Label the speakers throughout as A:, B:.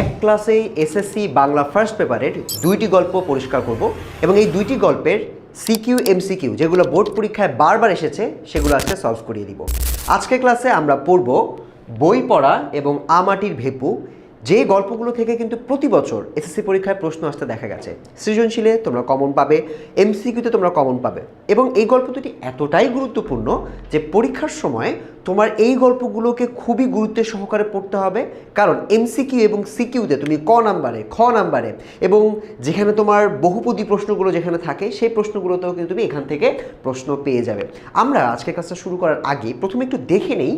A: এক ক্লাসেই SSC Bangla first পেপারের দুইটি গল্প পরিষ্কার করব এবং এই দুইটি গল্পের সিকিউ এমসিকিউ যেগুলো বোর্ড পরীক্ষায় বারবার এসেছে সেগুলো আজকে সলভ করিয়ে দিব। আজকের ক্লাসে আমরা পড়ব বই পড়া এবং আমাটির ভেপু, যে গল্পগুলো থেকে কিন্তু প্রতি বছর এসএসসি পরীক্ষায় প্রশ্ন আসতে দেখা গেছে। সৃজনশীলে তোমরা কমন পাবে, এমসিকিউতে তোমরা কমন পাবে এবং এই গল্প দুটি এতটাই গুরুত্বপূর্ণ যে পরীক্ষার সময় তোমার এই গল্পগুলোকে খুবই গুরুত্বের সহকারে পড়তে হবে, কারণ এমসিকিউ এবং সিকিউতে তুমি ক নাম্বারে, খ নাম্বারে এবং যেখানে তোমার বহুপদী প্রশ্নগুলো যেখানে থাকে সেই প্রশ্নগুলোতেও কিন্তু তুমি এখান থেকে প্রশ্ন পেয়ে যাবে। আমরা আজকের কাজটা শুরু করার আগে প্রথমে একটু দেখে নেই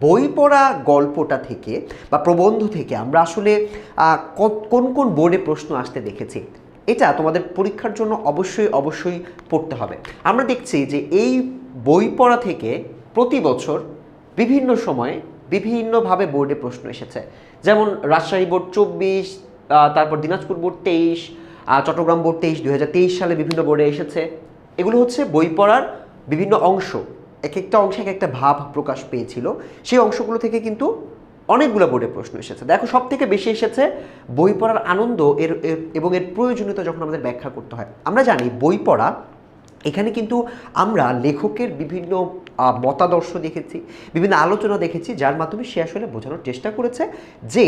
A: বই পড়া গল্পটা থেকে বা প্রবন্ধ থেকে আমরা আসলে কোন কোন বোর্ডে প্রশ্ন আসতে দেখেছি। এটা তোমাদের পরীক্ষার জন্য অবশ্যই পড়তে হবে। আমরা দেখছি যে এই বই পড়া থেকে প্রতি বছর বিভিন্ন সময়ে বিভিন্নভাবে বোর্ডে প্রশ্ন এসেছে, যেমন রাজশাহী বোর্ড 24, তারপর দিনাজপুর বোর্ড 23, চট্টগ্রাম বোর্ড 23, 2023 সালে বিভিন্ন বোর্ডে এসেছে। এগুলো হচ্ছে বই পড়ার বিভিন্ন অংশ, এক একটা অংশে এক একটা ভাব প্রকাশ পেয়েছিল, সেই অংশগুলো থেকে কিন্তু অনেকগুলো বোর্ডে প্রশ্ন এসেছে। দেখো সব থেকে বেশি এসেছে বই পড়ার আনন্দ এবং এর প্রয়োজনীয়তা যখন আমাদের ব্যাখ্যা করতে হয়। আমরা জানি বই পড়া, এখানে কিন্তু আমরা লেখকের বিভিন্ন মতাদর্শ দেখেছি, বিভিন্ন আলোচনা দেখেছি, যার মাধ্যমে সে আসলে বোঝানোর চেষ্টা করেছে যে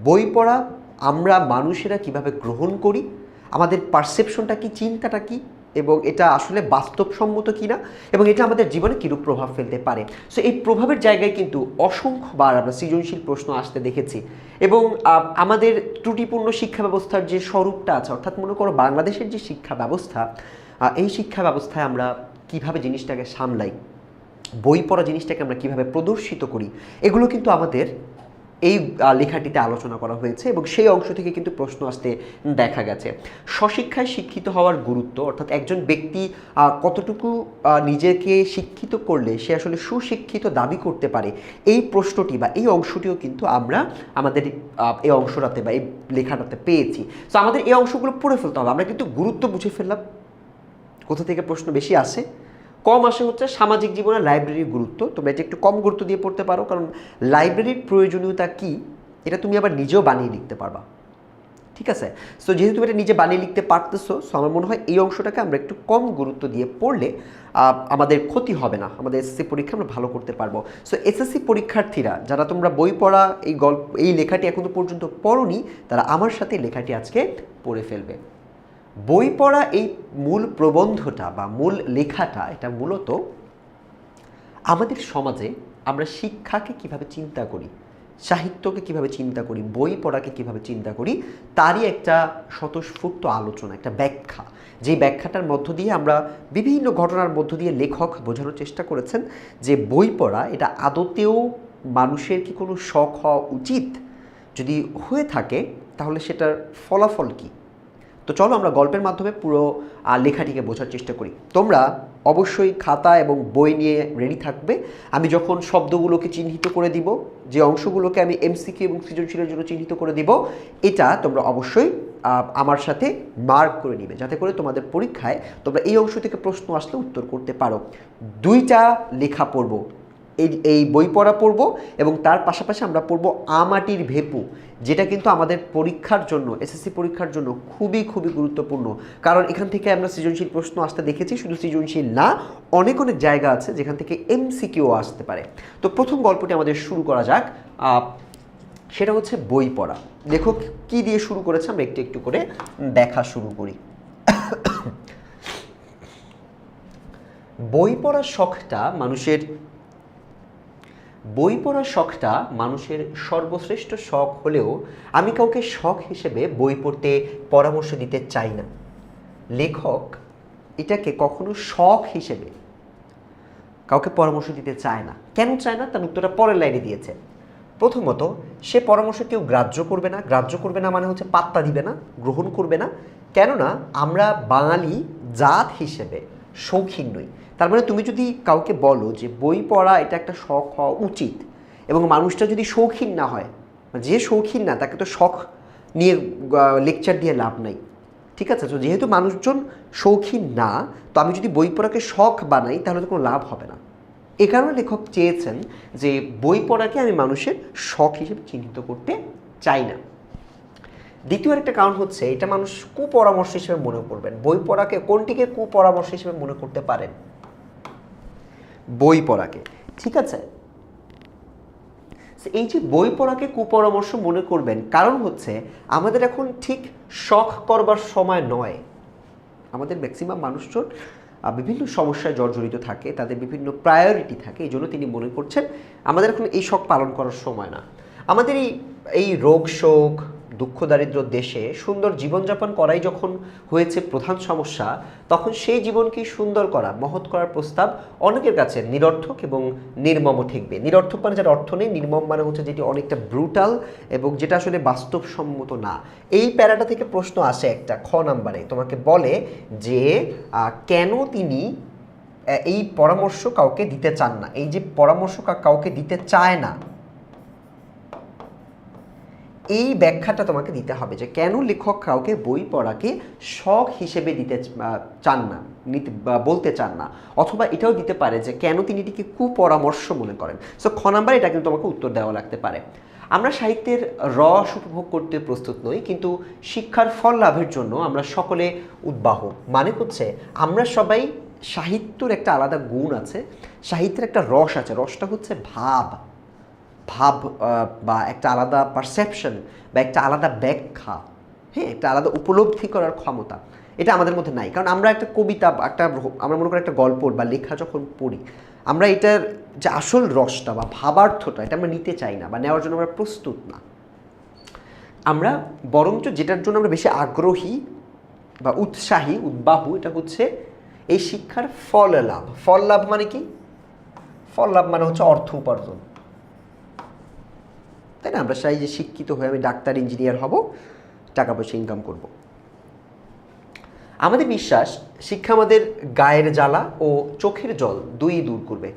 A: বই পড়া আমরা মানুষেরা কিভাবে গ্রহণ করি, আমাদের পারসেপশনটা কি, চিন্তাটা কি, এবং এটা আসলে বাস্তবসম্মত কিনা এবং এটা আমাদের জীবনে কীরূপ প্রভাব ফেলতে পারে। সো এই প্রভাবের জায়গায় কিন্তু অসংখ্যবার আমরা সৃজনশীল প্রশ্ন আসতে দেখেছি এবং আমাদের ত্রুটিপূর্ণ শিক্ষা ব্যবস্থার যে স্বরূপটা আছে, অর্থাৎ মনে করো বাংলাদেশের যে শিক্ষা ব্যবস্থা, এই শিক্ষা ব্যবস্থায় আমরা কিভাবে জিনিসটাকে সামলাই, বই পড়া জিনিসটাকে আমরা কিভাবে প্রদর্শিত করি, এগুলো কিন্তু আমাদের এই লেখাটিতে আলোচনা করা হয়েছে এবং সেই অংশ থেকে কিন্তু প্রশ্ন আসতে দেখা গেছে। স্বশিক্ষায় শিক্ষিত হওয়ার গুরুত্ব, অর্থাৎ একজন ব্যক্তি কতটুকু নিজেকে শিক্ষিত করলে সে আসলে সুশিক্ষিত দাবি করতে পারে, এই প্রশ্নটি বা এই অংশটিও কিন্তু আমরা আমাদের এই অংশটাতে বা এই লেখাটাতে পেয়েছি। সো আমাদের এই অংশগুলো পড়ে ফেলতে হবে। আমরা কিন্তু গুরুত্ব বুঝে ফেললাম কোথা থেকে প্রশ্ন বেশি আসে, কম আসে হচ্ছে সামাজিক জীবনে লাইব্রেরির গুরুত্ব। তোমরা এটা একটু কম গুরুত্ব দিয়ে পড়তে পারো, কারণ লাইব্রেরির প্রয়োজনীয়তা কি এটা তুমি আবার নিজেও বানিয়ে লিখতে পারবা, ঠিক আছে? সো যেহেতু তুমি এটা নিজে বানিয়ে লিখতে পারতেছো, সো আমার মনে হয় এই অংশটাকে আমরা একটু কম গুরুত্ব দিয়ে পড়লে আমাদের ক্ষতি হবে না, আমাদের এসএসসি পরীক্ষা আমরা ভালো করতে পারবো। সো এসএসসি পরীক্ষার্থীরা যারা তোমরা বই পড়া এই লেখাটি এখনো পর্যন্ত পড়োনি, তারা আমার সাথে লেখাটি আজকে পড়ে ফেলবে। বই পড়া এই মূল প্রবন্ধটা বা মূল লেখাটা, এটা মূলত আমাদের সমাজে আমরা শিক্ষাকে কিভাবে চিন্তা করি, সাহিত্যকে কিভাবে চিন্তা করি, বই পড়াকে কিভাবে চিন্তা করি, তারই একটা স্বতঃস্ফূর্ত আলোচনা, একটা ব্যাখ্যা। যে ব্যাখ্যাটার মধ্য দিয়ে আমরা বিভিন্ন ঘটনার মধ্য দিয়ে লেখক বোঝানোর চেষ্টা করেছেন যে বই পড়া এটা আদতেও মানুষের কি কোনো শখ হওয়া উচিত, যদি হয়ে থাকে তাহলে সেটার ফলাফল কী। তো চলো আমরা গল্পের মাধ্যমে পুরো লেখাটিকে বোঝার চেষ্টা করি। তোমরা অবশ্যই খাতা এবং বই নিয়ে রেডি থাকবে। আমি যখন শব্দগুলোকে চিহ্নিত করে দিব, যে অংশগুলোকে আমি এমসিকিউ এবং সৃজনশীলের জন্য চিহ্নিত করে দিব, এটা তোমরা অবশ্যই আমার সাথে মার্ক করে নিবে, যাতে করে তোমাদের পরীক্ষায় তোমরা এই অংশ থেকে প্রশ্ন আসলে উত্তর করতে পারো। দুইটা লেখা পড়ব, এই বই পড়া পড়ব এবং তার পাশাপাশি আমরা পড়ব আমাটির ভেপু, যেটা কিন্তু আমাদের পরীক্ষার জন্য, এসএসসি পরীক্ষার জন্য খুবই গুরুত্বপূর্ণ। কারণ এখান থেকে আমরা সৃজনশীল প্রশ্ন আসতে দেখেছি, শুধু সৃজনশীল না, অনেক জায়গা আছে যেখান থেকে এমসিকিউ আসতে পারে। তো প্রথম গল্পটি আমাদের শুরু করা যাক, সেটা হচ্ছে বই পড়া। লেখক কি দিয়ে শুরু করেছে আমরা একটু একটু করে দেখা শুরু করি। বই পড়ার শখটা মানুষের সর্বশ্রেষ্ঠ শখ হলেও আমি কাউকে শখ হিসেবে বই পড়তে পরামর্শ দিতে চাই না। লেখক এটাকে কখনো শখ হিসেবে কাউকে পরামর্শ দিতে চায় না। কেন চায় না, তার উত্তরটা পরের লাইনে দিয়েছে। প্রথমত, সে পরামর্শ কেউ গ্রাহ্য করবে না মানে হচ্ছে পাত্তা দিবে না, গ্রহণ করবে না। কেননা আমরা বাঙালি জাত হিসেবে শৌখিন নই। তার মানে তুমি যদি কাউকে বলো যে বই পড়া এটা একটা শখ হওয়া উচিত, এবং মানুষটা যদি শৌখিন না হয়, যে শৌখিন না তাকে তো শখ নিয়ে লেকচার দিয়ে লাভ নাই, ঠিক আছে? তো যেহেতু মানুষজন শৌখিন না, তো আমি যদি বই পড়াকে শখ বানাই তাহলে তো কোনো লাভ হবে না। এ কারণে লেখক চেয়েছেন যে বই পড়াকে আমি মানুষের শখ হিসেবে চিহ্নিত করতে চাই না। দ্বিতীয় একটা কারণ হচ্ছে এটা মানুষ কুপরামর্শ হিসেবে মনে করবেন। বই পড়াকে কোনটিকে কুপরামর্শ হিসেবে মনে করতে পারেন? বই পড়াকে, ঠিক আছে। এই যে বই পড়াকে কুপরামর্শ মনে করবেন, কারণ হচ্ছে আমাদের এখন ঠিক শখ করবার সময় নয়। আমাদের ম্যাক্সিমাম মানুষজন বিভিন্ন সমস্যায় জর্জরিত থাকে, তাদের বিভিন্ন প্রায়োরিটি থাকে, এই জন্য তিনি মনে করছেন আমাদের এখন এই শখ পালন করার সময় না। আমাদের এই রোগ শোক দুঃখ দারিদ্র দেশে সুন্দর জীবনযাপন করাই যখন হয়েছে প্রধান সমস্যা, তখন সেই জীবনকে সুন্দর করা, মহৎ করার প্রস্তাব অনেকের কাছে নিরর্থক এবং নির্মম ঠেকবে। নিরর্থক মানে যার অর্থ নেই, নির্মম মানে হচ্ছে যেটি অনেকটা ব্রুটাল এবং যেটা আসলে বাস্তবসম্মত না। এই প্যারাটা থেকে প্রশ্ন আসে একটা খ নাম্বারে, তোমাকে বলে যে কেন তিনি এই পরামর্শ কাউকে দিতে চান না। এই যে পরামর্শ কাউকে দিতে চায় না, এই ব্যাখ্যাটা তোমাকে দিতে হবে যে কেন লেখক কাউকে বই পড়াকে শখ হিসেবে দিতে চান না, বলতে চান না। অথবা এটাও দিতে পারে যে কেন তিনি এটিকে কুপরামর্শ মনে করেন। সো খ নাম্বার এটা কিন্তু তোমাকে উত্তর দেওয়া লাগতে পারে। আমরা সাহিত্যের রস উপভোগ করতে প্রস্তুত নই, কিন্তু শিক্ষার ফল লাভের জন্য আমরা সকলে উদ্বাহক। মানে হচ্ছে আমরা সবাই, সাহিত্যর একটা আলাদা গুণ আছে, সাহিত্যের একটা রস আছে, রসটা হচ্ছে ভাব বা একটা আলাদা পারসেপশন বা একটা আলাদা ব্যাখ্যা, হ্যাঁ, একটা আলাদা উপলব্ধি করার ক্ষমতা। এটা আমাদের মধ্যে নাই। কারণ আমরা একটা কবিতা, আমরা মনে করি একটা গল্প বা লেখা যখন পড়ি, আমরা এটার যে আসল রসটা বা ভাবার্থটা এটা আমরা নিতে চাই না বা নেওয়ার জন্য আমরা প্রস্তুত না। আমরা বরঞ্চ যেটার জন্য আমরা বেশি আগ্রহী বা উৎসাহী, উদ্বাহু, এটা হচ্ছে এই শিক্ষার ফল লাভ। ফল লাভ মানে কি? ফল লাভ মানে হচ্ছে অর্থ উপার্জন, তাই না? আমরা চাই যে শিক্ষিত হয়ে আমি ডাক্তার, ইঞ্জিনিয়ার হব, টাকা পয়সা ইনকাম করব। আমাদের বিশ্বাস শিক্ষা আমাদের গায়ের জ্বালা ও চোখের জল দুই দূর করবে,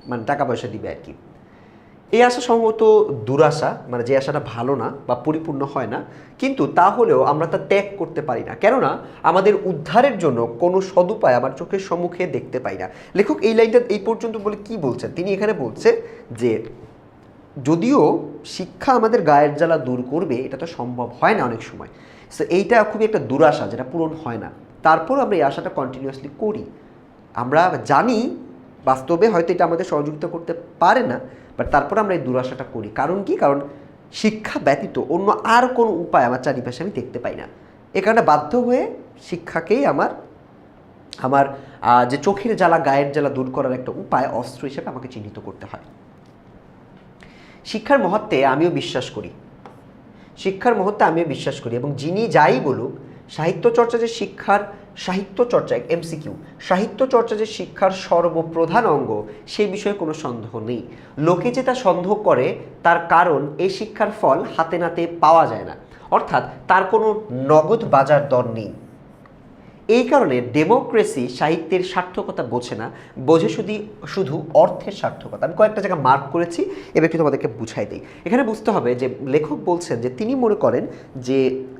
A: মানে টাকা পয়সা দিবে আর কি। এই আশা সম্ভবত দুরাশা, মানে যে আশাটা ভালো না বা পরিপূর্ণ হয় না, কিন্তু তাহলেও আমরা তা ত্যাগ করতে পারি না, কেননা আমাদের উদ্ধারের জন্য কোনো সদুপায় আমার চোখের সম্মুখে দেখতে পাই না। লেখক এই লাইনটা এই পর্যন্ত বলে কি বলছেন? তিনি এখানে বলছে যে যদিও শিক্ষা আমাদের গায়ের জ্বালা দূর করবে, এটা তো সম্ভব হয় না অনেক সময়। সো এইটা খুবই একটা দুরাশা, যেটা পূরণ হয় না। তারপর আমরা এই আশাটা কন্টিনিউয়াসলি করি। আমরা জানি বাস্তবে হয়তো এটা আমাদের সহযোগিতা করতে পারে না, বাট তারপর আমরা এই দুরাশাটা করি। কারণ কি? কারণ শিক্ষা ব্যতীত অন্য আর কোনো উপায় আমার চারিপাশে আমি দেখতে পাই না। এ কারণে বাধ্য হয়ে শিক্ষাকেই আমার যে চোখের জ্বালা, গায়ের জ্বালা দূর করার একটা উপায়, অস্ত্র হিসেবে আমাকে চিহ্নিত করতে হয়। শিক্ষার মহত্বে আমিও বিশ্বাস করি, এবং যিনি যাই বলুক, সাহিত্য চর্চা যে শিক্ষার সর্বপ্রধান অঙ্গ, সেই বিষয়ে কোনো সন্দেহ নেই। লোকে যে তা সন্দেহ করে, তার কারণ এই শিক্ষার ফল হাতে নাতে পাওয়া যায় না, অর্থাৎ তার কোনো নগদ বাজার দর নেই। এই কারণে ডেমোক্রেসি সাহিত্যের সার্থকতা বোঝে না, বোঝে শুধু অর্থের সার্থকতা। আমি কয়েকটা জায়গা মার্ক করেছি, এবার একটু তোমাদেরকে বুঝাই দিই। এখানে বুঝতে হবে যে লেখক বলছেন যে তিনি মনে করেন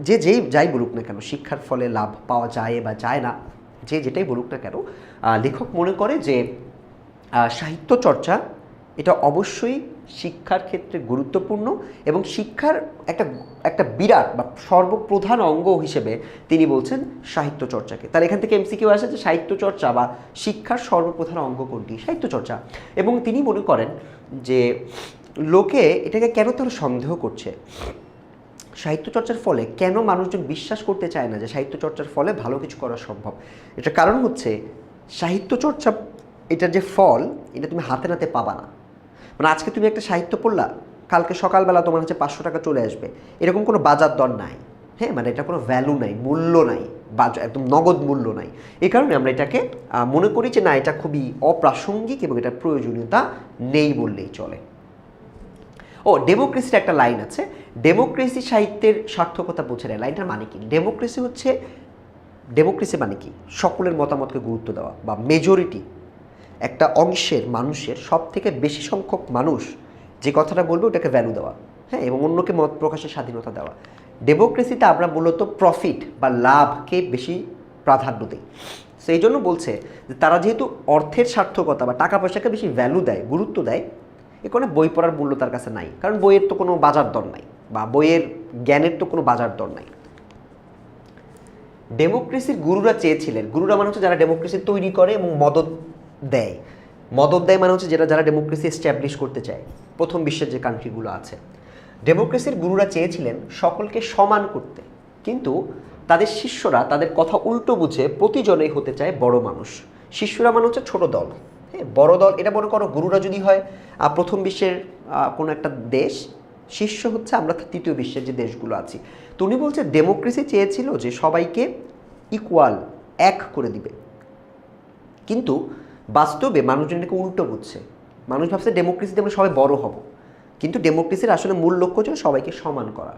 A: যে যাই বলুক না কেন, শিক্ষার ফলে লাভ পাওয়া যায় বা যায় না, যে যেটাই বলুক না কেন, লেখক মনে করে যে সাহিত্য চর্চা এটা অবশ্যই শিক্ষার ক্ষেত্রে গুরুত্বপূর্ণ, এবং শিক্ষার একটা বিরাট বা সর্বপ্রধান অঙ্গ হিসেবে তিনি বলছেন সাহিত্য চর্চাকে। তার এখান থেকে এমসিকিউ আসে যে সাহিত্য চর্চা বা শিক্ষার সর্বপ্রধান অঙ্গ কোনটি? সাহিত্য চর্চা। এবং তিনি মনে করেন যে লোকে এটাকে কেন তারা সন্দেহ করছে, সাহিত্য চর্চার ফলে কেন মানুষজন বিশ্বাস করতে চায় না যে সাহিত্য চর্চার ফলে ভালো কিছু করা সম্ভব। এটার কারণ হচ্ছে সাহিত্য চর্চা, এটার যে ফল, এটা তুমি হাতে নাতে পাবা না। মানে আজকে তুমি একটা সাহিত্য পড়লা, কালকে সকালবেলা তোমার হচ্ছে 500 টাকা চলে আসবে, এরকম কোনো বাজার দর নাই। হ্যাঁ, মানে এটা কোনো ভ্যালু নাই, মূল্য নাই, একদম নগদ মূল্য নাই। এই কারণে আমরা এটাকে মনে করি যে না, এটা খুবই অপ্রাসঙ্গিক এবং এটার প্রয়োজনীয়তা নেই বললেই চলে। ডেমোক্রেসির একটা লাইন আছে, ডেমোক্রেসি সাহিত্যের সার্থকতা বোঝে না। লাইনটার মানে কি? ডেমোক্রেসি মানে কি? সকলের মতামতকে গুরুত্ব দেওয়া, বা মেজরিটি, একটা অংশের মানুষের, সব থেকে বেশি সংখ্যক মানুষ যে কথাটা বলবে ওটাকে ভ্যালু দেওয়া, হ্যাঁ, এবং অন্যকে মত প্রকাশের স্বাধীনতা দেওয়া। ডেমোক্রেসিতে আমরা মূলত প্রফিট বা লাভকে বেশি প্রাধান্য দিই। সেই জন্য বলছে যে তারা যেহেতু অর্থের সার্থকতা বা টাকা পয়সাকে বেশি ভ্যালু দেয়, গুরুত্ব দেয়, এ কারণে বই পড়ার মূল্য তার কাছে নাই। কারণ বইয়ের তো কোনো বাজার দর নাই, বা বইয়ের জ্ঞানের তো কোনো বাজার দর নাই। ডেমোক্রেসির গুরুরা চেয়েছিলেন, গুরুরা মানে হচ্ছে যারা ডেমোক্রেসি তৈরি করে এবং মদত দেয়। মদত দেয় মানে হচ্ছে যারা ডেমোক্রেসি এস্টাবলিশ করতে চায়, প্রথম বিশ্বের যে কান্ট্রিগুলো আছে। ডেমোক্রেসির গুরুরা চেয়েছিলেন সকলকে সমান করতে, কিন্তু তাদের শিষ্যরা তাদের কথা উল্টো বুঝে প্রতিজনেই হতে চায় বড় মানুষ। শিষ্যরা মানে হচ্ছে ছোট দল, হ্যাঁ বড় দল। এটা মনে করো গুরুরা যদি হয় প্রথম বিশ্বের কোনো একটা দেশ, শিষ্য হচ্ছে আমরা তৃতীয় বিশ্বের যে দেশগুলো আছি। তো উনি বলছে ডেমোক্রেসি চেয়েছিল যে সবাইকে ইকুয়াল, এক করে দিবে, কিন্তু বাস্তবে মানুষজন এটাকে উল্টো বুঝছে। মানুষ ভাবছে ডেমোক্রেসিতে আমরা সবাই বড় হব, কিন্তু ডেমোক্রেসির আসলে মূল লক্ষ্য ছিল সবাইকে সমান করা।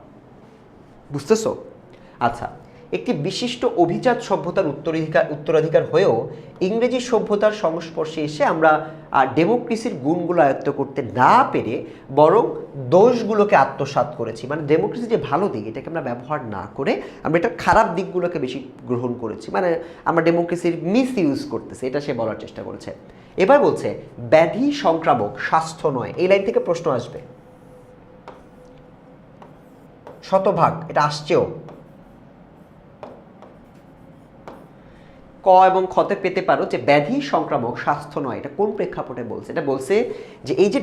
A: বুঝতেছো? আচ্ছা, একটি বিশিষ্ট অভিজাত সভ্যতার উত্তরাধিকার হয়েও ইংরেজি সভ্যতার সংস্পর্শে এসে আমরা ডেমোক্রেসির গুণগুলো আয়ত্ত করতে না পেরে বরং দোষগুলোকে আত্মসাৎ করেছি। মানে ডেমোক্রেসি যে ভালো দিক এটাকে আমরা ব্যবহার না করে আমরা এটা খারাপ দিকগুলোকে বেশি গ্রহণ করেছি, মানে আমরা ডেমোক্রেসির মিস ইউজ করতেছি, এটা সে বলার চেষ্টা করেছে। এবার বলছে ব্যাধি সংক্রামক, স্বাস্থ্য নয়। এই লাইন থেকে প্রশ্ন আসবে শতভাগ, এটা আসছেও। ক এবং খতে পেতে পারো যে ব্যাধি সংক্রামক, স্বাস্থ্য নয়। এটা কোন প্রেক্ষাপটে বলছে? এটা বলছে যে এই যে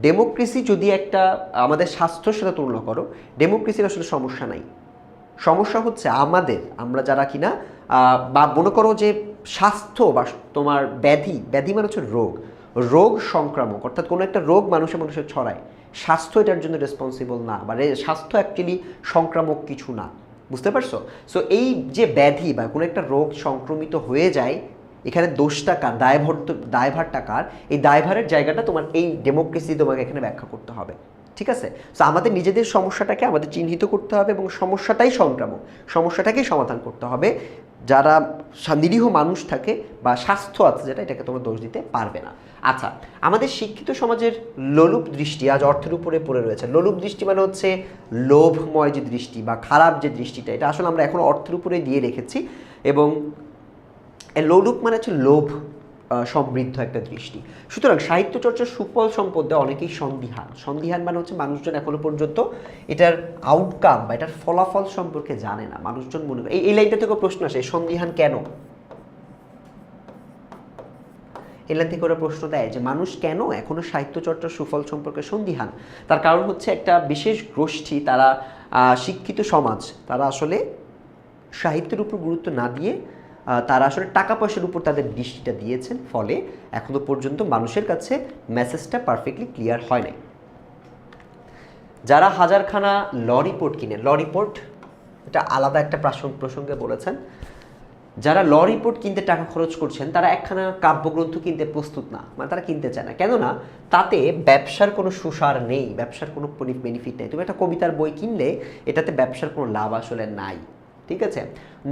A: ডেমোক্রেসি যদি একটা আমাদের স্বাস্থ্যের সাথে তুলনা করো, ডেমোক্রেসির আসলে সমস্যা নাই। সমস্যা হচ্ছে আমরা যারা কিনা বা মনে করো যে স্বাস্থ্য বা তোমার ব্যাধি মানে হচ্ছে রোগ সংক্রামক, অর্থাৎ কোনো একটা রোগ মানুষের ছড়ায়, স্বাস্থ্য এটার জন্য রেসপন্সিবল না, বা স্বাস্থ্য অ্যাকচুয়ালি সংক্রামক কিছু না। বুঝতে পারছো? সো এই যে ব্যাধি বা কোনো একটা রোগ সংক্রমিত হয়ে যায়, এখানে দোষটা কার, দায়ভারটা কার? এই দায়ভারের জায়গাটা তোমার এই ডেমোক্রেসি তোমাকে এখানে ব্যাখ্যা করতে হবে। ঠিক আছে? সো আমাদের নিজেদের সমস্যাটাকে আমাদের চিহ্নিত করতে হবে এবং সমস্যাটাই সংক্রামক, সমস্যাটাকেই সমাধান করতে হবে। যারা নিরীহ মানুষ থাকে বা স্বাস্থ্য আছে যেটা, এটাকে তোমরা দোষ দিতে পারবে না। আচ্ছা, আমাদের শিক্ষিত সমাজের লোলুপ দৃষ্টি আজ অর্থের উপরে পড়ে রয়েছে। লোলুপ দৃষ্টি মানে হচ্ছে লোভময় যে দৃষ্টি বা খারাপ যে দৃষ্টিটা, এটা আসলে আমরা এখন অর্থের উপরে দিয়ে রেখেছি। এবং লোলুপ মানে হচ্ছে লোভ সমৃদ্ধ একটা দৃষ্টি। সুতরাং সাহিত্য চর্চার সুফল সম্পদে অনেকেই সন্দিহান মানে হচ্ছে মানুষজন এখনো পর্যন্ত এটার আউটকাম বা এটার ফলাফল সম্পর্কে জানে না। মানুষজন মনে করে এই লাইনটা থেকে প্রশ্ন আসে, সন্দিহান কেন? এই লাইন থেকে ওরা প্রশ্ন দেয় যে মানুষ কেন এখনো সাহিত্য চর্চার সুফল সম্পর্কে সন্দিহান। তার কারণ হচ্ছে একটা বিশেষ গোষ্ঠী, তারা শিক্ষিত সমাজ, তারা আসলে সাহিত্যের উপর গুরুত্ব না দিয়ে তারা আসলে টাকা পয়সার উপর তাদের দৃষ্টিটা দিয়েছেন, ফলে এখনো পর্যন্ত মানুষের কাছে মেসেজটা পারফেক্টলি ক্লিয়ার হয় নাই। যারা হাজারখানা ল রিপোর্ট কিনে, ল রিপোর্ট এটা আলাদা একটা প্রসঙ্গে বলেছেন, যারা ল রিপোর্ট কিনতে টাকা খরচ করছেন তারা একখানা কাব্যগ্রন্থ কিনতে প্রস্তুত না, মানে তারা কিনতে চায় না। কেননা তাতে ব্যবসার কোনো সুসার নেই, ব্যবসার কোনো বেনিফিট নেই। তুমি একটা কবিতার বই কিনলে এটাতে ব্যবসার কোনো লাভ আসলে নাই। ঠিক আছে?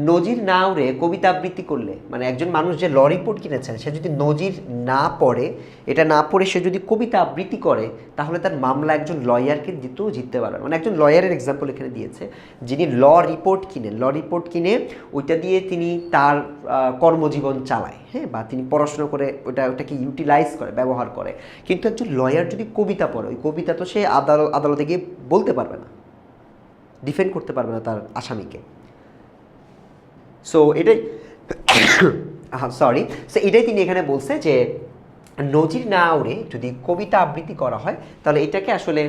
A: নজির না উড়ে কবিতা আবৃত্তি করলে, মানে একজন মানুষ যে ল রিপোর্ট কিনেছেন সে যদি নজির না পড়ে, এটা না পড়ে সে যদি কবিতা আবৃত্তি করে, তাহলে তার মামলা একজন লয়ারকে জিততে পারবে। মানে একজন লয়ারের এক্সাম্পল এখানে দিয়েছে, যিনি ল রিপোর্ট কিনে ওইটা দিয়ে তিনি তার কর্মজীবন চালায়, হ্যাঁ, বা তিনি পড়াশোনা করে ওটাকে ইউটিলাইজ করে, ব্যবহার করে। কিন্তু একজন লয়ার যদি কবিতা পড়ে, ওই কবিতা তো সে আদালতে গিয়ে বলতে পারবে না, ডিফেন্ড করতে পারবে না তার আসামিকে। সো এটাই এটাই তিনি এখানে বলছে যে নজির না উড়ে যদি কবিতা আবৃত্তি করা হয় তাহলে এটাকে আসলে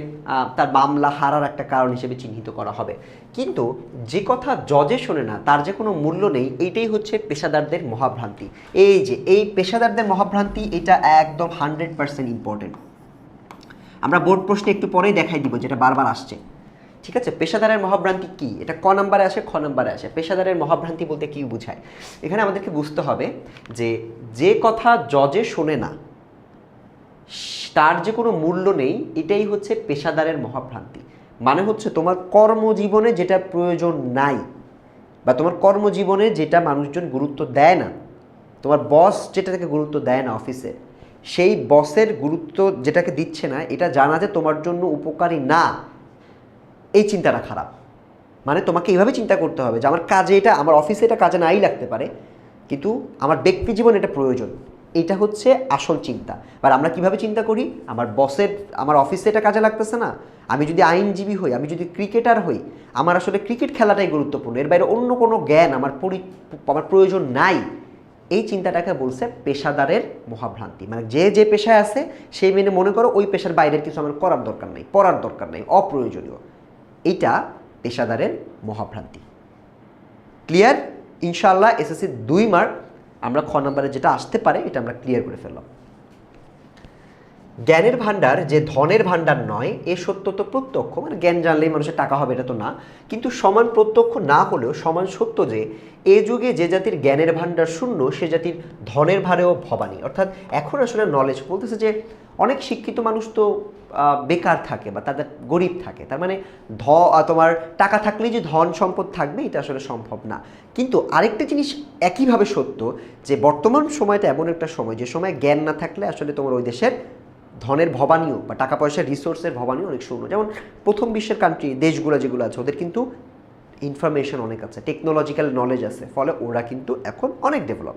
A: তার মামলা হারার একটা কারণ হিসেবে চিহ্নিত করা হবে। কিন্তু যে কথা জজে শোনে না তার যে কোনো মূল্য নেই, এইটাই হচ্ছে পেশাদারদের মহাভ্রান্তি। এই পেশাদারদের মহাভ্রান্তি, এটা একদম 100% ইম্পর্টেন্ট। আমরা বোর্ড প্রশ্নে একটু পরেই দেখাই দিব, যেটা বারবার আসছে। ঠিক আছে? পেশাদারের মহাভ্রান্তি কি, এটা ক নম্বরে আসে, খ নম্বরে আসে। পেশাদারের মহাভ্রান্তি বলতে কি বোঝায়? এখানে আমাদেরকে বুঝতে হবে যে কথা জজে শোনে না তার যে কোনো মূল্য নেই, এটাই হচ্ছে পেশাদারের মহাভ্রান্তি। মানে হচ্ছে তোমার কর্মজীবনে যেটা প্রয়োজন নাই, বা তোমার কর্মজীবনে যেটা মানুষজন গুরুত্ব দেয় না, তোমার বস যেটাকে গুরুত্ব দেয় না অফিসে, সেই বসের গুরুত্ব যেটাকে দিচ্ছে না, এটা জানা যে তোমার জন্য উপকারী না, এই চিন্তাটা খারাপ। মানে তোমাকে এইভাবে চিন্তা করতে হবে যে আমার কাজে এটা, আমার অফিসে এটা কাজে নাই লাগতে পারে, কিন্তু আমার ব্যক্তি জীবনে এটা প্রয়োজন। এটা হচ্ছে আসল চিন্তা। এবার আমরা কিভাবে চিন্তা করি, আমার অফিসে এটা কাজে লাগতেছে না, আমি যদি আইনজীবী হই, আমি যদি ক্রিকেটার হই, আমার আসলে ক্রিকেট খেলাটাই গুরুত্বপূর্ণ, এর বাইরে অন্য কোনো জ্ঞান আমার প্রয়োজন নাই। এই চিন্তাটাকে বলছে পেশাদারের মহাভ্রান্তি। মানে যে পেশায় আছে সেই মেনে মনে করো ওই পেশার বাইরের কিছু আমার করার দরকার নেই, পড়ার দরকার নেই, অপ্রয়োজনীয়। এইটা পেশাদারের মহাভ্রান্তি। ক্লিয়ার? ইনশাআল্লাহ এসএসসি 2 মার্ক আমরা খ নম্বরে যেটা আসতে পারে এটা আমরা ক্লিয়ার করে ফেললাম। জ্ঞানের ভাণ্ডার যে ধনের ভাণ্ডার নয়, এ সত্য তো প্রত্যক্ষ, মানে জ্ঞান জানলেই মানুষের টাকা হবে এটা তো না, কিন্তু সমান প্রত্যক্ষ না হলেও সমান সত্য যে এ যুগে যে জাতির জ্ঞানের ভাণ্ডার শূন্য সে জাতির ধনের ভারেও ভবানী। অর্থাৎ এখন আসলে নলেজ বলতেছে যে অনেক শিক্ষিত মানুষ তো বেকার থাকে বা তাদের গরিব থাকে, তার মানে তোমার টাকা থাকলেই যে ধন সম্পদ থাকবে এটা আসলে সম্ভব না। কিন্তু আরেকটা জিনিস একইভাবে সত্য যে বর্তমান সময়টা এমন একটা সময় যে সময় জ্ঞান না থাকলে আসলে তোমার ওই দেশের ধনের ভবানীও বা টাকা পয়সার রিসোর্সের ভবানীও অনেক শূন্য। যেমন প্রথম বিশ্বের কান্ট্রি দেশগুলো যেগুলো আছে ওদের কিন্তু ইনফরমেশন অনেক আছে, টেকনোলজিক্যাল নলেজ আছে, ফলে ওরা কিন্তু এখন অনেক ডেভেলপ।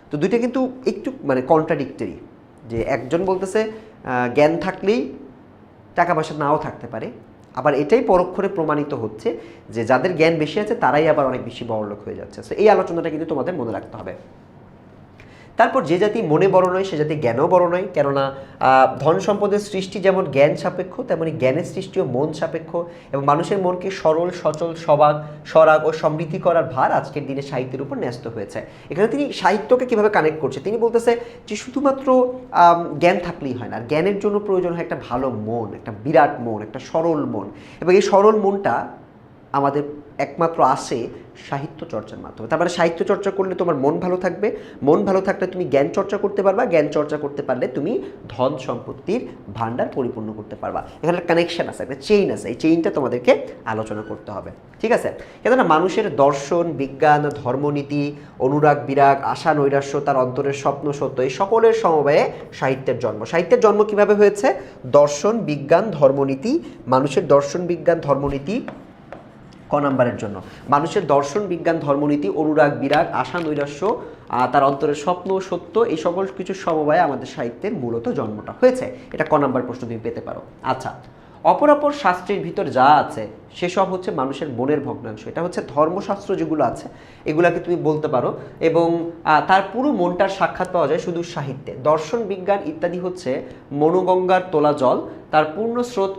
A: তো দুইটা কিন্তু একটু মানে কন্ট্রাডিক্টরি, যে একজন বলতেছে জ্ঞান থাকলেই টাকা পয়সা নাও থাকতে পারে, আবার এটাই পরোক্ষরে প্রমাণিত হচ্ছে যে যাদের জ্ঞান বেশি আছে তারাই আবার অনেক বেশি বড়লোক হয়ে যাচ্ছে। তো এই আলোচনাটা কিন্তু তোমাদের মনে রাখতে হবে। তারপর যে জাতি মনে বড় নয় সে জাতি জ্ঞানও বড় নয়, কেননা ধন সম্পদের সৃষ্টি যেমন জ্ঞান সাপেক্ষ তেমনি জ্ঞানের সৃষ্টিও মন সাপেক্ষ, এবং মানুষের মনকে সরল সচল সরাগ ও সমৃদ্ধি করার ভার আজকের দিনে সাহিত্যের উপর ন্যস্ত হয়েছে। এখানে তিনি সাহিত্যকে কিভাবে কানেক্ট করছে, তিনি বলতেছে যে শুধুমাত্র জ্ঞান থাকলেই হয় না, জ্ঞানের জন্য প্রয়োজন হয় একটা ভালো মন, একটা বিরাট মন, একটা সরল মন, এবং এই সরল মনটা আমাদের একমাত্র আসে সাহিত্য চর্চার মাধ্যমে। তার মানে সাহিত্য চর্চা করলে তোমার মন ভালো থাকবে, মন ভালো থাকলে তুমি জ্ঞান চর্চা করতে পারবা, জ্ঞান চর্চা করতে পারলে তুমি ধন সম্পত্তির ভাণ্ডার পরিপূর্ণ করতে পারবা। এখানে একটা কানেকশন আছে, একটা চেইন আছে, এই চেইনটা তোমাদেরকে আলোচনা করতে হবে, ঠিক আছে? কেননা মানুষের দর্শন, বিজ্ঞান, ধর্মনীতি, অনুরাগ বিরাগ, আশা নৈরাশ্য, তার অন্তরের স্বপ্ন সত্য, এই সকলের সমবায়ে সাহিত্যের জন্ম। সাহিত্যের জন্ম কিভাবে হয়েছে? দর্শন, বিজ্ঞান, ধর্মনীতি, মানুষের দর্শন, বিজ্ঞান, ধর্মনীতি ক নাম্বারের জন্য মানুষের দর্শন, বিজ্ঞান, ধর্মনীতি, অনুরাগ বিরাগ, আশা নৈরাশ্য, তার অন্তরের স্বপ্ন সত্য, এই সকল কিছু সমবায়ে আমাদের সাহিত্যের মূলত জন্মটা হয়েছে। এটা ক নাম্বার প্রশ্ন তুমি পেতে পারো। আচ্ছা, অপরাপর শাস্ত্রের ভিতর যা আছে সেসব হচ্ছে মানুষের মনের ভগ্নাংশ। এটা হচ্ছে ধর্মশাস্ত্র যেগুলো আছে এগুলাকে তুমি বলতে পারো, এবং তার পুরো মনটার সাক্ষাৎ পাওয়া যায় শুধু সাহিত্যে। দর্শন, বিজ্ঞান ইত্যাদি হচ্ছে মনোগঙ্গার তোলা জল, তার পূর্ণ স্রোত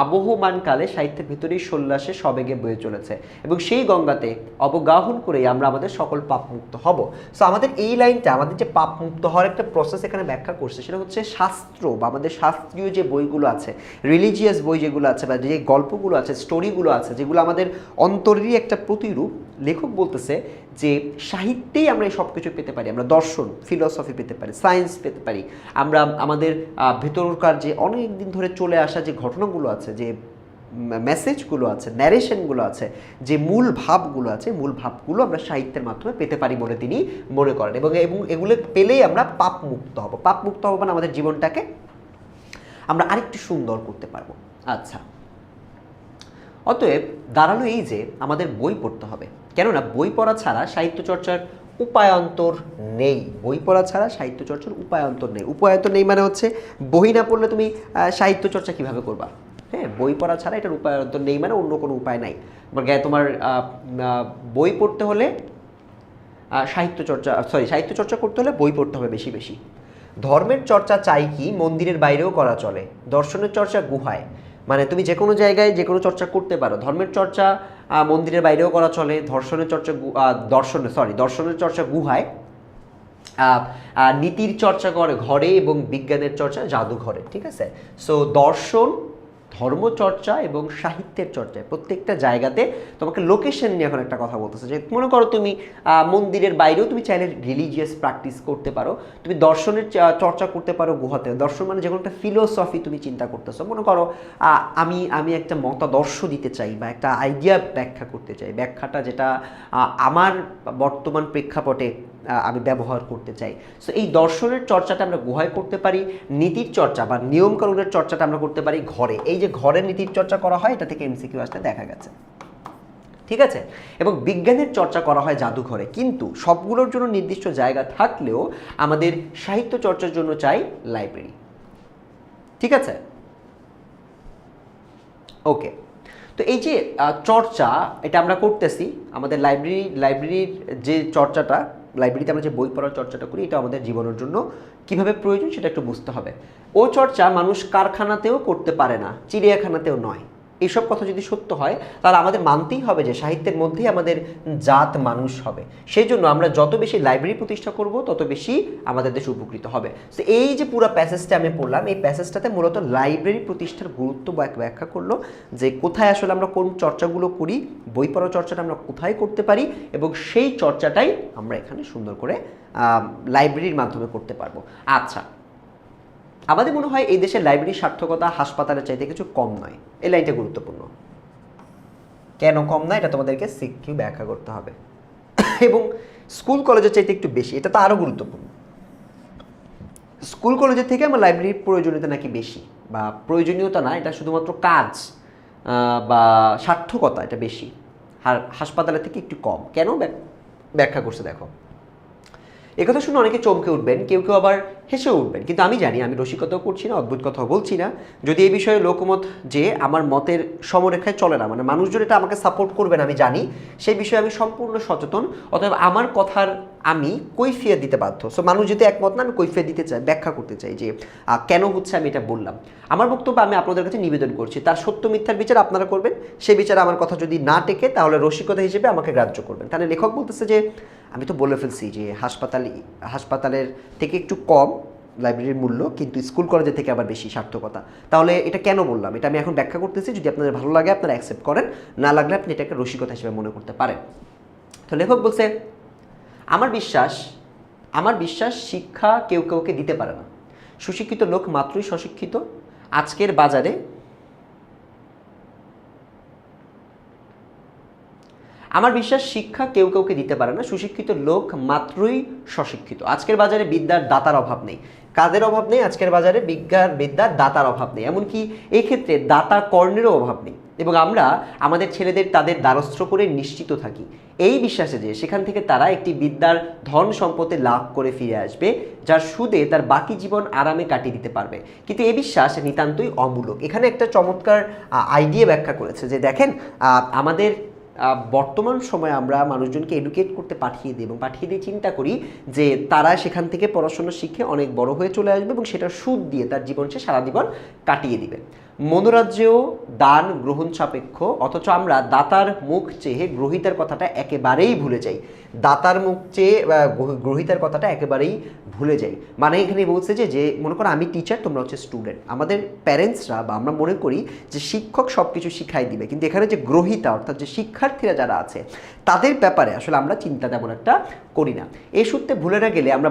A: আবহমানকালে সাহিত্যের ভিতরেই সল্লাসে সবেগে বয়ে চলেছে, এবং সেই গঙ্গাতে অবগাহন করেই আমরা আমাদের সকল পাপমুক্ত হব। সো আমাদের এই লাইনটা আমাদের যে পাপমুক্ত হওয়ার একটা প্রসেস এখানে ব্যাখ্যা করছে, সেটা হচ্ছে শাস্ত্র বা আমাদের শাস্ত্রীয় যে বইগুলো আছে, রিলিজিয়াস বই যেগুলো আছে বা যে গল্পগুলো আছে, স্টোরিগুলো আছে, যেগুলো আমাদের অন্তরেরই একটা প্রতিরূপ। লেখক বলতেছে যে সাহিত্যেই আমরা এই সব কিছু পেতে পারি, আমরা দর্শন, ফিলসফি পেতে পারি, সায়েন্স পেতে পারি, আমরা আমাদের ভেতরকার যে অনেক দিন ধরে চলে আসা যে ঘটনাগুলো আছে, যে মেসেজগুলো আছে, ন্যারেশনগুলো আছে, যে মূল ভাবগুলো আছে, মূল ভাবগুলো আমরা সাহিত্যের মাধ্যমে পেতে পারি বলে তিনি মনে করেন, এবং এগুলো পেলেই আমরা পাপ মুক্ত হব। পাপ মুক্ত হব মানে আমাদের জীবনটাকে আমরা আরেকটু সুন্দর করতে পারবো। আচ্ছা, অতএব দাঁড়ালো এই যে আমাদের বই পড়তে হবে, কেননা বই পড়া ছাড়া সাহিত্য চর্চার উপায়ান্তর নেই। বই পড়া ছাড়া সাহিত্য চর্চার উপায়ান্তর নেই। উপায়ান্তর নেই মানে হচ্ছে বই না পড়লে তুমি সাহিত্য চর্চা কিভাবে করবা? হ্যাঁ, বই পড়া ছাড়া এটার উপায়ান্তর নেই, মানে অন্য কোনো উপায় নাই। তোমার বই পড়তে হলে সাহিত্য চর্চা করতে হলে বই পড়তে হবে বেশি বেশি। ধর্মের চর্চা চাই কি মন্দিরের বাইরেও করা চলে, দর্শনের চর্চা গুহায়, মানে তুমি যে কোনো জায়গায় যে কোনো চর্চা করতে পারো। ধর্মের চর্চা মন্দিরের বাইরেও করা চলে, দর্শনের চর্চা গুহায়, নীতির চর্চা করে ঘরে, এবং বিজ্ঞানের চর্চা জাদুঘরে, ঠিক আছে? সো দর্শন, ধর্মচর্চা এবং সাহিত্যের চর্চায় প্রত্যেকটা জায়গাতে তোমাকে লোকেশন নিয়ে এখন একটা কথা বলতেছে, যে মনে করো তুমি মন্দিরের বাইরেও তুমি চাইলে রিলিজিয়াস প্র্যাকটিস করতে পারো, তুমি দর্শনের চর্চা করতে পারো গুহাতে। দর্শন মানে যে কোনো একটা ফিলোসফি তুমি চিন্তা করতেছো, মনে করো আমি একটা মতাদর্শ দিতে চাই বা একটা আইডিয়া ব্যাখ্যা করতে চাই, ব্যাখ্যাটা যেটা আমার বর্তমান প্রেক্ষাপটে আমি ব্যবহার করতে চাই। সো এই দর্শনের চর্চাটা আমরা গুহায় করতে পারি, নীতির চর্চা বা নিয়মকানুনের চর্চাটা আমরা করতে পারি ঘরে। এই যে ঘরে নীতির চর্চা করা হয়, এটা থেকে এমসিকিউ আসতে দেখা গেছে। ঠিক আছে। এবং বিজ্ঞানের চর্চা করা হয় জাদুঘরে, কিন্তু সবগুলোর জন্য নির্দিষ্ট জায়গা থাকলেও আমাদের সাহিত্য চর্চার জন্য চাই লাইব্রেরি। ঠিক আছে, ওকে। তো এই যে চর্চা এটা আমরা করতেছি, আমাদের লাইব্রেরির যে চর্চাটা, লাইব্রেরিতে আমরা যে বই পড়ার চর্চাটা করি, এটা আমাদের জীবনের জন্য কিভাবে প্রয়োজন সেটা একটু বুঝতে হবে। ও চর্চা মানুষ কারখানাতেও করতে পারে না, চিড়িয়াখানাতেও নয়। এইসব কথা যদি সত্য হয় তাহলে আমাদের মানতেই হবে যে সাহিত্যের মধ্যেই আমাদের জাত মানুষ হবে। সেই জন্য আমরা যত বেশি লাইব্রেরি প্রতিষ্ঠা করব তত বেশি আমাদের দেশ উপকৃত হবে। তো এই যে পুরো প্যাসেজটা আমি পড়লাম, এই প্যাসেজটাতে মূলত লাইব্রেরি প্রতিষ্ঠার গুরুত্ব ব্যাখ্যা করলো, যে কোথায় আসলে আমরা কোন চর্চাগুলো করি, বই পড়া চর্চাটা আমরা কোথায় করতে পারি, এবং সেই চর্চাটাই আমরা এখানে সুন্দর করে লাইব্রেরির মাধ্যমে করতে পারবো। আচ্ছা, আমাদের মনে হয় এই দেশের লাইব্রেরির সার্থকতা হাসপাতালের চাইতে কিছু কম নয়। এই লাইনটা গুরুত্বপূর্ণ। কেন কম নয় এটা তোমাদেরকে সিকিউ ব্যাখ্যা করতে হবে। এবং স্কুল কলেজের চাইতে একটু বেশি, এটা তো আরও গুরুত্বপূর্ণ। স্কুল কলেজের থেকে আমার লাইব্রেরির প্রয়োজনীয়তা নাকি বেশি, বা প্রয়োজনীয়তা না, এটা শুধুমাত্র কাজ বা সার্থকতা এটা বেশি, আর হাসপাতালের থেকে একটু কম। কেন ব্যাখ্যা করছে দেখো। একথা শুনে অনেকে চমকে উঠবেন, কেউ কেউ আবার হেসে উঠবেন, কিন্তু আমি জানি আমি রসিকতাও করছি না, অদ্ভুত কথাও বলছি না। যদি এই বিষয়ে লোকমত যে আমার মতের সমরেখায় চলে না, মানে মানুষজন এটা আমাকে সাপোর্ট করবেন আমি জানি, সেই বিষয়ে আমি সম্পূর্ণ সচেতন। অতএব আমার কথার আমি কৈফিয়ত দিতে বাধ্য। সো মানুষ যদি একমত না, আমি কৈফিয়ত দিতে চাই, ব্যাখ্যা করতে চাই যে কেন হচ্ছে আমি এটা বললাম। আমার বক্তব্য আমি আপনাদের কাছে নিবেদন করছি, তার সত্য মিথ্যার বিচার আপনারা করবেন। সেই বিচারে আমার কথা যদি না টেকে তাহলে রসিকতা হিসেবে আমাকে গ্রাহ্য করবেন। কারণ লেখক বলতেছে যে আমি তো বলে ফেলছি যে হাসপাতালের থেকে একটু কম লাইব্রেরির মূল্য, কিন্তু স্কুল কলেজের থেকে আবার বেশি সার্থকতা। তাহলে এটা কেন বললাম, এটা আমি এখন ব্যাখ্যা করতেছি। যদি আপনাদের ভালো লাগে আপনারা অ্যাকসেপ্ট করেন, না লাগলে আপনি এটাকে রসিকতা হিসেবে মনে করতে পারেন। তো লেখক বলছে, আমার বিশ্বাস শিক্ষা কেউ কাউকে দিতে পারে না, সুশিক্ষিত লোক মাত্রই স্বশিক্ষিত। আজকের বাজারে আমার বিশ্বাস শিক্ষা কেউ কাউকে দিতে পারে না, সুশিক্ষিত লোক মাত্রই স্বশিক্ষিত। আজকের বাজারে বিদ্যার দাতার অভাব নেই। কাদের অভাব নেই? আজকের বাজারে বিদ্যার দাতার অভাব নেই, এমনকি এই ক্ষেত্রে দাতা কর্ণেরও অভাব নেই। এবং আমরা আমাদের ছেলেদের তাদের দ্বারস্থ করে নিশ্চিত থাকি এই বিশ্বাসে যে সেখান থেকে তারা একটি বিদ্যার ধন সম্পত্তি লাভ করে ফিরে আসবে, যার সুদে তার বাকি জীবন আরামে কাটিয়ে দিতে পারবে। কিন্তু এই বিশ্বাস নিতান্তই অমূলক। এখানে একটা চমৎকার আইডিয়া ব্যাখ্যা করেছে যে দেখেন, আমাদের বর্তমান সময়ে আমরা মানুষজনকে এডুকেট করতে পাঠিয়ে দিই এবং পাঠিয়ে দিয়ে চিন্তা করি যে তারা সেখান থেকে পড়াশোনা শিখে অনেক বড় হয়ে চলে আসবে এবং সেটা সুদ দিয়ে তার জীবন সে সারা জীবন কাটিয়ে দিবে। মনোরাজ্যেও দান গ্রহণ সাপেক্ষ, অথচ আমরা দাতার মুখ চেয়ে গ্রহিতার কথাটা একেবারেই ভুলে যাই। দাতার মুখ চেয়ে গ্রহিতার কথাটা একেবারেই ভুলে যাই। মানে এখানে বলছে যে মনে করো আমি টিচার, তোমরা হচ্ছে স্টুডেন্ট। আমাদের প্যারেন্টসরা বা আমরা মনে করি যে শিক্ষক সব কিছু শিখাই দিবে, কিন্তু এখানে যে গ্রহিতা অর্থাৎ যে শিক্ষার্থীরা যারা আছে তাদের ব্যাপারে আসলে আমরা চিন্তা তেমন একটা করি না। এই সত্যে ভুলে না গেলে আমরা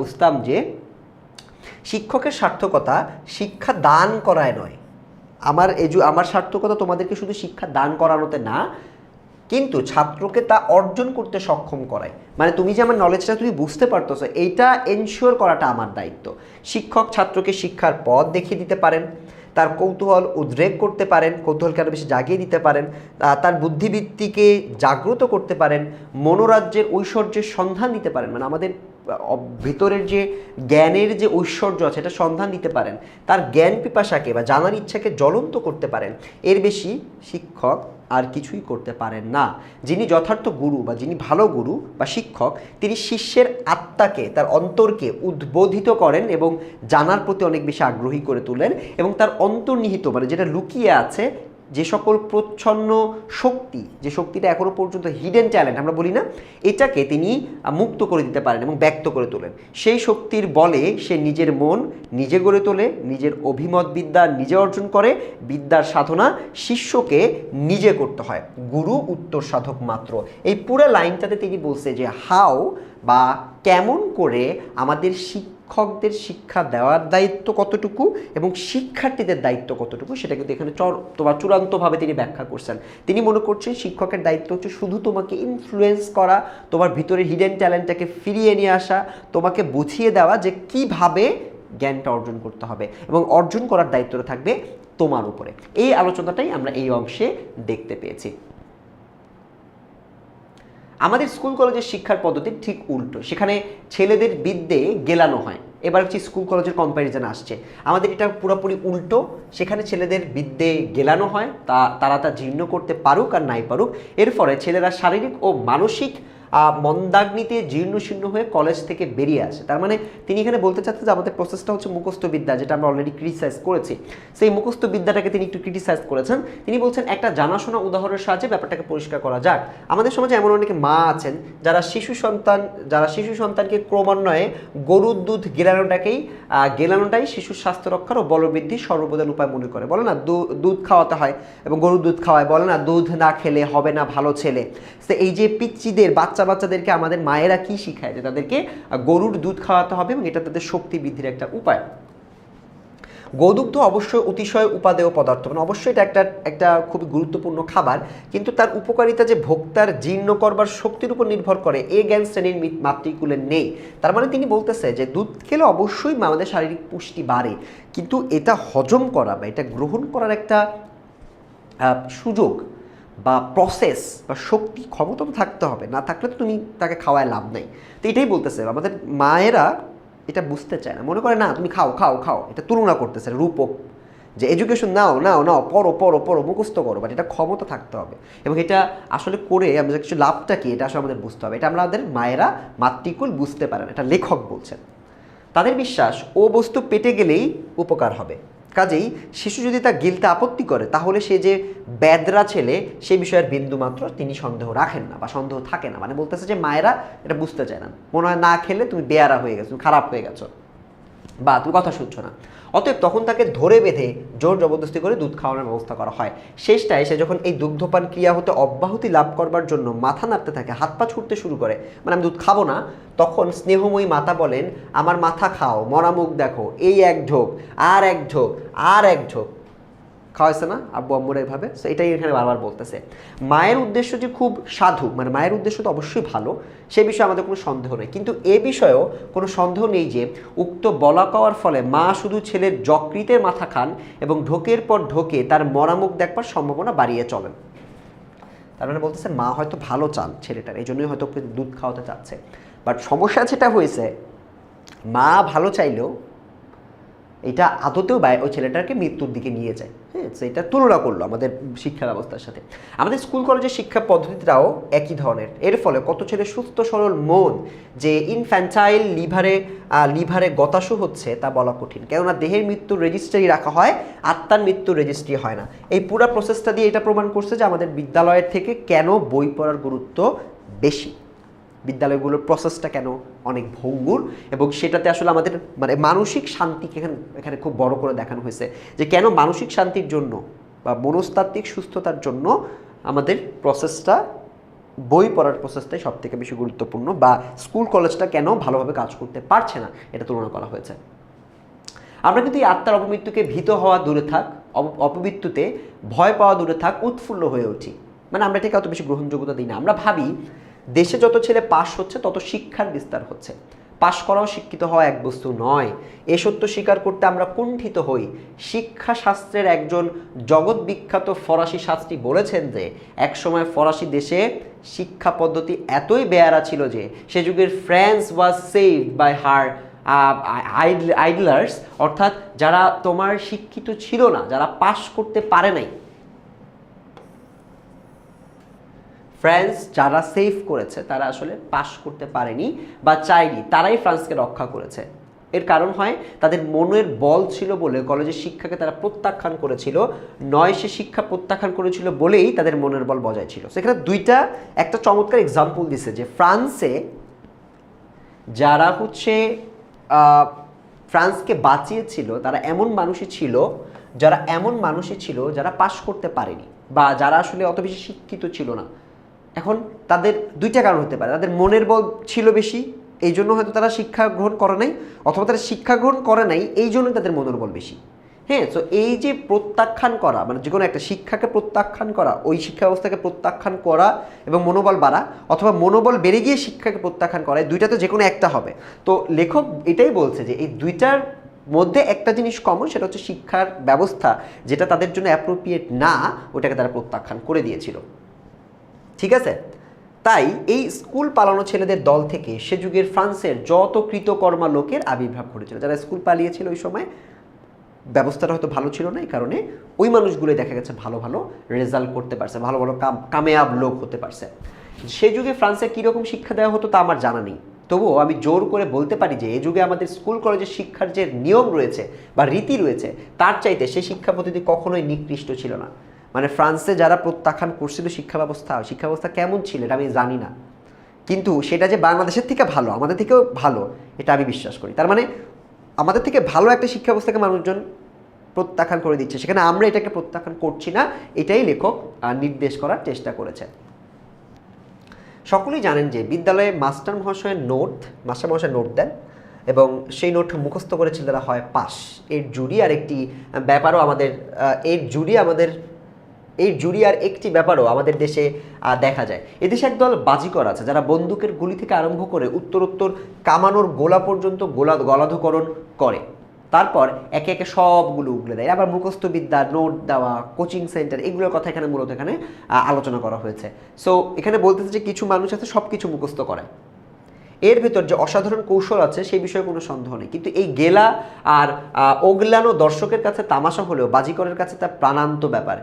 A: বুঝতাম যে শিক্ষকের সার্থকতা শিক্ষা দান করায় নয়। আমার সার্থকতা তোমাদেরকে শুধু শিক্ষা দান করানোতে না, কিন্তু ছাত্রকে তা অর্জন করতে সক্ষম করায়। মানে তুমি যে আমার নলেজটা তুমি বুঝতে পারতেছো, এইটা এনশিওর করাটা আমার দায়িত্ব। শিক্ষক ছাত্রকে শিক্ষার পথ দেখিয়ে দিতে পারেন, তার কৌতূহল উদ্রেক করতে পারেন, কৌতূহলকে আরও বেশি জাগিয়ে দিতে পারেন, তার বুদ্ধিবৃত্তিকে জাগ্রত করতে পারেন, মনোরাজ্যের ঐশ্বর্যের সন্ধান দিতে পারেন। মানে আমাদের ভিতরের যে জ্ঞানের যে ঐশ্বর্য আছে এটা সন্ধান দিতে পারেন, তার জ্ঞান পিপাসাকে বা জানার ইচ্ছাকে জ্বলন্ত করতে পারেন। এর বেশি শিক্ষক আর কিছুই করতে পারেন না। যিনি যথার্থ গুরু বা যিনি ভালো গুরু বা শিক্ষক, তিনি শিষ্যের আত্মাকে, তার অন্তরকে উদ্বোধিত করেন এবং জানার প্রতি অনেক বেশি আগ্রহী করে তোলেন, এবং তার অন্তর্নিহিত মানে যেটা লুকিয়ে আছে যে সকল প্রচ্ছন্ন শক্তি, যে শক্তিটা এখনো পর্যন্ত হিডেন ট্যালেন্ট আমরা বলি না, এটাকে তিনি মুক্ত করে দিতে পারেন এবং ব্যক্ত করে তোলেন। সেই শক্তির বলে সে নিজের মন নিজে গড়ে তোলে, নিজের অভিমত বিদ্যা নিজে অর্জন করে। বিদ্যার সাধনা শিষ্যকে নিজে করতে হয়, গুরু উত্তর সাধক মাত্র। এই পুরো লাইনটাতে তিনি বলছে যে হাউ বা কেমন করে আমাদের শিক্ষকদের শিক্ষা দেওয়ার দায়িত্ব কতটুকু এবং শিক্ষার্থীদের দায়িত্ব কতটুকু, সেটা কিন্তু এখানে চূড়ান্তভাবে তিনি ব্যাখ্যা করছেন। তিনি মনে করছেন শিক্ষকের দায়িত্ব হচ্ছে শুধু তোমাকে ইনফ্লুয়েন্স করা, তোমার ভিতরে হিডেন ট্যালেন্টটাকে ফিরিয়ে নিয়ে আসা, তোমাকে বুঝিয়ে দেওয়া যে কিভাবে জ্ঞানটা অর্জন করতে হবে, এবং অর্জন করার দায়িত্বটা থাকবে তোমার উপরে। এই আলোচনাটাই আমরা এই অংশে দেখতে পেয়েছি। আমাদের স্কুল কলেজের শিক্ষার পদ্ধতি ঠিক উল্টো, সেখানে ছেলেদের বিদ্যে গেলানো হয়। এবার হচ্ছে স্কুল কলেজের কম্প্যারিজন আসছে, আমাদের এটা পুরোপুরি উল্টো, সেখানে ছেলেদের বিদ্যে গেলানো হয়, তারা তা জীর্ণ করতে পারুক আর নাই পারুক, এর ফলে ছেলেরা শারীরিক ও মানসিক মন্দাগ্নিতে জীর্ণশীর্ণ হয়ে কলেজ থেকে বেরিয়ে আসে। তার মানে তিনি এখানে বলতে চাচ্ছেন যে আমাদের প্রসেসটা হচ্ছে মুখস্থ বিদ্যা, যেটা আমরা অলরেডি ক্রিটিসাইজ করেছি, সেই মুখস্থ বিদ্যাটাকে তিনি একটু ক্রিটিসাইজ করেছেন। তিনি বলছেন একটা জানাশোনা উদাহরণের সাহায্যে ব্যাপারটাকে পরিষ্কার করা যাক। আমাদের সমাজে এমন অনেকে মা আছেন যারা শিশু সন্তানকে ক্রমান্বয়ে গরুর দুধ গেলানোটাই শিশুর স্বাস্থ্য রক্ষার ও বলবৃদ্ধির সর্বপ্রধান উপায় মনে করে। বলে না দুধ খাওয়াতে হয় এবং গরুর দুধ খাওয়ায়, বলে না দুধ না খেলে হবে না ভালো ছেলে। তো এই যে পিচ্চিদের বাচ্চাদেরকে আমাদের মায়েরা কি শিখায়, যে তাদেরকে গরুর দুধ খাওয়াতে হবে এবং এটা তাদের শক্তি বৃদ্ধির একটা উপায়। গোদুগ্ধ অবশ্যই অতিশয় উপাদেয় পদার্থ, মানে অবশ্যই এটা একটা খুবই গুরুত্বপূর্ণ খাবার, কিন্তু তার উপকারিতা যে ভোক্তার জীর্ণ করবার শক্তির উপর নির্ভর করে এ জ্ঞান শ্রেণীর মাতৃকুলে নেই। তার মানে তিনি বলতেছে যে দুধ খেলে অবশ্যই আমাদের শারীরিক পুষ্টি বাড়ে, কিন্তু এটা হজম করা বা এটা গ্রহণ করার একটা সুযোগ বা প্রসেস বা শক্তি ক্ষমতা তো থাকতে হবে, না থাকলে তো তুমি তাকে খাওয়ায় লাভ নেই। তো এটাই বলতেছে আমাদের মায়েরা এটা বুঝতে চায় না, মনে করে না তুমি খাও খাও খাও, এটা তুলনা করতেছে রূপক, যে এডুকেশন নাও নাও নাও পড়ো পড়ো পড়ো মুখস্থ করো, বাট এটা ক্ষমতা থাকতে হবে এবং এটা আসলে করে আমাদের কিছু লাভটা কি এটা আসলে আমাদের বুঝতে হবে। এটা আমাদের মায়েরা মাতৃকুল বুঝতে পারেন, এটা লেখক বলছেন। তাদের বিশ্বাস ও বস্তু পেটে গেলেই উপকার হবে, কাজেই শিশু যদি তা গিলতে আপত্তি করে তাহলে সে যে ব্যাদরা ছেলে সে বিষয়ের বিন্দু মাত্র তিনি সন্দেহ রাখেন না বা সন্দেহ থাকে না। মানে বলতেছে যে মায়েরা এটা বুঝতে চায় না, মনে হয় না খেলে তুমি বেয়ারা হয়ে গেছো, তুমি খারাপ হয়ে গেছো বা তুমি কথা শুনছো না। অতএব তখন তাকে ধরে বেঁধে জোর জবরদস্তি করে দুধ খাওয়ানোর ব্যবস্থা করা হয়। শেষটায় সে যখন এই দুগ্ধপান ক্রিয়া হতে অব্যাহতি লাভ করবার জন্য মাথা নাড়তে থাকে, হাত পা ছুটতে শুরু করে, মানে আমি দুধ খাবো না, তখন স্নেহময়ী মাতা বলেন আমার মাথা খাও, মরা মুখ দেখো, এই এক ঢোক আর এক ঢোক আর এক ঢোক, খাওয়াইছে না আব্বু আম্মুরা এইভাবে। সো এটাই এখানে বারবার বলতেছে। মায়ের উদ্দেশ্য যে খুব সাধু, মানে মায়ের উদ্দেশ্য তো অবশ্যই ভালো, সে বিষয়ে আমাদের কোনো সন্দেহ নেই, কিন্তু এ বিষয়েও কোনো সন্দেহ নেই যে উক্ত বলা কওয়ার ফলে মা শুধু ছেলের যকৃতের মাথা খান এবং ঢোকের পর ঢোকে তার মরামুখ দেখবার সম্ভাবনা বাড়িয়ে চলেন। তার মানে বলতেছে মা হয়তো ভালো চান ছেলেটার, এই জন্যই হয়তো দুধ খাওয়াতে চাচ্ছে, বাট সমস্যা যেটা হয়েছে মা ভালো চাইলেও এটা আদতেও ওই ছেলেটাকে মৃত্যুর দিকে নিয়ে যায়। হ্যাঁ, এটা তুলনা করলো আমাদের শিক্ষা ব্যবস্থার সাথে। আমাদের স্কুল কলেজের শিক্ষা পদ্ধতিটাও একই ধরনের। এর ফলে কত ছেলে সুস্থ সরল মন যে ইনফ্যান্টাইল লিভারে গতাশু হচ্ছে তা বলা কঠিন, কেননা দেহের মৃত্যুর রেজিস্ট্রি রাখা হয়, আত্মার মৃত্যুর রেজিস্ট্রি হয় না। এই পুরো প্রসেসটা দিয়ে এটা প্রমাণ করছে যে আমাদের বিদ্যালয়ের থেকে কেন বই পড়ার গুরুত্ব বেশি, বিদ্যালয়গুলোর প্রসেসটা কেন অনেক ভঙ্গুর, এবং সেটাতে আসলে আমাদের মানে মানসিক শান্তিকে এখানে খুব বড় করে দেখানো হয়েছে, যে কেন মানসিক শান্তির জন্য বা মনস্তাত্ত্বিক সুস্থতার জন্য আমাদের প্রসেসটা, বই পড়ার প্রসেসটাই সব থেকে বেশি গুরুত্বপূর্ণ, বা স্কুল কলেজটা কেন ভালোভাবে কাজ করতে পারছে না এটা তুলনা করা হয়েছে। আমরা কিন্তু এই আত্মার অপমৃত্যুকে ভীত হওয়া দূরে থাক, অপমৃত্যুতে ভয় পাওয়া দূরে থাক উৎফুল্ল হয়ে উঠি। মানে আমরা এটাকে অত বেশি গ্রহণযোগ্যতা দিই না। আমরা ভাবি দেশে যত ছেলে পাস হচ্ছে তত শিক্ষার বিস্তার হচ্ছে। পাশ করাও শিক্ষিত হওয়া এক বস্তু নয়, এ সত্য স্বীকার করতে আমরা কুণ্ঠিত হই। শিক্ষা শাস্ত্রের একজন জগৎ বিখ্যাত ফরাসি শাস্ত্রী বলেছেন যে একসময় ফরাসি দেশে শিক্ষা পদ্ধতি এতই বেয়ারা ছিল যে সে যুগের France was saved by her idlers, অর্থাৎ যারা তোমার শিক্ষিত ছিল না, যারা পাশ করতে পারে নাই, ফ্রান্স যারা সেভ করেছে তারা আসলে পাশ করতে পারেনি বা চায়নি, তারাই ফ্রান্সকে রক্ষা করেছে। এর কারণ হয় তাদের মনের বল ছিল বলে কলেজের শিক্ষাকে তারা প্রত্যাখ্যান করেছিল, নয় সে শিক্ষা প্রত্যাখ্যান করেছিল বলেই তাদের মনের বল বজায় ছিল। সেখানে একটা চমৎকার এক্সাম্পল দিছে যে ফ্রান্সে যারা হচ্ছে ফ্রান্সকে বাঁচিয়েছিল তারা এমন মানুষই ছিল যারা পাশ করতে পারেনি বা যারা আসলে অত বেশি শিক্ষিত ছিল না। এখন তাদের দুইটা কারণ হতে পারে, তাদের মনের বল ছিল বেশি এই জন্য হয়তো তারা শিক্ষা গ্রহণ করে নাই, অথবা তারা শিক্ষা গ্রহণ করে নাই এই জন্য তাদের মনের বল বেশি। হ্যাঁ, তো এই যে প্রত্যাখ্যান করা, মানে যে কোনো একটা শিক্ষাকে প্রত্যাখ্যান করা, ওই শিক্ষা ব্যবস্থাকে প্রত্যাখ্যান করা এবং মনোবল বাড়া, অথবা মনোবল বেড়ে গিয়ে শিক্ষাকে প্রত্যাখ্যান করা, দুইটা তো যে কোনো একটা হবে। তো লেখক এটাই বলছে যে এই দুইটার মধ্যে একটা জিনিস কমন, সেটা হচ্ছে শিক্ষার ব্যবস্থা যেটা তাদের জন্য অ্যাপ্রোপ্রিয়েট না, ওটাকে তারা প্রত্যাখ্যান করে দিয়েছিল। ঠিক আছে, তাই এই স্কুল পালানো ছেলেদের দল থেকে সে যুগের ফ্রান্সের যত কৃতকর্মা লোকের আবির্ভাব ঘটেছিল। যারা স্কুল পালিয়েছিল ওই সময়, ব্যবস্থাটা হয়তো ভালো ছিল না, এই কারণে ওই মানুষগুলো দেখা গেছে ভালো ভালো রেজাল্ট করতে পারছে, ভালো ভালো কামেয়াব লোক হতে পারছে। সে যুগে ফ্রান্সে কীরকম শিক্ষা দেওয়া হতো তা আমার জানা নেই, তবুও আমি জোর করে বলতে পারি যে এই যুগে আমাদের স্কুল কলেজের শিক্ষার যে নিয়ম রয়েছে বা রীতি রয়েছে, তার চাইতে সেই শিক্ষা পদ্ধতি কখনোই নিকৃষ্ট ছিল না। মানে ফ্রান্সে যারা প্রত্যাখ্যান করছিল শিক্ষা ব্যবস্থা কেমন ছিল এটা আমি জানি না, কিন্তু সেটা যে বাংলাদেশের থেকে ভালো, আমাদের থেকেও ভালো, এটা আমি বিশ্বাস করি। তার মানে আমাদের থেকে ভালো একটা শিক্ষা ব্যবস্থাকে মানুষজন প্রত্যাখ্যান করে দিচ্ছে, সেখানে আমরা এটাকে প্রত্যাখ্যান করছি না, এটাই লেখক নির্দেশ করার চেষ্টা করেছে। সকলেই জানেন যে বিদ্যালয়ে মাস্টার মহাশয় নোট দেন এবং সেই নোট মুখস্থ করে ছেলেরা হয় পাস। এর জুড়ি আর একটি ব্যাপারও আমাদের দেশে দেখা যায়। এদেশে একদল বাজিকর আছে যারা বন্দুকের গুলি থেকে আরম্ভ করে উত্তরোত্তর কামানোর গোলা পর্যন্ত গলাধকরণ করে, তারপর একে একে সবগুলো উগলে দেয়। আবার মুখস্থ বিদ্যা, নোট দেওয়া, কোচিং সেন্টার, এগুলোর কথা এখানে মূলত আলোচনা করা হয়েছে। সো এখানে বলতেছে যে কিছু মানুষ আছে সব কিছু মুখস্থ করে, এর ভেতর যে অসাধারণ কৌশল আছে সেই বিষয়ে কোনো সন্দেহ নেই, কিন্তু এই গেলা আর ওগলানো দর্শকের কাছে তামাশা হলেও বাজিকরের কাছে তার প্রাণান্ত ব্যাপার।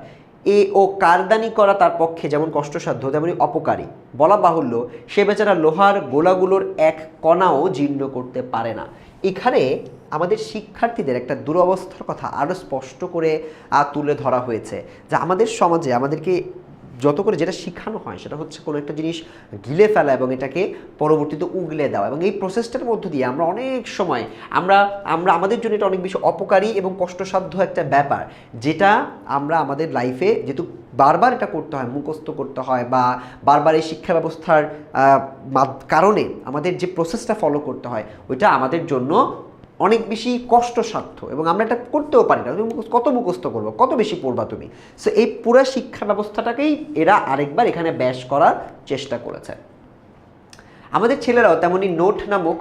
A: ও কারদানি করা তার পক্ষে যেমন কষ্টসাধ্য তেমনি অপকারী। বলা বাহুল্য সে বেচারা লোহার গোলাগুলোর এক কণাও জীর্ণ করতে পারে না। এখানে আমাদের শিক্ষার্থীদের একটা দুরবস্থার কথা আরও স্পষ্ট করে তুলে ধরা হয়েছে, যে আমাদের সমাজে আমাদেরকে যত করে যেটা শেখানো হয় সেটা হচ্ছে কোনো একটা জিনিস গিলে ফেলা এবং এটাকে পরবর্তীতে উগলে দেওয়া, এবং এই প্রসেসটার মধ্য দিয়ে আমরা অনেক সময় আমরা আমাদের জন্য এটা অনেক বেশি অপকারী এবং কষ্টসাধ্য একটা ব্যাপার, যেটা আমরা আমাদের লাইফে যেহেতু বারবার এটা করতে হয়, মুখস্থ করতে হয়, বা বারবার এই শিক্ষা ব্যবস্থার কারণে আমাদের যে প্রসেসটা ফলো করতে হয় ওইটা আমাদের জন্য অনেক বেশি কষ্টসাধ্য, এবং আমরা এটা করতেও পারি না। কত মুখস্থ করবো, কত বেশি পড়বা তুমি। সো এই পুরো শিক্ষা ব্যবস্থাটাকেই এরা আরেকবার এখানে ব্যাস করার চেষ্টা করেছে। আমাদের ছেলেরাও তেমনি নোট নামক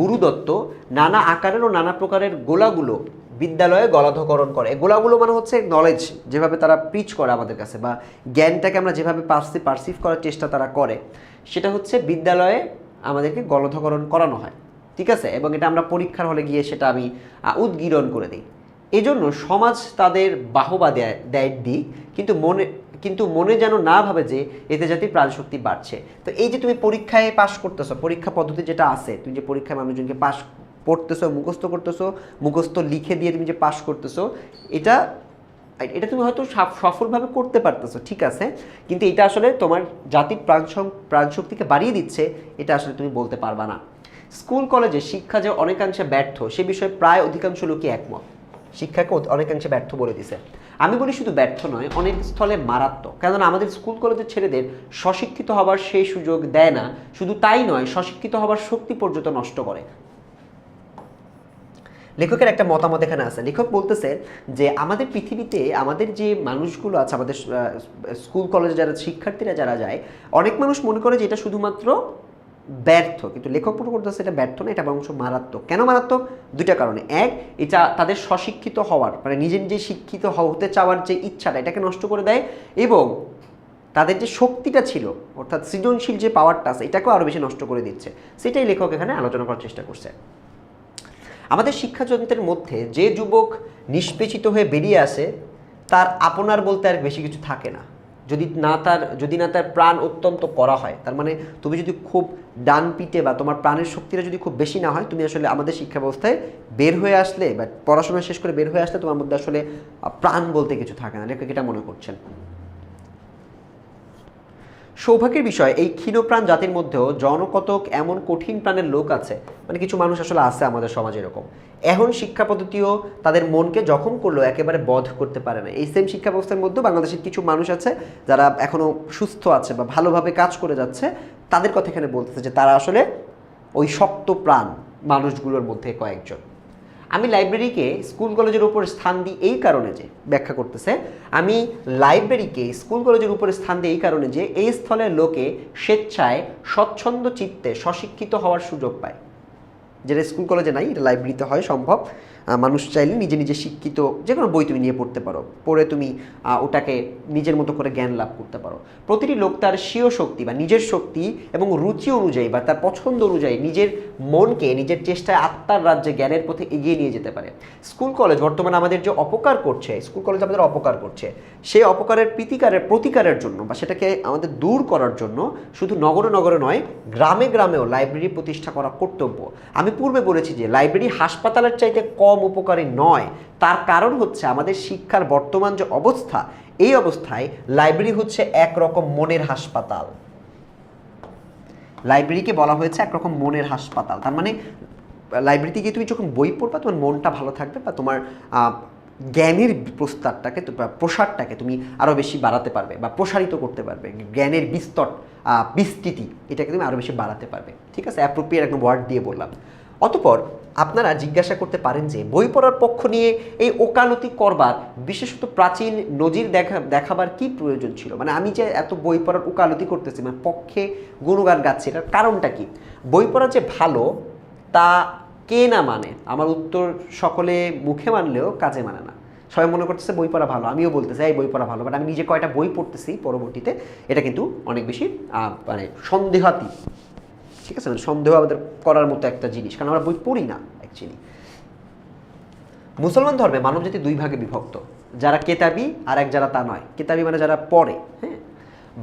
A: গুরুদত্ত নানা আকারের ও নানা প্রকারের গোলাগুলো বিদ্যালয়ে গলাধকরণ করে। গোলাগুলো মানে হচ্ছে নলেজ, যেভাবে তারা প্রিচ করে আমাদের কাছে, বা জ্ঞানটাকে আমরা যেভাবে পারসিভ করার চেষ্টা তারা করে, সেটা হচ্ছে বিদ্যালয়ে আমাদেরকে গলধকরণ করানো হয়। ঠিক আছে, এবং এটা আমরা পরীক্ষার হলে গিয়ে সেটা আমি উদ্গীরণ করে দিই। এজন্য সমাজ তাদের বাহবা দেয় দিই, কিন্তু মনে যেন না ভাবে যে এতে জাতির প্রাণশক্তি বাড়ছে। তো এই যে তুমি পরীক্ষায় পাশ করতেছো, পরীক্ষা পদ্ধতি যেটা আছে, তুমি যে পরীক্ষায় মানুষজনকে পাশ পড়তেছো, মুখস্থ করতেছো, মুখস্থ লিখে দিয়ে তুমি যে পাশ করতেছো, এটা তুমি হয়তো সফলভাবে করতে পারতেছো, ঠিক আছে, কিন্তু এটা আসলে তোমার জাতির প্রাণশক্তিকে বাড়িয়ে দিচ্ছে, এটা আসলে তুমি বলতে পারবা না। স্কুল কলেজে শিক্ষা যে অনেকাংশে ব্যর্থ সে বিষয়ে প্রায় অধিকাংশ লোকই একমত। শিক্ষাকে অনেকাংশে ব্যর্থ বলে দিছে। আমি বলি শুধু ব্যর্থ নয়, অনেক স্থলে মারাত্মক। কেননা আমাদের স্কুল কলেজের ছেলেদের স্বশিক্ষিত হবার সেই সুযোগ দেয় না, শুধু তাই নয়, স্বশিক্ষিত হবার শক্তি পর্যন্ত নষ্ট করে। লেখকের একটা মতামত এখানে আছে। লেখক বলতেছে যে আমাদের পৃথিবীতে আমাদের যে মানুষগুলো আছে, আমাদের স্কুল কলেজে যারা শিক্ষার্থীরা যারা যায়, অনেক মানুষ মনে করে যে এটা শুধুমাত্র ব্যর্থ, কিন্তু লেখক মনে করতেছে এটা ব্যর্থ না, এটা বরং মারাত্মক। কেন মারাত্মক? দুইটা কারণে। এক, এটা তাদের স্বশিক্ষিত হওয়ার মানে নিজে নিজে শিক্ষিত হতে চাওয়ার যে ইচ্ছাটা এটাকে নষ্ট করে দেয়, এবং তাদের যে শক্তিটা ছিল অর্থাৎ সৃজনশীল যে পাওয়ারটা আছে এটাকেও আরও বেশি নষ্ট করে দিচ্ছে। সেটাই লেখক এখানে আলোচনা করার চেষ্টা করছে। আমাদের শিক্ষাযন্ত্রের মধ্যে যে যুবক নিষ্পেষিত হয়ে বেরিয়ে আসে তার আপনার বলতে আর বেশি কিছু থাকে না, যদি না তার প্রাণ অত্যন্ত করা হয়। তার মানে তুমি যদি খুব ডান পিটে বা তোমার প্রাণের শক্তিটা যদি খুব বেশি না হয়, তুমি আসলে আমাদের শিক্ষা ব্যবস্থায় বের হয়ে আসলে বা পড়াশোনা শেষ করে বের হয়ে আসলে তোমার মধ্যে আসলে প্রাণ বলতে কিছু থাকে না। লেখক এটা মনে করছেন। সৌভাগ্যের বিষয় এই ক্ষীণপ্রাণ জাতির মধ্যেও জনকতক এমন কঠিন প্রাণের লোক আছে, মানে কিছু মানুষ আসলে আছে আমাদের সমাজে এরকম। এখন শিক্ষা পদ্ধতিও তাদের মনকে জখম করলেও একেবারে বধ করতে পারে না। এই সেম শিক্ষা ব্যবস্থার মধ্যে বাংলাদেশের কিছু মানুষ আছে যারা এখনও সুস্থ আছে বা ভালোভাবে কাজ করে যাচ্ছে, তাদের কথা এখানে বলতেছে যে তারা আসলে ওই শক্ত প্রাণ মানুষগুলোর মধ্যে কয়েকজন। আমি লাইব্রেরিকে স্কুল কলেজের উপর স্থান দিই এই কারণে যে ব্যাখ্যা করতেছে, আমি লাইব্রেরিকে স্কুল কলেজের উপর স্থান দিই এই কারণে যে এই স্থলে লোকে স্বেচ্ছায় স্বচ্ছন্দ চিত্তে স্বশিক্ষিত হওয়ার সুযোগ পায়। যেটা স্কুল কলেজে নাই, এটা লাইব্রেরিতে হয় সম্ভব। মানুষ চাইলে নিজে নিজে শিক্ষিত যে কোনো বই তুমি নিয়ে পড়তে পারো, পড়ে তুমি ওটাকে নিজের মতো করে জ্ঞান লাভ করতে পারো। প্রতিটি লোক তার স্বীয় শক্তি বা নিজের শক্তি এবং রুচি অনুযায়ী বা তার পছন্দ অনুযায়ী নিজের মনকে নিজের চেষ্টায় আত্মার রাজ্যে জ্ঞানের পথে এগিয়ে নিয়ে যেতে পারে। স্কুল কলেজ বর্তমানে আমাদের যে অপকার করছে, স্কুল কলেজ আমাদের অপকার করছে, সেই অপকারের প্রতিকারের জন্য বা সেটাকে আমাদের দূর করার জন্য শুধু নগরে নগরে নয়, গ্রামে গ্রামেও লাইব্রেরি প্রতিষ্ঠা করা কর্তব্য। আমি পূর্বে বলেছি যে লাইব্রেরি হাসপাতালের চাইতে কম উপকারী নয়। তার কারণ হচ্ছে আমাদের শিক্ষার বর্তমান যে অবস্থা, এই অবস্থায় লাইব্রেরি হচ্ছে একরকম মনের হাসপাতাল। লাইব্রেরিকে বলা হয়েছে একরকম মনের হাসপাতাল। তার মানে লাইব্রেরিতে গিয়ে তুমি যখন বই পড়বা তোমার মনটা ভালো থাকবে বা তোমার জ্ঞানের প্রসারটাকে তুমি আরও বেশি বাড়াতে পারবে বা প্রসারিত করতে পারবে। জ্ঞানের বিস্তৃতি এটাকে তুমি আরও বেশি বাড়াতে পারবে। ঠিক আছে, অ্যাপ্রোপ্রিয়েট একদম ওয়ার্ড দিয়ে বললাম। অতঃপর আপনারা জিজ্ঞাসা করতে পারেন যে বই পড়ার পক্ষ নিয়ে এই ওকালতি করবার, বিশেষত প্রাচীন নজির দেখাবার কি প্রয়োজন ছিল? মানে আমি যে এত বই পড়ার ওকালতি করতেছি, মানে পক্ষে গুণগান গাচ্ছি, এটার কারণটা কি? বই পড়া যে ভালো তা কে না মানে? আমার উত্তর সকলে মুখে মানলেও কাজে মানে না। সবাই মনে করতেছে বই পড়া ভালো, আমিও বলতেছি এই বই পড়া ভালো, বাট আমি নিজে কয়টা বই পড়তেছি পরবর্তীতে, এটা কিন্তু অনেক বেশি মানে সন্দেহাতীত। ঠিক আছে, মানে সন্দেহ আমাদের করার মতো একটা জিনিস, কারণ আমরা বই পড়ি না অ্যাকচুয়ালি। মুসলমান ধর্মে মানবজাতি দুই ভাগে বিভক্ত, যারা কেতাবি আর এক যারা তা নয়। কেতাবি মানে যারা পড়ে। হ্যাঁ,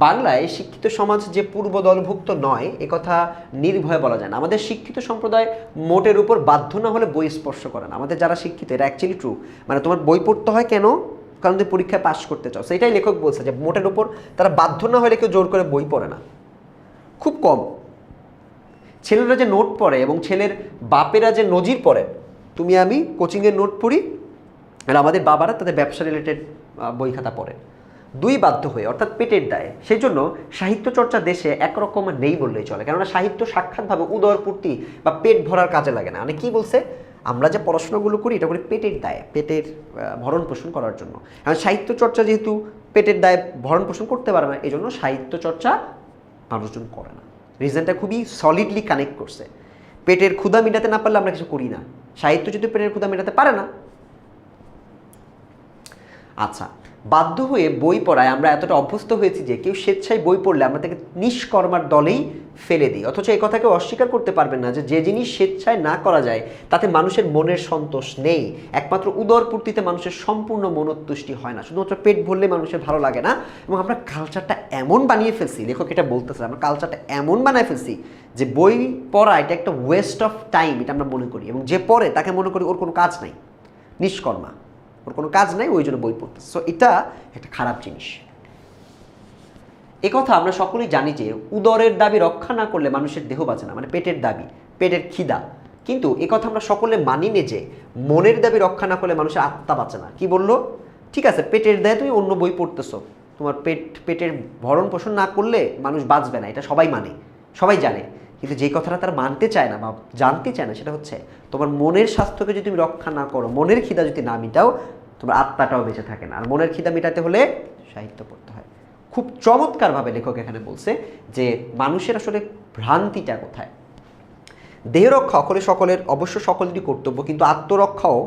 A: বাংলায় শিক্ষিত সমাজ যে পূর্ব দলভুক্ত নয় একথা নির্ভয়ে বলা যায় না। আমাদের শিক্ষিত সম্প্রদায় মোটের উপর বাধ্য না হলে বই স্পর্শ করে না। আমাদের যারা শিক্ষিত, এটা অ্যাকচুয়ালি ট্রু। মানে তোমার বই পড়তে হয় কেন? কারণ তুমি পরীক্ষায় পাস করতে চাও। সেটাই লেখক বলছে যে মোটের উপর তারা বাধ্য না হলে কেউ জোর করে বই পড়ে না, খুব কম। ছেলেরা যে নোট পড়ে এবং ছেলের বাপেরা যে নজির পড়ে, তুমি আমি কোচিংয়ের নোট পড়ি আর আমাদের বাবারা তাদের ব্যবসা রিলেটেড বই খাতা পড়ে, দুই বাধ্য হয়ে, অর্থাৎ পেটের দায়ে। সেই জন্য সাহিত্য চর্চা দেশে একরকম নেই বললেই চলে, কেননা সাহিত্য সাক্ষাৎভাবে উদরপূর্তি বা পেট ভরার কাজে লাগে না। মানে কি বলছে, আমরা যে পড়াশোনাগুলো করি এটা করি পেটের দায়ে, পেটের ভরণ পোষণ করার জন্য। এখন সাহিত্য চর্চা যেহেতু পেটের দায়ে ভরণ পোষণ করতে পারে না, এই জন্য সাহিত্য চর্চা মানুষজন করে না। রিজনটা খুবই সলিডলি কানেক্ট করছে। পেটের ক্ষুধা মেটাতে না পারলে আমরা কিছু করি না, সাহিত্য যদি পেটের ক্ষুধা মেটাতে পারে না। আচ্ছা, বাধ্য হয়ে বই পড়ায় আমরা এতটা অভ্যস্ত হয়েছি যে কেউ স্বেচ্ছায় বই পড়লে আমরা তাকে নিষ্কর্মার দলেই ফেলে দিই। অথচ এই কথাকে অস্বীকার করতে পারবেন না যে যে জিনিস স্বেচ্ছায় না করা যায় তাতে মানুষের মনের সন্তোষ নেই। একমাত্র উদরপূর্তিতে মানুষের সম্পূর্ণ মনোতুষ্টি হয় না, শুধুমাত্র পেট ভরলে মানুষের ভালো লাগে না। এবং আমরা কালচারটা এমন বানিয়ে ফেলছি, লেখক এটা বলতেছে, আমরা কালচারটা এমন বানিয়ে ফেলছি যে বই পড়া এটা একটা ওয়েস্ট অফ টাইম, এটা আমরা মনে করি। এবং যে পড়ে তাকে মনে করি ওর কোনো কাজ নাই, নিষ্কর্মা, ওর কোনো কাজ নাই, ওই জন্য বই পড়তেছে। সো এটা একটা খারাপ জিনিস। একথা আমরা সকলেই জানি যে উদরের দাবি রক্ষা না করলে মানুষের দেহ বাঁচে না, মানে পেটের দাবি, পেটের খিদা। কিন্তু একথা আমরা সকলে মানি নে যে মনের দাবি রক্ষা না করলে মানুষের আত্মা বাঁচে না। কি বললো? ঠিক আছে, পেটের দায়ে তুমি অন্য বই পড়তেছো, তোমার পেটের ভরণ পোষণ না করলে মানুষ বাঁচবে না, এটা সবাই মানে, সবাই জানে। কিন্তু যে কথাটা তারা মানতে চায় না বা জানতে চায় না সেটা হচ্ছে তোমার মনের স্বাস্থ্যকে যদি তুমি রক্ষা না করো, মনের খিদা যদি না মিটাও, তোমার আত্মাটাও বেঁচে থাকে না। আর মনের খিদা মেটাতে হলে সাহিত্য পড়তে হয়। খুব চমৎকারভাবে লেখক এখানে বলছে যে মানুষের আসলে ভ্রান্তিটা কোথায়। দেহরক্ষা সকলের অবশ্য সকলেরই কর্তব্য, কিন্তু আত্মরক্ষাও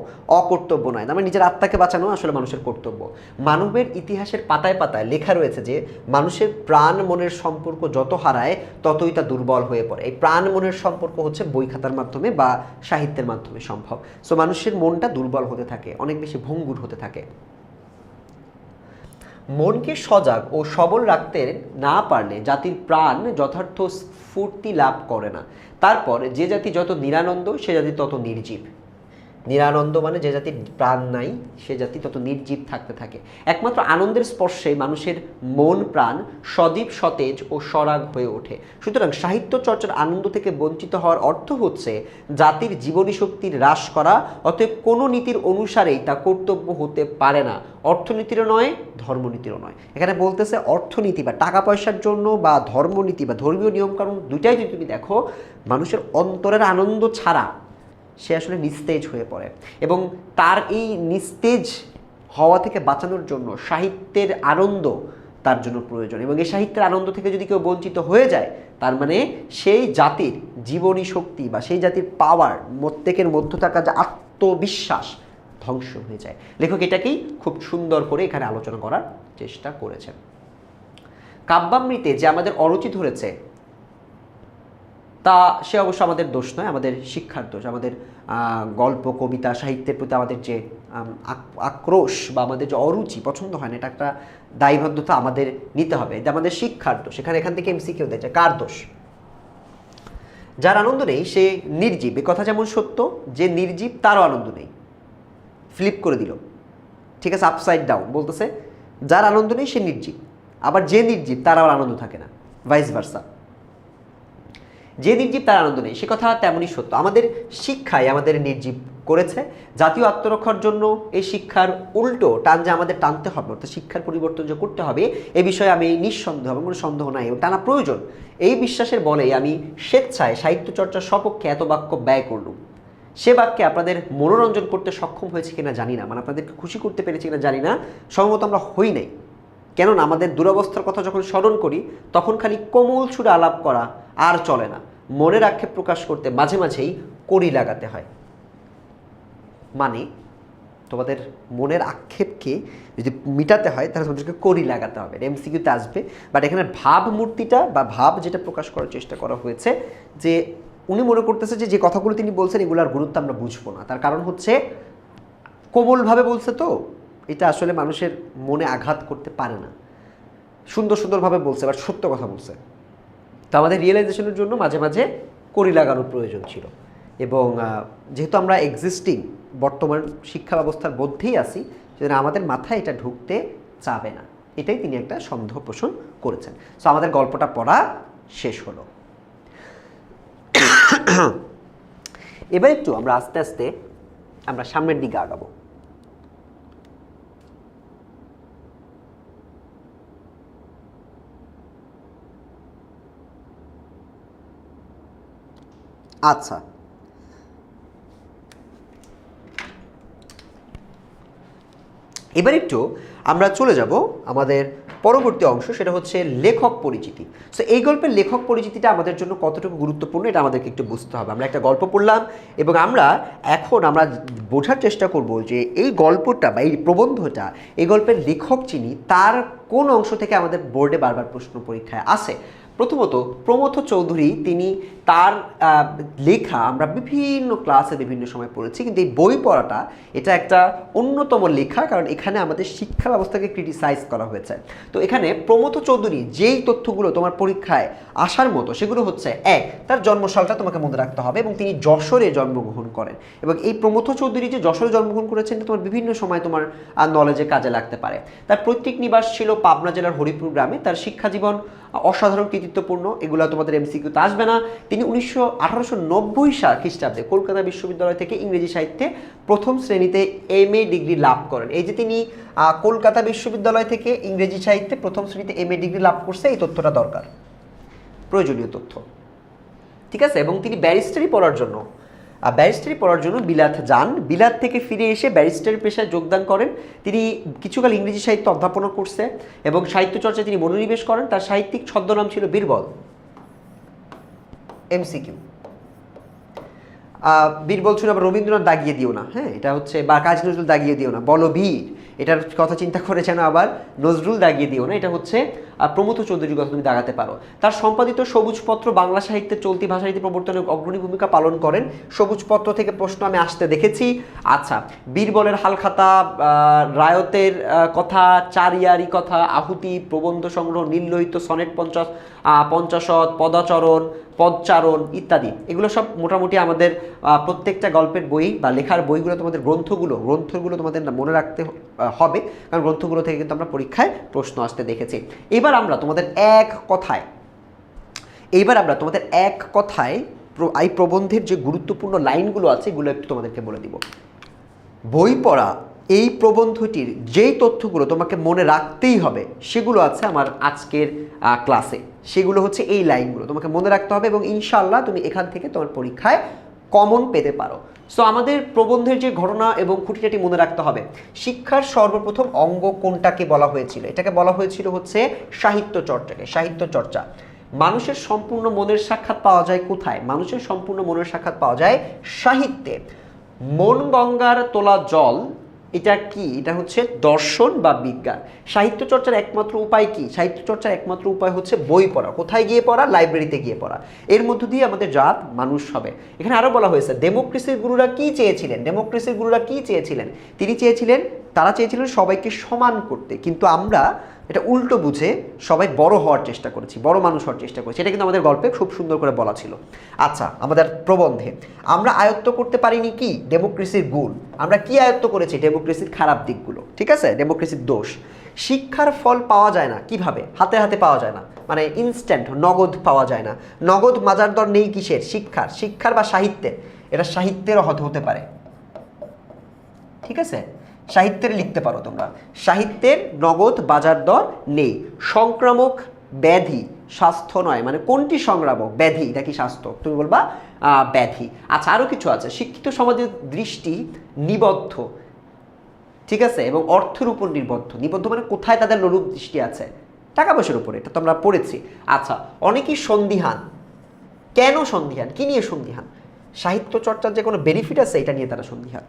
A: অকর্তব্য নয়। মানে নিজের আত্মাকে বাঁচানো আসলে মানুষের কর্তব্য। মানবের ইতিহাসের পাতায় পাতায় লেখা রয়েছে যে মানুষের প্রাণ মনের সম্পর্ক যত হারায় ততই তা দুর্বল হয়ে পড়ে। এই প্রাণ মনের সম্পর্ক হচ্ছে বই খাতার মাধ্যমে বা সাহিত্যের মাধ্যমে সম্ভব। সো মানুষের মনটা দুর্বল হতে থাকে, অনেক বেশি ভঙ্গুর হতে থাকে। মনকে সজাগ ও সবল রাখতে না পারলে জাতির প্রাণ যথার্থ স্ফূর্তি লাভ করে না। তারপর যে জাতি যত নিরানন্দ সে জাতি তত নির্জীব। নিরানন্দ মানে যে জাতির প্রাণ নাই সে জাতি তত নির্জীব থাকতে থাকে। একমাত্র আনন্দের স্পর্শে মানুষের মন প্রাণ সজীব সতেজ ও সরাগ হয়ে ওঠে। সুতরাং সাহিত্য চর্চার আনন্দ থেকে বঞ্চিত হওয়ার অর্থ হচ্ছে জাতির জীবনী শক্তির হ্রাস করা। অতএব কোনো নীতির অনুসারেই তা কর্তব্য হতে পারে না, অর্থনীতিরও নয়, ধর্মনীতিরও নয়। এখানে বলতেছে অর্থনীতি বা টাকা পয়সার জন্য বা ধর্মনীতি বা ধর্মীয় নিয়মকানুন দুইটাই যদি তুমি দেখো, মানুষের অন্তরের আনন্দ ছাড়া সে আসলে নিস্তেজ হয়ে পড়ে। এবং তার এই নিস্তেজ হওয়া থেকে বাঁচানোর জন্য সাহিত্যের আনন্দ তার জন্য প্রয়োজন, এবং এই সাহিত্যের আনন্দ থেকে যদি কেউ বঞ্চিত হয়ে যায় তার মানে সেই জাতির জীবনী শক্তি বা সেই জাতির পাওয়ার, প্রত্যেকের মধ্যে থাকা যে আত্মবিশ্বাস ধ্বংস হয়ে যায়। লেখক এটাকেই খুব সুন্দর করে এখানে আলোচনা করার চেষ্টা করেছেন। কাব্যামৃতে যে আমাদের অরুচি ধরেছে তা সে অবশ্য আমাদের দোষ নয়, আমাদের শিক্ষার দোষ। আমাদের গল্প কবিতা সাহিত্যের প্রতি আমাদের যে আক্রোশ বা আমাদের যে অরুচি, পছন্দ হয় না, এটা একটা দায়বদ্ধতা আমাদের নিতে হবে। এটা আমাদের শিক্ষার দোষ। এখান থেকে এমসিকিউ দিয়েছে, কার দোষ? যার আনন্দ নেই সে নির্জীব। এ কথা যেমন সত্য, যে নির্জীব তারও আনন্দ নেই। ফ্লিপ করে দিল, ঠিক আছে, আপসাইড ডাউন বলতেছে যার আনন্দ নেই সে নির্জীব, আবার যে নির্জীব তার আবার আনন্দ থাকে না, ভাইস ভার্সা। যে নির্জীব তার আনন্দ নেই, সে কথা তেমনই সত্য। আমাদের শিক্ষায় আমাদের নির্জীব করেছে। জাতীয় আত্মরক্ষার জন্য এই শিক্ষার উল্টো টান যে আমাদের টানতে হবে, অর্থাৎ শিক্ষার পরিবর্তন যে করতে হবে, এ বিষয়ে আমি নিঃসন্দেহ, আমার কোনো সন্দেহ নাই, এবং টানা প্রয়োজন। এই বিশ্বাসের বলেই আমি স্বেচ্ছায় সাহিত্য চর্চার সপক্ষে এত বাক্য ব্যয় করলাম। সে বাক্যে আপনাদের মনোরঞ্জন করতে সক্ষম হয়েছে কিনা জানি না, মানে আপনাদেরকে খুশি করতে পেরেছি কিনা জানি না, সম্ভবত আমরা হই নাই। কেননা আমাদের দুরবস্থার কথা যখন স্মরণ করি তখন খালি কোমল সুরে আলাপ করা আর চলে না, মনের আক্ষেপ প্রকাশ করতে মাঝে মাঝেই কড়ি লাগাতে হয়। মানে তোমাদের মনের আক্ষেপকে যদি মিটাতে হয় তাহলে তোমাদেরকে কড়ি লাগাতে হবে। এমসিকিউতে আসবে, বাট এখানে ভাবমূর্তিটা বা ভাব যেটা প্রকাশ করার চেষ্টা করা হয়েছে, যে উনি মনে করতেছে যে কথাগুলো তিনি বলছেন এগুলোর গুরুত্ব আমরা বুঝবো না। তার কারণ হচ্ছে কোমলভাবে বলছে, তো এটা আসলে মানুষের মনে আঘাত করতে পারে না। সুন্দরভাবে বলছে, বাট সত্য কথা বলছে। তো আমাদের রিয়েলাইজেশনের জন্য মাঝে মাঝে কড়ি লাগানোর প্রয়োজন ছিল। এবং যেহেতু আমরা এক্সিস্টিং বর্তমান শিক্ষা ব্যবস্থার মধ্যেই আছি, সেজন্য আমাদের মাথায় এটা ঢুকতে চাবে না। এটাই তিনি একটা সন্দেহ পোষণ করেছেন। সো আমাদের গল্পটা পড়া শেষ হলো। এবার একটু আমরা আস্তে আস্তে আমরা সামনের দিকে আগাবো। আচ্ছা, এবার একটু আমরা চলে যাব আমাদের পরবর্তী অংশ, সেটা হচ্ছে লেখক পরিচিতি। সো এই গল্পের লেখক পরিচিতিটা আমাদের জন্য কতটুকু গুরুত্বপূর্ণ এটা আমাদেরকে একটু বুঝতে হবে। আমরা একটা গল্প পড়লাম এবং আমরা বোঝার চেষ্টা করব যে এই গল্পটা বা এই প্রবন্ধটা, এই গল্পের লেখক যিনি, তার কোন অংশ থেকে আমাদের বোর্ডে বারবার প্রশ্ন পরীক্ষায় আসে। প্রথমত প্রমথ চৌধুরী, তিনি তার লেখা আমরা বিভিন্ন ক্লাসে বিভিন্ন সময় পড়েছি, কিন্তু এই বই পড়াটা এটা একটা অন্যতম লেখা, কারণ এখানে আমাদের শিক্ষা ব্যবস্থাকে ক্রিটিসাইজ করা হয়েছে। তো এখানে প্রমথ চৌধুরী যেই তথ্যগুলো তোমার পরীক্ষায় আসার মতো, সেগুলো হচ্ছে, এক, তার জন্মসালটা তোমাকে মনে রাখতে হবে এবং তিনি যশোরে জন্মগ্রহণ করেন। এবং এই প্রমথ চৌধুরী যে যশোরে জন্মগ্রহণ করেছেন তোমার বিভিন্ন সময় তোমার নলেজে কাজে লাগতে পারে। তার পৈতৃক নিবাস ছিল পাবনা জেলার হরিপুর গ্রামে। তার শিক্ষা জীবন অসাধারণ কৃতিত্বপূর্ণ, এগুলো তোমাদের এমসিকিউতে আসবে না। তিনি 1890 খ্রিস্টাব্দে কলকাতা বিশ্ববিদ্যালয় থেকে ইংরেজি সাহিত্যে প্রথম শ্রেণীতে MA ডিগ্রি লাভ করেন। এই যে তিনি কলকাতা বিশ্ববিদ্যালয় থেকে ইংরেজি সাহিত্যে প্রথম শ্রেণীতে MA ডিগ্রি লাভ করছে, এই তথ্যটা দরকার, প্রয়োজনীয় তথ্য, ঠিক আছে। এবং তিনি ব্যারিস্টারি পড়ার জন্য বিলাত যান। বিলাত থেকে ফিরে এসে ব্যারিস্টারি পেশায় যোগদান করেন। তিনি কিছুকাল ইংরেজি সাহিত্য অধ্যাপনা করছে এবং সাহিত্য চর্চায় তিনি মনোনিবেশ করেন। তার সাহিত্যিক ছদ্মনাম ছিল বীরবল। এমসিকিউ, বীরবল ছিল আবার রবীন্দ্রনাথ দাগিয়ে দিও না, হ্যাঁ, এটা হচ্ছে, বা কাজী নজরুল দাগিয়ে দিও না, বলো বীর, এটার কথা চিন্তা করে যেন আবার নজরুল দাগিয়ে দিও না, এটা হচ্ছে প্রমথ চৌধুরীর কথা তুমি দাগাতে পারো। তার সম্পাদিত সবুজপত্র বাংলা সাহিত্যের চলতি ভাষারীতি প্রবর্তনে অগ্রণী ভূমিকা পালন করেন। সবুজপত্র থেকে প্রশ্ন আমি আসতে দেখেছি। আচ্ছা, বীরবলের হালখাতা, রায়তের কথা, চারিয়ারি কথা, আহুতি, প্রবন্ধ সংগ্রহ, নীললোহিত, সনেট 50, পদাচরণ, পদচারণ ইত্যাদি, এগুলো সব মোটামুটি আমাদের প্রত্যেকটা গল্পের বই বা লেখার বইগুলো, তোমাদের গ্রন্থগুলো তোমাদের তোমাদের মনে রাখতে হবে, কারণ গ্রন্থগুলো থেকে কিন্তু আমরা পরীক্ষায় প্রশ্ন আসতে দেখেছি। এবার আমরা তোমাদের এক কথায় এই প্রবন্ধের যে গুরুত্বপূর্ণ লাইনগুলো আছে এগুলো একটু তোমাদেরকে বলে দিব। বই পড়া এই প্রবন্ধটির যেই তথ্যগুলো তোমাকে মনে রাখতেই হবে সেগুলো আছে আমার আজকের ক্লাসে। সেগুলো হচ্ছে এই লাইনগুলো তোমাকে মনে রাখতে হবে এবং ইনশাআল্লাহ তুমি এখান থেকে তোমার পরীক্ষায় কমন পেতে পারো। সো আমাদের প্রবন্ধের যে ঘটনা এবং খুঁটিনাটি মনে রাখতে হবে। শিক্ষার সর্বপ্রথম অঙ্গ কোনটাকে বলা হয়েছিল? এটাকে বলা হয়েছিল হচ্ছে সাহিত্য চর্চাকে। সাহিত্য চর্চা। মানুষের সম্পূর্ণ মনের সাক্ষাৎ পাওয়া যায় কোথায়? মানুষের সম্পূর্ণ মনের সাক্ষাৎ পাওয়া যায় সাহিত্যে। মন গঙ্গার তোলা জল, এটা কি? এটা হচ্ছে দর্শন বা বিজ্ঞান। সাহিত্য চর্চার একমাত্র উপায় কি? সাহিত্য চর্চার একমাত্র উপায় হচ্ছে বই পড়া। কোথায় গিয়ে পড়া? লাইব্রেরিতে গিয়ে পড়া। এর মধ্য দিয়ে আমাদের জাত মানুষ হবে। এখানে আরো বলা হয়েছে ডেমোক্রেসির গুরুরা কি চেয়েছিলেন? ডেমোক্রেসির গুরুরা কি চেয়েছিলেন? তারা চেয়েছিলেন সবাইকে সমান করতে, কিন্তু আমরা এটা উল্টো বুঝে সবাই বড় হওয়ার চেষ্টা করেছি, বড় মানুষ হওয়ার চেষ্টা করেছি। এটা কিন্তু আমাদের গল্পে খুব সুন্দর করে বলা ছিল। আচ্ছা, আমাদের প্রবন্ধে আমরা আয়ত্ত করতে পারিনি কি? ডেমোক্রেসির গুণ। আমরা কি আয়ত্ত করেছি? ডেমোক্রেসির খারাপ দিকগুলো, ঠিক আছে, ডেমোক্রেসির দোষ। শিক্ষার ফল পাওয়া যায় না কিভাবে? হাতে হাতে পাওয়া যায় না, মানে ইনস্ট্যান্ট নগদ পাওয়া যায় না। নগদ বাজার দর নেই কিসের? শিক্ষার বা সাহিত্যের। এটা সাহিত্যেরও হতে পারে, ঠিক আছে, সাহিত্যের লিখতে পারো তোমরা। সাহিত্যের নগদ বাজার দর নেই। সংক্রামক ব্যাধি, স্বাস্থ্য নয়, মানে কোনটি সংক্রামক? ব্যাধি নাকি স্বাস্থ্য? তুমি বলবা ব্যাধি। আচ্ছা, আরও কিছু আছে। শিক্ষিত সমাজের দৃষ্টি নিবদ্ধ, ঠিক আছে, এবং অর্থের উপর নিবদ্ধ মানে কোথায় তাদের লোলুপ দৃষ্টি আছে? টাকা পয়সার উপরে, এটা তো আমরা পড়েছি। আচ্ছা, অনেকেই সন্দিহান। কেন সন্দিহান? কি নিয়ে সন্দিহান? সাহিত্য চর্চার যে কোনো বেনিফিট আছে এটা নিয়ে তারা সন্দিহান।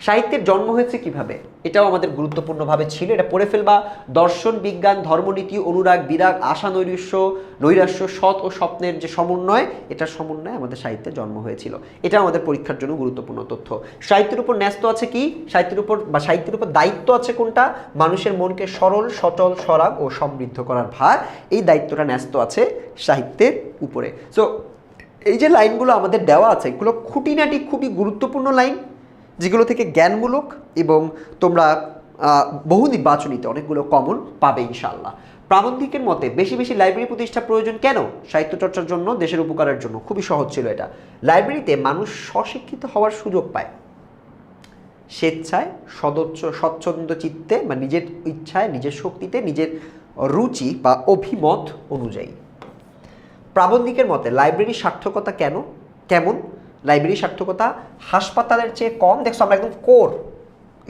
A: সাহিত্যের জন্ম হয়েছে কিভাবে? এটাও আমাদের গুরুত্বপূর্ণভাবে ছিল, এটা পড়ে ফেলবা। দর্শন, বিজ্ঞান, ধর্মনীতি, অনুরাগ, বিরাগ, আশা, নৈরাশ্য, সৎ ও স্বপ্নের যে সমন্বয়, এটার সমন্বয়ে আমাদের সাহিত্যের জন্ম হয়েছিল। এটা আমাদের পরীক্ষার জন্য গুরুত্বপূর্ণ তথ্য। সাহিত্যের উপর ন্যস্ত আছে কি? সাহিত্যের উপর দায়িত্ব আছে কোনটা? মানুষের মনকে সরল, সচল, সরাগ ও সমৃদ্ধ করার ভার, এই দায়িত্বটা ন্যস্ত আছে সাহিত্যের উপরে। সো এই যে লাইনগুলো আমাদের দেওয়া আছে, এগুলো খুঁটিনাটি খুবই গুরুত্বপূর্ণ লাইন, যেগুলো থেকে জ্ঞানমূলক এবং তোমরা বহু নির্বাচনীতে অনেকগুলো কমন পাবে ইনশাআল্লাহ। প্রাবন্ধিকের মতে বেশি বেশি লাইব্রেরি প্রতিষ্ঠা প্রয়োজন কেন? সাহিত্য চর্চার জন্য, দেশের উপকারের জন্য। খুবই সহজ ছিল এটা। লাইব্রেরিতে মানুষ স্বশিক্ষিত হওয়ার সুযোগ পায় স্বেচ্ছায়, স্বচ্ছন্দ চিত্তে, বা নিজের ইচ্ছায়, নিজের শক্তিতে, নিজের রুচি বা অভিমত অনুযায়ী। প্রাবন্ধিকের মতে লাইব্রেরির সার্থকতা কেমন? লাইব্রেরির সার্থকতা হাসপাতালের চেয়ে কম। দেখছো, আমরা একদম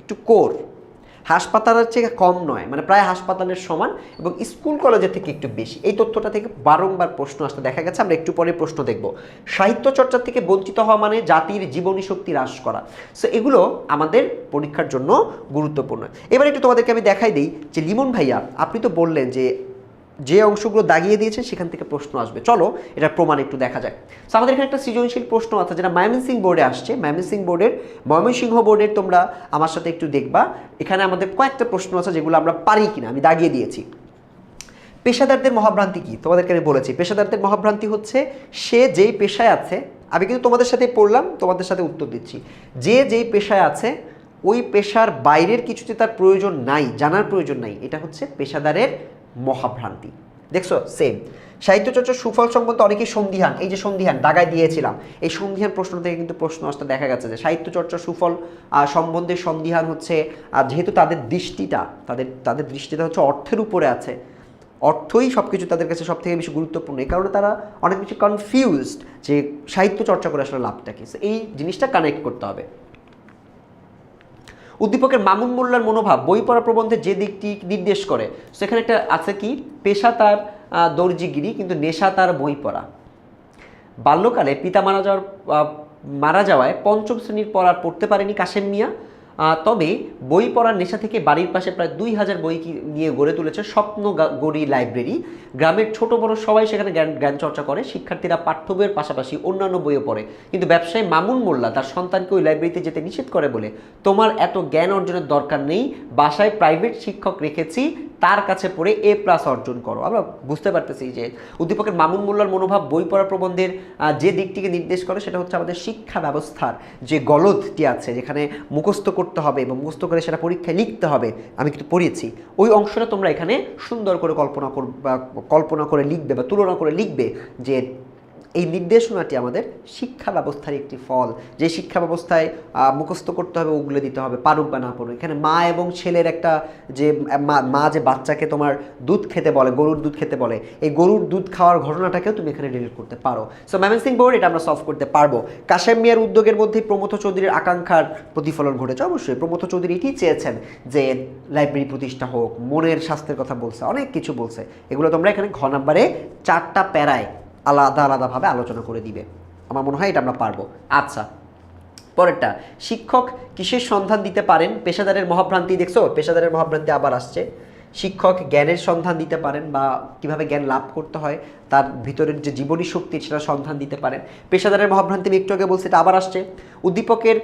A: একটু হাসপাতালের চেয়ে কম নয়, মানে প্রায় হাসপাতালের সমান, এবং স্কুল কলেজের থেকে একটু বেশি। এই তথ্যটা থেকে বারংবার প্রশ্ন আসতে দেখা গেছে। আমরা একটু পরে প্রশ্ন দেখব। সাহিত্য চর্চার থেকে বঞ্চিত হওয়া মানে জাতির জীবনী শক্তি হ্রাস করা। সো এগুলো আমাদের পরীক্ষার জন্য গুরুত্বপূর্ণ। এবার একটু তোমাদেরকে আমি দেখাই দিই যে লিমন ভাইয়া, আপনি তো বললেন যে অংশগুলো দাগিয়ে দিয়েছেন সেখান থেকে প্রশ্ন আসবে। চলো এটার প্রমাণ একটু দেখা যায়। তো আমাদের এখানে একটা সৃজনশীল প্রশ্ন আছে যেটা ময়মনসিংহ বোর্ডে আসছে। ময়মনসিংহ বোর্ডের তোমরা আমার সাথে একটু দেখবা। এখানে আমাদের কয়েকটা প্রশ্ন আছে যেগুলো আমরা পারি কিনা, আমি দাগিয়ে দিয়েছি। পেশাদারদের মহাভ্রান্তি কি? তোমাদেরকে আমি বলেছি পেশাদারদের মহাভ্রান্তি হচ্ছে সে যেই পেশায় আছে, আমি কিন্তু তোমাদের সাথে পড়লাম, তোমাদের সাথে উত্তর দিচ্ছি। যেই পেশায় আছে ওই পেশার বাইরের কিছু যে তার প্রয়োজন নাই, জানার প্রয়োজন নাই, এটা হচ্ছে পেশাদারের মহাভ্রান্তি। দেখছো, সেম। সাহিত্য চর্চার সুফল সম্বন্ধে অনেকেই সন্দিহান। এই যে সন্দিহান দাগায় দিয়েছিলাম, এই সন্দিহান প্রশ্ন থেকে কিন্তু প্রশ্ন আসতে দেখা গেছে যে সাহিত্য চর্চার সুফল সম্বন্ধে সন্দিহান হচ্ছে যেহেতু তাদের দৃষ্টিটা হচ্ছে অর্থের উপরে আছে, অর্থই সব কিছু তাদের কাছে সব থেকে বেশি গুরুত্বপূর্ণ। এই কারণে তারা অনেক বেশি কনফিউজড যে সাহিত্য চর্চা করে আসলে লাভটা কি। এই জিনিসটা কানেক্ট করতে হবে। উদ্দীপকের মামুন মোল্লার মনোভাব বই পড়া প্রবন্ধে যে দিকটি নির্দেশ করে, সেখানে একটা আছে কি? পেশা তার দর্জিগিরি, কিন্তু নেশা তার বই পড়া। বাল্যকালে পিতা মারা যাওয়ায় পঞ্চম শ্রেণীর পড়তে পারেনি কাশেম মিয়া, তবে বই পড়ার নেশা থেকে বাড়ির পাশে প্রায় 2000 বই নিয়ে গড়ে তুলেছে স্বপ্নগড়ি লাইব্রেরি। গ্রামের ছোট বড় সবাই সেখানে জ্ঞান চর্চা করে। শিক্ষার্থীরা পাঠ্য বইয়ের পাশাপাশি অন্যান্য বইও পড়ে, কিন্তু ব্যবসায়ী মামুন মোল্লা তার সন্তানকে ওই লাইব্রেরিতে যেতে নিষেধ করে বলে, তোমার এত জ্ঞান অর্জনের দরকার নেই, বাসায় প্রাইভেট শিক্ষক রেখেছি, তার কাছে পড়ে A+ অর্জন করো। আমরা বুঝতে পারতেছি যে উদ্দীপকের মামুন মোল্লার মনোভাব বই পড়া প্রবন্ধের যে দিকটিকে নির্দেশ করে সেটা হচ্ছে আমাদের শিক্ষা ব্যবস্থার যে গলদটি আছে, যেখানে মুখস্থ করতে হবে এবং মুখস্থ করে সেটা পরীক্ষায় লিখতে হবে। আমি কিন্তু পড়িয়েছি ওই অংশটা, তোমরা এখানে সুন্দর করে কল্পনা করে লিখবে বা তুলনা করে লিখবে যে এই নির্দেশনাটি আমাদের শিক্ষা ব্যবস্থার একটি ফল, যে শিক্ষা ব্যবস্থায় মুখস্থ করতে হবে, ওগুলো দিতে হবে, পারুক বা না পারুক। এখানে মা এবং ছেলের একটা যে মা যে বাচ্চাকে তোমার দুধ খেতে বলে, গরুর দুধ খেতে বলে, এই গরুর দুধ খাওয়ার ঘটনাটাকেও তুমি এখানে রিলেট করতে পারো। সো ময়মনসিং বোর্ড এটা আমরা সলভ করতে পারবো। কাশেম মিয়ার উদ্যোগের মধ্যে প্রমথ চৌধুরীর আকাঙ্ক্ষার প্রতিফলন ঘটেছে। অবশ্যই প্রমথ চৌধুরী এটি চেয়েছেন যে লাইব্রেরি প্রতিষ্ঠা হোক, মনের স্বাস্থ্যের কথা বলছে, অনেক কিছু বলছে। এগুলো তোমরা এখানে ঘ নাম্বারে 4টা প্যারায় আলাদা আলাদাভাবে আলোচনা করে দিবে। আমার মনে হয় এটা আমরা পারবো। আচ্ছা, পরেরটা, শিক্ষক কিসের সন্ধান দিতে পারেন? পেশাদারের মহাভ্রান্তি। দেখছো, পেশাদারের মহাভ্রান্তি আবার আসছে। শিক্ষক জ্ঞানের সন্ধান দিতে পারেন বা কিভাবে জ্ঞান লাভ করতে হয় তার ভিতরের যে জীবনী শক্তি সেটা সন্ধান দিতে পারেন। পেশাদারের মহাভ্রান্তি আমি একটু আগে বলছি, এটা আবার আসছে। উদ্দীপকের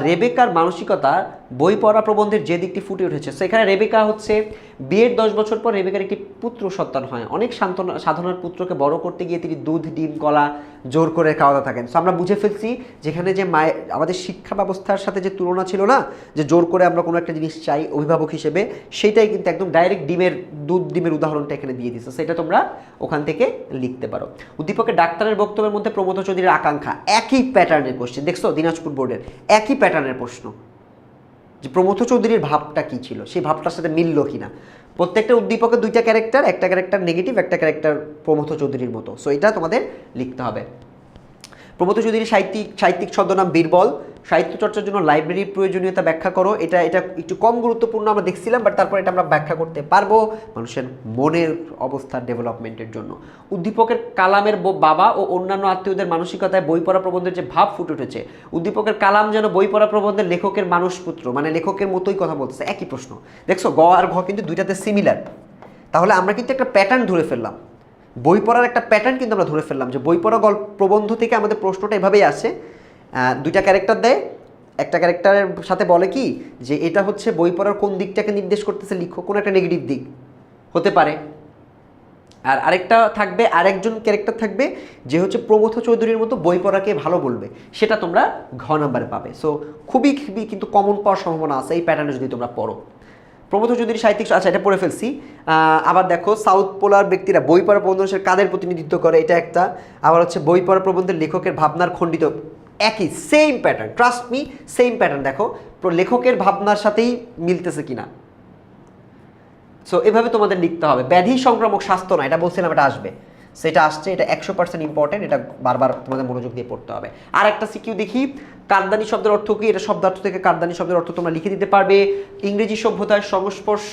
A: রেবেকার মানসিকতা বই পড়া প্রবন্ধের যে দিকটি ফুটে উঠেছে। সো এখানে রেবেকা হচ্ছে বিয়ের 10 বছর পর রেবেকার একটি পুত্র সন্তান হয়। অনেক সাধনার পুত্রকে বড় করতে গিয়ে তিনি দুধ, ডিম, কলা জোর করে খাওয়াতে থাকেন। সো আমরা বুঝে ফেলছি যেখানে যে মায়ের আমাদের শিক্ষা ব্যবস্থার সাথে যে তুলনা ছিল না, যে জোর করে আমরা কোনো একটা জিনিস চাই অভিভাবক হিসেবে, সেইটাই কিন্তু একদম ডাইরেক্ট ডিমের উদাহরণটা এখানে দিয়ে দিচ্ছে। সেটা তোমরা ওখান থেকে লিখতে পারো। উদ্দীপকের ডাক্তারের বক্তব্যের মধ্যে প্রমথ চৌধুরীর আকাঙ্ক্ষা, একই প্যাটার্নের কোশ্চেন। দেখছো, দিনাজপুর বোর্ডের একই প্যাটার্নের প্রশ্ন, যে প্রমথ চৌধুরীর ভাবটা কি ছিল, সেই ভাবটার সাথে মিলল কিনা। প্রত্যেকটা উদ্দীপকের 2টা ক্যারেক্টার, একটা ক্যারেক্টার নেগেটিভ, একটা ক্যারেক্টার প্রমথ চৌধুরীর মতো। সো এটা তোমাদের লিখতে হবে। প্রমথ চৌধুরীর সাহিত্যিক ছদ্মনাম বীরবল। সাহিত্য চর্চার জন্য লাইব্রেরির প্রয়োজনীয়তা ব্যাখ্যা করো। এটা একটু কম গুরুত্বপূর্ণ আমরা দেখছিলাম, বাট তারপর এটা আমরা ব্যাখ্যা করতে পারবো মানুষের মনের অবস্থার ডেভেলপমেন্টের জন্য। উদ্দীপকের কালামের বাবা ও অন্যান্য আত্মীয়দের মানসিকতায় বই পড়া প্রবন্ধের যে ভাব ফুটে উঠেছে। উদ্দীপকের কালাম যেন বই পড়া প্রবন্ধের লেখকের মানুষপুত্র, মানে লেখকের মতোই কথা বলতেছে, একই প্রশ্ন। দেখছো, গ আর ঘ কিন্তু দুইটাতে সিমিলার। তাহলে আমরা কিন্তু একটা প্যাটার্ন ধরে ফেললাম, বই পড়ার একটা প্যাটার্ন কিন্তু আমরা ধরে ফেললাম, যে বই পড়া প্রবন্ধ থেকে আমাদের প্রশ্নটা এভাবেই আসে। 2টা ক্যারেক্টার দেয়, একটা ক্যারেক্টারের সাথে বলে কি যে এটা হচ্ছে বই পড়ার কোন দিকটাকে নির্দেশ করতেছে, লিখো। কোনো একটা নেগেটিভ দিক হতে পারে। আর আরেকটা থাকবে, আরেকজন ক্যারেক্টার থাকবে যে হচ্ছে প্রমথ চৌধুরীর মতো বই পড়াকে ভালো বলবে, সেটা তোমরা ঘ নাম্বারে পাবে। সো খুবই কিন্তু কমন পাওয়ার সম্ভাবনা আছে এই প্যাটার্নে যদি তোমরা পড়ো। প্রমথ চৌধুরী সাহিত্যিক, আচ্ছা এটা পড়ে ফেলছি। আবার দেখো, সাউথ পোলার ব্যক্তিরা বই পড়া প্রবন্ধের কাদের প্রতিনিধিত্ব করে, এটা একটা। আবার হচ্ছে বই পড়া প্রবন্ধের লেখকের ভাবনার খণ্ডিত, একই same pattern, trust me same pattern. দেখো লেখকের ভাবনার সাথেই মিলতেছে কিনা। সো এভাবে তোমাদের লিখতে হবে। ব্যাধি সংক্রামক স্বাস্থ্য না, এটা বলছিলাম, এটা আসবে, সেটা আসছে, এটা 100% ইম্পর্টেন্ট, এটা বারবার তোমাদের মনোযোগ দিয়ে পড়তে হবে। আর একটা সিকিউ দেখি, কারদানি শব্দের অর্থ কি? এটা শব্দার্থ থেকে কারদানি শব্দের অর্থ তোমরা লিখে দিতে পারবে। ইংরেজি সভ্যতার সংস্পর্শ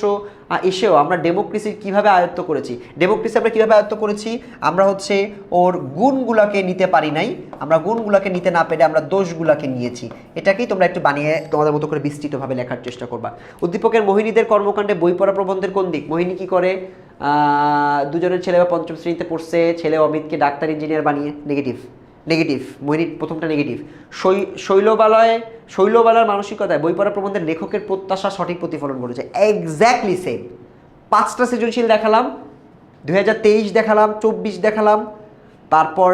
A: এসেও আমরা ডেমোক্রেসি কিভাবে আয়ত্ত করেছি। ডেমোক্রেসি আমরা কিভাবে আয়ত্ত করেছি? আমরা হচ্ছে ওর গুণগুলাকে নিতে পারি নাই, আমরা গুণগুলাকে নিতে না পেরে আমরা দোষগুলাকে নিয়েছি। এটাকেই তোমরা একটু বানিয়ে তোমাদের মতো করে বিস্তৃতভাবে লেখার চেষ্টা করবা। উদ্দীপকের মোহিনীদের কর্মকাণ্ডে বই পড়া প্রবন্ধের কোন দিক? মোহিনী কি করে? দুজনের ছেলে বা 5ম শ্রেণীতে পড়ছে, ছেলে অমিতকে ডাক্তার ইঞ্জিনিয়ার বানিয়ে, নেগেটিভ। মোহিনীর প্রথমটা নেগেটিভ। শৈলবালার মানসিকতায় বই পড়া প্রবন্ধের লেখকের প্রত্যাশা সঠিক প্রতিফলন ঘটেছে। Exactly same. 5টা সৃজনশীল দেখালাম, 2023 দেখালাম, 24 দেখালাম, তারপর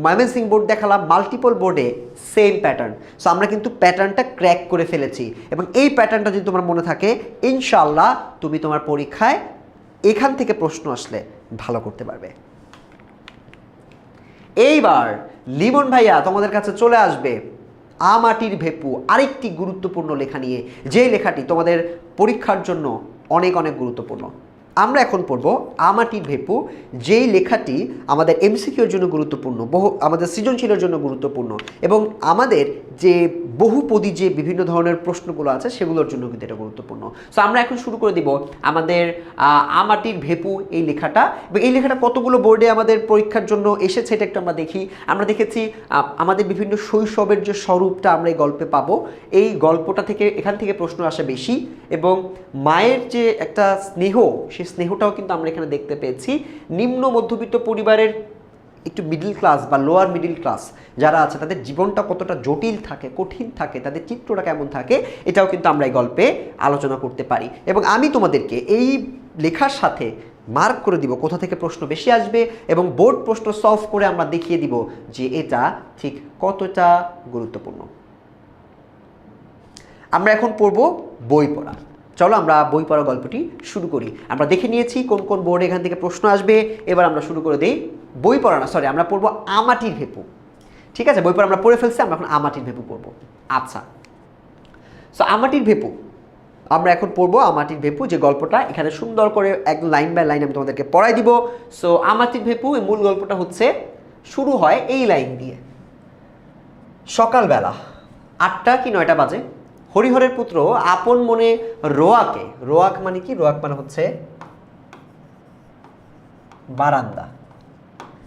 A: ময়মনসিংহ বোর্ড দেখালাম, মাল্টিপল বোর্ডে সেম প্যাটার্ন। সো আমরা কিন্তু প্যাটার্নটা ক্র্যাক করে ফেলেছি, এবং এই প্যাটার্নটা যদি তোমার মনে থাকে, ইনশাআল্লাহ তুমি তোমার পরীক্ষায় এখান থেকে প্রশ্ন আসলে ভালো করতে পারবে। এইবার লিমন ভাইয়া তোমাদের কাছে চলে আসবে আমাটির ভেপু, আরেকটি গুরুত্বপূর্ণ লেখা নিয়ে, যে লেখাটি তোমাদের পরীক্ষার জন্য অনেক অনেক গুরুত্বপূর্ণ। আমরা এখন পড়ব আমাটির ভেপু, যেই লেখাটি আমাদের এমসিকিউর জন্য গুরুত্বপূর্ণ, আমাদের সৃজনশীলের জন্য গুরুত্বপূর্ণ, এবং আমাদের যে বহুপদী যে বিভিন্ন ধরনের প্রশ্নগুলো আছে সেগুলোর জন্য কিন্তু এটা গুরুত্বপূর্ণ। সো আমরা এখন শুরু করে দিব আমাদের আমাটির ভেপু এই লেখাটা। এবং এই লেখাটা কতগুলো বোর্ডে আমাদের পরীক্ষার জন্য এসেছে এটা একটু আমরা দেখি। আমরা দেখেছি আমাদের বিভিন্ন শৈশবের যে স্বরূপটা আমরা এই গল্পে পাবো, এই গল্পটা থেকে এখান থেকে প্রশ্ন আসে বেশি, এবং মায়ের যে একটা স্নেহ, সেই স্নেহটাও কিন্তু আমরা এখানে দেখতে পেয়েছি। নিম্ন মধ্যবিত্ত পরিবারের একটু মিডল ক্লাস বা লোয়ার মিডল ক্লাস যারা আছে, তাদের জীবনটা কতটা জটিল থাকে, কঠিন থাকে, তাদের চিত্রটা কেমন থাকে, এটাও কিন্তু আমরা এই গল্পে আলোচনা করতে পারি। এবং আমি তোমাদেরকে এই লেখার সাথে মার্ক করে দিব কোথা থেকে প্রশ্ন বেশি আসবে, এবং বোর্ড প্রশ্ন সলভ করে আমরা দেখিয়ে দিব যে এটা ঠিক কতটা গুরুত্বপূর্ণ। আমরা এখন পড়ব বই পড়া। চলো আমরা বই পড়া গল্পটি শুরু করি। আমরা দেখে নিয়েছি কোন কোন বোর্ডে এখান থেকে প্রশ্ন আসবে। এবার আমরা শুরু করে দিই বই পড়া না, সরি, আমরা পড়বো আমাটির ভেপু। ঠিক আছে, বই পড়া আমরা পড়ে ফেলছি, আমরা এখন আমাটির ভেপু পড়বো। আচ্ছা, সো আমাটির ভেপু আমরা এখন পড়বো। আমাটির ভেপু যে গল্পটা এখানে সুন্দর করে একদম লাইন বাই লাইন আমি তোমাদেরকে পড়াই দিব। সো আমাটির ভেপু এই মূল গল্পটা হচ্ছে শুরু হয় এই লাইন দিয়ে। সকালবেলা 8টা কি 9টা বাজে। হরিহরের পুত্র আপন মনে রোয়াকে, রোয়াক মানে কি? রোয়াক মানে হচ্ছে বারান্দা।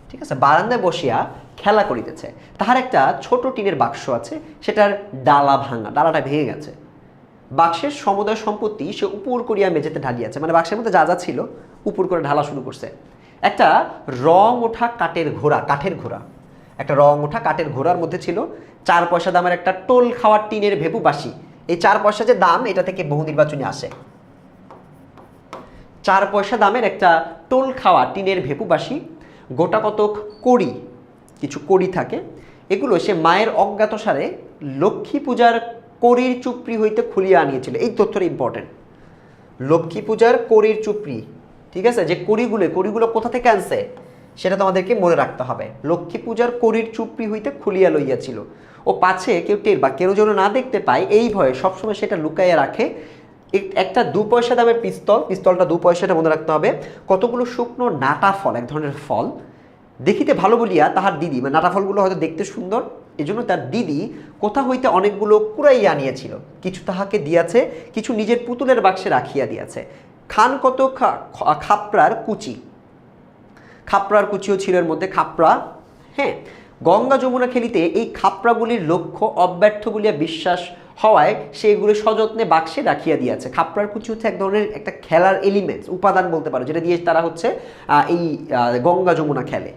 A: ঠিক আছে, বারান্দায় বসিয়া খেলা করিতেছে। তাহার একটা ছোট টিনের বাক্স আছে, সেটার ডালা ভাঙা, ডালাটা ভেঙে গেছে। বাক্সের সমুদয় সম্পত্তি সে উপর করিয়া মেঝেতে ঢালিয়াছে, মানে বাক্সের মধ্যে যা যা ছিল উপর করে ঢালা শুরু করছে। একটা রং ওঠা কাঠের ঘোড়া, একটা রং ওঠা কাঠের ঘোড়ার মধ্যে ছিল 4 পয়সা দামের একটা টোল খাওয়ার টিনের ভেপু বাসি। এই 4 পয়সা যে দাম, এটা থেকে বহু নির্বাচনী আসে। 4 পয়সা দামের একটা টোল খাওয়া টিনের ভেপু বাসি, গোটা কতক কড়ি, কিছু কড়ি থাকে, এগুলো সে মায়ের অজ্ঞাতসারে লক্ষ্মী পূজার কড়ির চুপড়ি হইতে খুলিয়া আনিয়েছিল। এই তথ্যটা ইম্পর্টেন্ট। লক্ষ্মী পূজার কড়ির চুপড়ি, ঠিক আছে, যে কড়িগুলো কোথা থেকে আনছে সেটা তোমাদেরকে মনে রাখতে হবে। লক্ষ্মী পূজার কড়ির চুপড়ি হইতে খুলিয়া লইয়াছিল। ও পাছে কেউ টের বা কেউ যেন না দেখতে পায় এই ভয়ে সবসময় সেটা লুকাইয়া রাখে। একটা 2 পয়সা দামের পিস্তলটা 2 পয়সাটা মনে রাখতে হবে। কতগুলো শুকনো নাটা ফল, এক ধরনের ফল, দেখিতে ভালো বলিয়া তাহার দিদি, মানে নাটা ফলগুলো হয়তো দেখতে সুন্দর, এজন্য তার দিদি কোথা হইতে অনেকগুলো কুড়াইয়া আনিয়াছিল। কিছু তাহাকে দিয়াছে, কিছু নিজের পুতুলের বাক্সে রাখিয়া দিয়াছে। খান কত খাপড়ার কুচিও ছিল এর মধ্যে, খাপড়া। হ্যাঁ, গঙ্গা যমুনা খেলিতে এই খাপড়াগুলির লক্ষ্য অব্যর্থ বলিয়া বিশ্বাস হওয়ায় সেগুলো সযত্নে বাক্সে রাখিয়া দিয়েছে। খাপড়ার কুচি হচ্ছে এক ধরনের একটা খেলার এলিমেন্টস, উপাদান বলতে পারো, যেটা দিয়ে তারা হচ্ছে এই গঙ্গা যমুনা খেলে।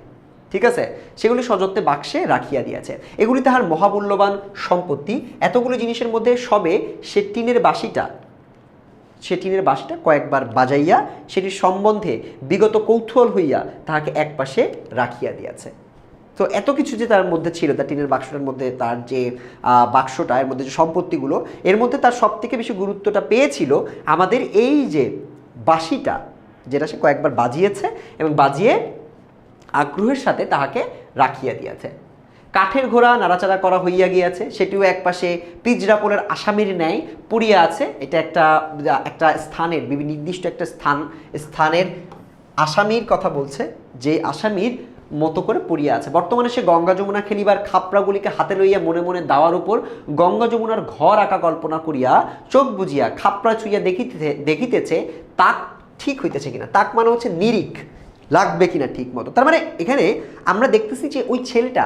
A: ঠিক আছে, সেগুলি সযত্নে বাক্সে রাখিয়া দিয়েছে। এগুলি তাহার মহামূল্যবান সম্পত্তি। এতগুলো জিনিসের মধ্যে সবে সে টিনের বাঁশিটা কয়েকবার বাজাইয়া সেটির সম্বন্ধে বিগত কৌতূহল হইয়া তাহাকে একপাশে রাখিয়া দিয়াছে। তো এত কিছু যে তার মধ্যে ছিল, তার টিনের বাক্সটার মধ্যে, তার যে বাক্সটা, এর মধ্যে যে সম্পত্তিগুলো, এর মধ্যে তার সব থেকে বেশি গুরুত্বটা পেয়েছিল আমাদের এই যে বাঁশিটা, যেটা সে কয়েকবার বাজিয়েছে এবং বাজিয়ে আগ্রহের সাথে তাহাকে রাখিয়া দিয়েছে। কাঠের ঘোড়া নাড়াচাড়া করা হইয়া গিয়াছে, সেটিও একপাশে পিজরাপোলের আসামির ন্যায় পড়িয়া আছে। এটা একটা স্থানের, নির্দিষ্ট একটা স্থানের আসামির কথা বলছে, যে আসামির মতো করে পড়িয়া আছে। বর্তমানে সে গঙ্গা যমুনা খেলিবার খাপড়াগুলিকে হাতে লইয়া মনে মনে দাওয়ার উপর গঙ্গা যমুনার ঘর আঁকা কল্পনা করিয়া চোখ বুঝিয়া খাপড়া ছুঁইয়া দেখিতেছে তাক ঠিক হইতেছে কিনা। তাক মানে হচ্ছে নিরিখ, লাগবে কিনা ঠিক মতো। তার মানে এখানে আমরা দেখতেছি যে ওই ছেলেটা,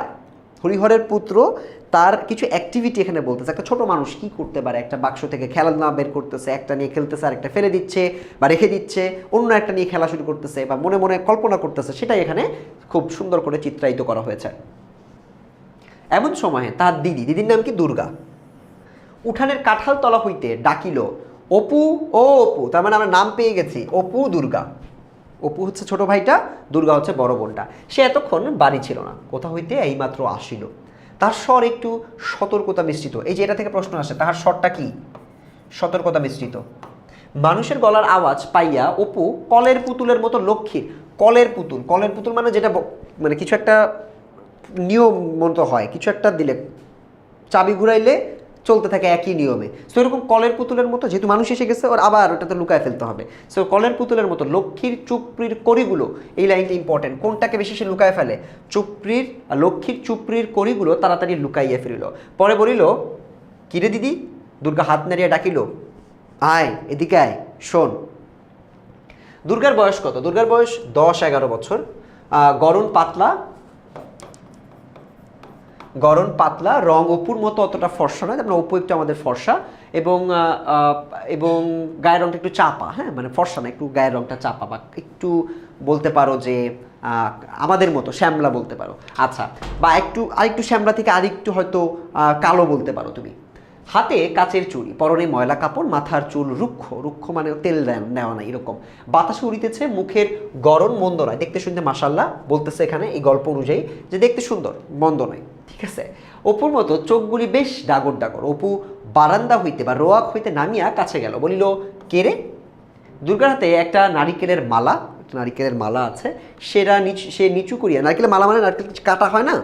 A: হরিহরের পুত্র, তার কিছু অ্যাক্টিভিটি এখানে বলতেছে। একটা ছোট মানুষ কি করতে পারে? একটা বাক্স থেকে খেলনা বের করতেছে, একটা নিয়ে খেলতেছে, আর একটা ফেলে দিচ্ছে বা রেখে দিচ্ছে, অন্য একটা নিয়ে খেলা শুরু করতেছে বা মনে মনে কল্পনা করতেছে, সেটাই এখানে খুব সুন্দর করে চিত্রায়িত করা হয়েছে। এমন সময়ে তার দিদির নাম কি? দুর্গা, উঠানের কাঁঠাল তলা হইতে ডাকিল, অপু ও অপু। তার মানে আমরা নাম পেয়ে গেছি, অপু দুর্গা। অপু হচ্ছে ছোট ভাইটা, দুর্গা হচ্ছে বড় বোনটা। সে এতক্ষণ বাড়ি ছিল না, কোথা হইতে এইমাত্র আসিল। তার স্বর একটু সতর্কতা মিশ্রিত। এই যে এটা থেকে প্রশ্ন আসে, তাহার স্বরটা কি? সতর্কতা মিশ্রিত। মানুষের গলার আওয়াজ পাইয়া অপু কলের পুতুলের মতো লক্ষ্মীর, কলের পুতুল মানে যেটা মানে কিছু একটা নিয়ম মতো হয়, কিছু একটা দিলে চাবি ঘুরাইলে চলতে থাকে একই নিয়মে। সো এরকম কলের পুতুলের মতো, যেহেতু মানুষ এসে গেছে, ওর আবার ওটাতে লুকায় ফেলতে হবে। সো কলের পুতুলের মতো লক্ষ্মীর চুপড়ির কড়িগুলো, এই লাইনটা ইম্পর্টেন্ট। কোনটাকে বেশি সে লুকায় ফেলে? লক্ষ্মীর চুপড়ির কড়িগুলো তাড়াতাড়ি লুকাইয়া ফিরিল। পরে বলিল, কিরে দিদি? দুর্গা হাত নাড়িয়া ডাকিল, আয় এদিকে আয়, শোন। দুর্গার বয়স কত? দুর্গার বয়স 10-11 বছর। গরম পাতলা রং, অপুর মতো অতটা ফর্সা নয়, তারপরে অপু একটু আমাদের ফর্সা, এবং গায়ের রংটা একটু চাপা। হ্যাঁ, মানে ফর্সা না, একটু গায়ের রংটা চাপা, বা একটু বলতে পারো যে আমাদের মতো শ্যামলা বলতে পারো। আচ্ছা, বা আরেকটু শ্যামলা থেকে আরেকটু হয়তো কালো বলতে পারো তুমি। হাতে কাচের চুড়ি, পরনে ময়লা কাপড়, মাথার চুল রুক্ষ মানে তেল নেওয়া নাই এরকম। বাতাসে উড়িতেছে, মুখের গড়ন মন্দ নয়, দেখতে শুনতে মাশাআল্লাহ বলতেছে এখানে এই গল্প অনুযায়ী, যে দেখতে সুন্দর, মন্দ নয়। ঠিক আছে, অপুর মতো চোখগুলি বেশ ডাগর। অপু বারান্দা হইতে বা রোয়াক হইতে নামিয়া কাছে গেল, বলিল, কে রে? দুর্গার হাতে একটা নারিকেলের মালা, নারিকেলের মালা আছে, সে নিচু করিয়া, নারকেলের মালা মানে নারকেল কাটা হয় না,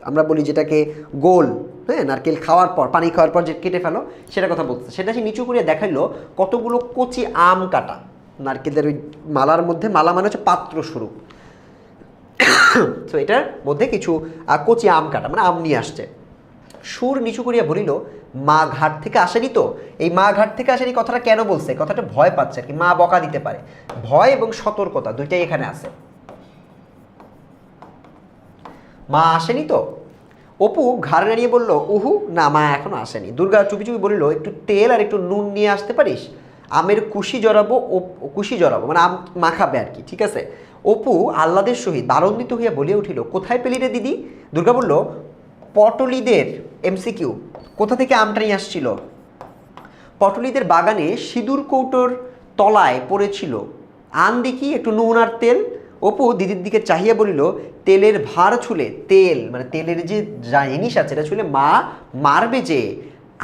A: আমরা বলি যেটাকে গোল, হ্যাঁ, নারকেল খাওয়ার পর, পানি খাওয়ার পর যে কেটে ফেলো, সেটা কথা বলছে। সেটা সে নিচু করিয়া দেখাইলো কতগুলো কচি আম কাটা। নারকেলের ওই মালার মধ্যে, মালা মানে হচ্ছে পাত্র স্বরূপ, তো এটার মধ্যে কিছু কচি আম কাটা, মানে আম নিয়ে আসছে। সুর নিচু করিয়া বলিল, মা ঘাট থেকে আসেনি তো? এই মা ঘাট থেকে আসেনি কথাটা কেন বলছে? কথাটা ভয় পাচ্ছে আর কি, মা বকা দিতে পারে। ভয় এবং সতর্কতা দুইটাই এখানে আছে। মা আসেনি তো? অপু ঘাড় নাড়িয়ে বলল, উহু, না, মা এখনো আসেনি। দুর্গা চুপি চুপি বলিল, একটু তেল আর একটু নুন নিয়ে আসতে পারিস? আমের কুশি জড়াবো, কুশি জড়াবো মানে আম মাখাবে আর কি, ঠিক আছে? অপু আহ্লাদের সহিত আনন্দিত হইয়া বলিয়া উঠিল, কোথায় পেলি রে দিদি? দুর্গা বলল, পটলিদের এমসিকিউ, কোথা থেকে আমটা নিয়ে আসছিল? পটলিদের বাগানে সিঁদুর কৌটোর তলায় পড়েছিল, আন দেখি একটু নুন আর তেল। অপু দিদির দিকে চাহিয়া বলিল, তেলের ভার ছুলে, তেল মানে তেলের যে জিনিস আছে এটা ছুলে মা মারবে যে।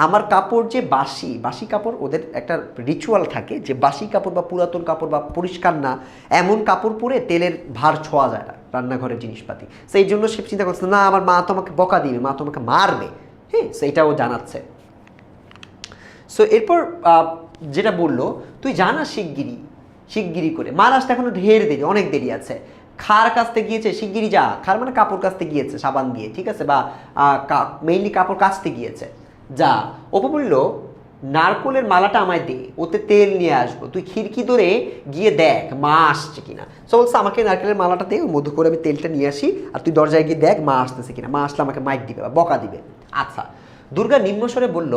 A: আমার কাপড় যে বাসি, বাসি কাপড়, ওদের একটা রিচুয়াল থাকে যে বাসি কাপড় বা পুরাতন কাপড় বা পরিষ্কার না এমন কাপড় পরে তেলের ভার ছোঁয়া যায় না রান্নাঘরের জিনিসপাতি। সেই জন্য সে চিন্তা করছে, না আমার মা তোমাকে বকা দিবে, মা তোমাকে মারবে, হ্যাঁ, সেইটাও জানাচ্ছে। সো এরপর যেটা বললো, তুই জানা শিগগিরি, শিগগিরি করে, মার আসতে এখনো ঢের দেরি, অনেক দেরি আছে। খার কাচতে গিয়েছে, শিগগিরি যা। খার মানে কাপড় কাচতে গিয়েছে সাবান দিয়ে, ঠিক আছে, বা মেইনলি কাপড় কাচতে গিয়েছে, যা। অপু বলল, নারকোলের মালাটা আমায় দে, ওতে তেল নিয়ে আসবো, তুই খিড়কি ধরে গিয়ে দেখ মা আসছে কিনা। সো বলছে, আমাকে নারকেলের মালাটা দে, মধু করে আমি তেলটা নিয়ে আসি, আর তুই দরজায় গিয়ে দেখ মা আসতেছে কিনা, মা আসলে আমাকে মাইক দিবে বা বকা দিবে। আচ্ছা। দুর্গা নিম্নস্বরে বলল,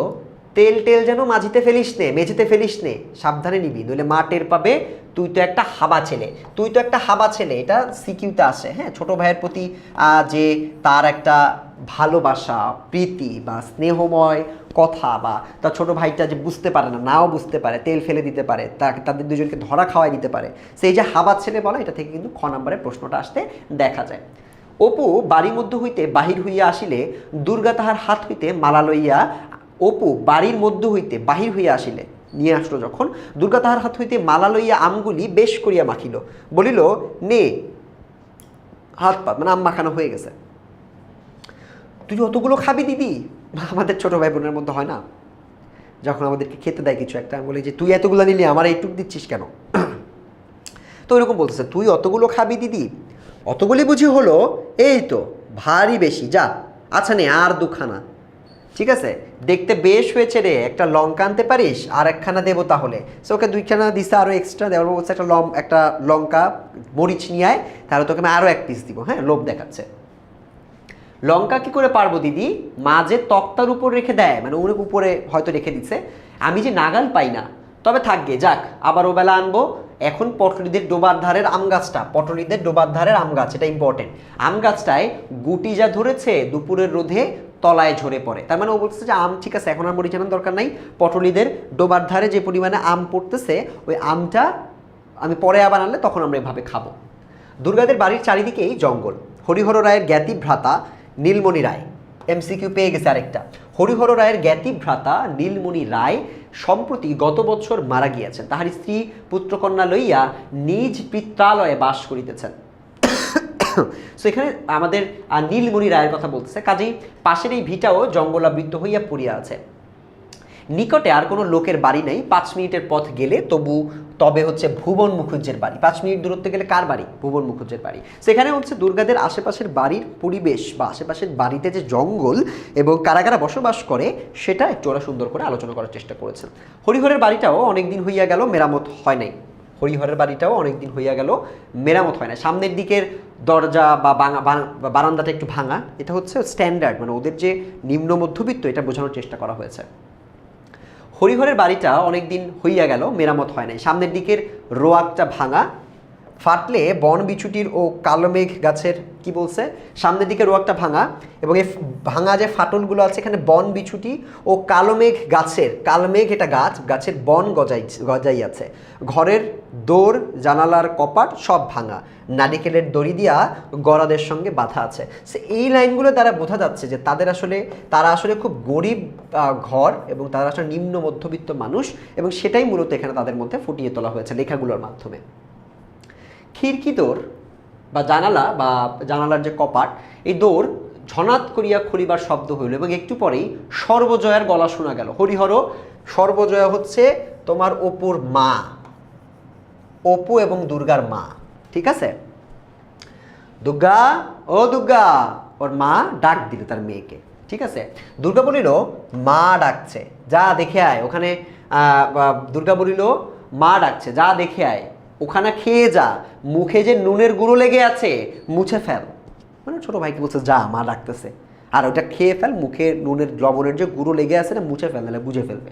A: তেল টেল যেন মাঝিতে ফেলিস নে, মেঝেতে ফেলিস নে, সাবধানে নিবি, নইলে মা টের পাবে তুই তো একটা হাবা ছেলে, তুই তো একটা হাবা ছেলে। এটা সিকিউতে আসে, হ্যাঁ, ছোট ভাইয়ের প্রতি যে তার একটা ভালোবাসা, প্রীতি বা স্নেহময় কথা, বা তার ছোট ভাইটা যে বুঝতে পারে না, নাও বুঝতে পারে, তেল ফেলে দিতে পারে, তাদের দুজনকে ধরা খাওয়াই দিতে পারে, সেই যে হাবা ছেলে বলা, এটা থেকে কিন্তু খ নম্বরের প্রশ্নটা আসতে দেখা যায়। অপু বাড়ির মধ্য হইতে বাহির হইয়া আসিলে দুর্গা তাহার হাত হইতে মালা লইয়া, অপু বাড়ির মধ্য হইতে বাহির হইয়া আসিলে, নিয়ে আসলো যখন, দুর্গা তাহার হাত হইতে মালা লইয়া আমগুলি বেশ করিয়া মাখিল, বলিল, নে হাত পাত, মানে আম মাখানো হয়ে গেছে। তুই অতগুলো খাবি দিদি? আমাদের ছোট ভাই বোনের মধ্যে হয় না, যখন আমাদেরকে খেতে দেয় কিছু একটা, আমি বলি যে তুই এতগুলো নিলি, আমার এইটুকু দিচ্ছিস কেন? তো ওইরকম বলতেছে, তুই অতগুলো খাবি দিদি? অতগুলি বুঝি হলো, এই তো ভারী বেশি, যা, আচ্ছা নে আর দুখানা, ঠিক আছে, দেখতে বেশ হয়েছে রে, একটা লঙ্কা আনতে পারিস? আর একখানা দেবো তাহলে। সো ওকে দুইখানা দিছে, আরও এক্সট্রা দেওয়ার বলছে, একটা লঙ্কা মরিচ নিয়ে আয়, তাহলে তোকে আমি আরও এক পিস দিব, হ্যাঁ, লোভ দেখাচ্ছে। লঙ্কা কি করে পারবো দিদি? মা যে তক্তার উপর রেখে দেয়, মানে অনেক উপরে হয়তো রেখে দিচ্ছে, আমি যে নাগাল পাই না। তবে থাকবে, যাক, আবার ওবেলা আনবো। এখন পটলিদের ডোবার ধারের আম গাছটা, পটলিদের ডোবার ধারের আম গাছ, এটা ইম্পর্টেন্ট, আম গাছটায় গুটি যা ধরেছে দুপুরের রোদে তলায় ঝরে পড়ে। তার মানে ও বলতেছে যে আম ঠিক আছে, এখন আর মরিচ আনার দরকার নাই, পটলিদের ডোবার ধারে যে পরিমাণে আম পড়তেছে, ওই আমটা আমি পরে আবার আনলে তখন আমরা এভাবে খাবো। দুর্গাদের বাড়ির চারিদিকেই জঙ্গল। হরিহর রায়ের জ্ঞাতি ভ্রাতা নীলমণি রায়, এমসিকিউ পেয়ে গেছে আরেকটা। হরিহর রায়ের জ্ঞাতি ভ্রাতা নীলমণি রায় সম্প্রতি গত বছর মারা গিয়েছেন, তাহার স্ত্রী পুত্রকন্যা লইয়া নিজ পিত্রালয়ে বাস করিতেছেন। সো এখানে আমাদের নীলমণি রায়ের কথা বলতেছে, কাজেই পাশের এই ভিটাও জঙ্গলাবৃত হইয়া পড়িয়া আছে। নিকটে আর কোনো লোকের বাড়ি নেই, 5 মিনিটের পথ গেলে তবে হচ্ছে ভুবন মুখুজ্জের বাড়ি। 5 মিনিট দূরত্বে গেলে কার বাড়ি? ভুবন মুখুজ্জের বাড়ি। সেখানে হচ্ছে দুর্গাদের আশেপাশের বাড়ির পরিবেশ বা আশেপাশের বাড়িতে যে জঙ্গল এবং কারা কারা বসবাস করে সেটা একটু ওরা সুন্দর করে আলোচনা করার চেষ্টা করেছেন। হরিহরের বাড়িটাও অনেকদিন হইয়া গেল মেরামত হয় নাই, হরিহরের বাড়িটাও অনেকদিন হইয়া গেল মেরামত হয় না। সামনের দিকের দরজা বা বারান্দাটা একটু ভাঙা, এটা হচ্ছে স্ট্যান্ডার্ড, মানে ওদের যে নিম্ন মধ্যবিত্ত, এটা বোঝানোর চেষ্টা করা হয়েছে। হরিহরের বাড়িটা অনেক দিন হইয়া গেল মেরামত হয় নাই, সামনের দিকের রোয়াকটা ভাঙা, ফাটলে বন বিছুটির ও কালো মেঘ গাছের কি বলছে সামনের দিকে রোয়াকটা ভাঙা এবং এই ভাঙা যে ফাটলগুলো আছে এখানে বন বিছুটি ও কালো মেঘ গাছের, কালো মেঘ এটা গাছ, গাছের বন গজাই আছে, ঘরের দোর জানালার কপাট সব ভাঙা, নারিকেলের দড়ি দিয়া গরাদের সঙ্গে বাঁধা আছে। সে এই লাইনগুলো দ্বারা বোঝা যাচ্ছে যে তারা আসলে খুব গরিব ঘর এবং তারা আসলে নিম্ন মধ্যবিত্ত মানুষ এবং সেটাই মূলত এখানে তাদের মধ্যে ফুটিয়ে তোলা হয়েছে লেখাগুলোর মাধ্যমে। খিড়কি দোর বা জানালার যে কপাট, এই দোর ঝনাত করিয়া খুলিবার শব্দ হইল এবং একটু পরেই সর্বজয়ার গলা শোনা গেল। হরিহর সর্বজয়া হচ্ছে তোমার অপুর মা, অপু এবং দুর্গার মা, ঠিক আছে? দুর্গা, ও দুর্গা, ওর মা ডাক দিল তার মেয়েকে, ঠিক আছে? দুর্গা বলিল মা ডাকছে, যা দেখে আয় ওখানে। দুর্গা বলিল মা ডাকছে, যা দেখে আয়, ওখানে খেয়ে যা, মুখে যে নুনের গুঁড়ো লেগে আছে মুছে ফেল। মানে ছোট ভাইকে বলছে যা মা ডাকতেছে, আর ওটা খেয়ে ফেল, মুখে নুনের লবণের যে গুঁড়ো লেগে আছে না মুছে ফেল, নাহলে বুঝে ফেলবে।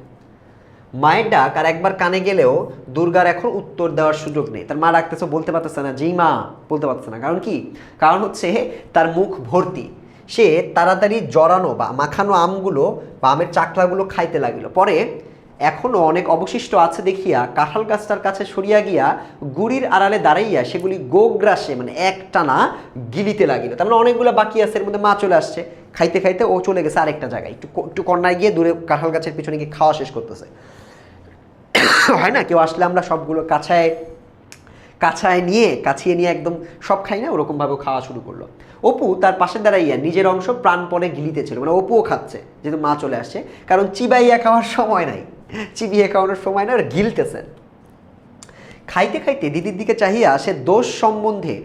A: মায়ের ডাক আর একবার কানে গেলেও দুর্গার এখন উত্তর দেওয়ার সুযোগ নেই। তার মা ডাকতেছে, বলতে পারতেছে না যেই মা, বলতে পারতেছে না। কারণ কি? কারণ হচ্ছে তার মুখ ভর্তি। সে তাড়াতাড়ি জড়ানো বা মাখানো আমগুলো বা আমের চাকলাগুলো খাইতে লাগিল। পরে এখনও অনেক অবশিষ্ট আছে দেখিয়া কাঁঠাল গাছটার কাছে সরিয়া গিয়া গুড়ির আড়ালে দাঁড়াইয়া সেগুলি গোগ্রাসে মানে একটানা গিলিতে লাগিল। তার মানে অনেকগুলো বাকি আছে, এর মধ্যে মা চলে আসছে, খাইতে খাইতে ও চলে গেছে আরেকটা জায়গায়, একটু কর্নায় গিয়ে দূরে কাঁঠাল গাছের পিছনে গিয়ে খাওয়া শেষ করতেছে। হয় না, কেউ আসলে আমরা সবগুলো কাছিয়ে নিয়ে একদম সব খাই না, ওরকমভাবে খাওয়া শুরু করলো। অপু তার পাশে দাঁড়াইয়া নিজের অংশ প্রাণপণে গিলিতেছিল, মানে অপুও খাচ্ছে যেহেতু মা চলে আসছে, কারণ চিবাইয়া খাওয়ার সময় নাই, চিবিয়ে খাওয়ানোর সময় না, গিলতেছেন। খাইতে খাইতে দিদির দিকে চাহিয়া সে দোষ সম্বন্ধে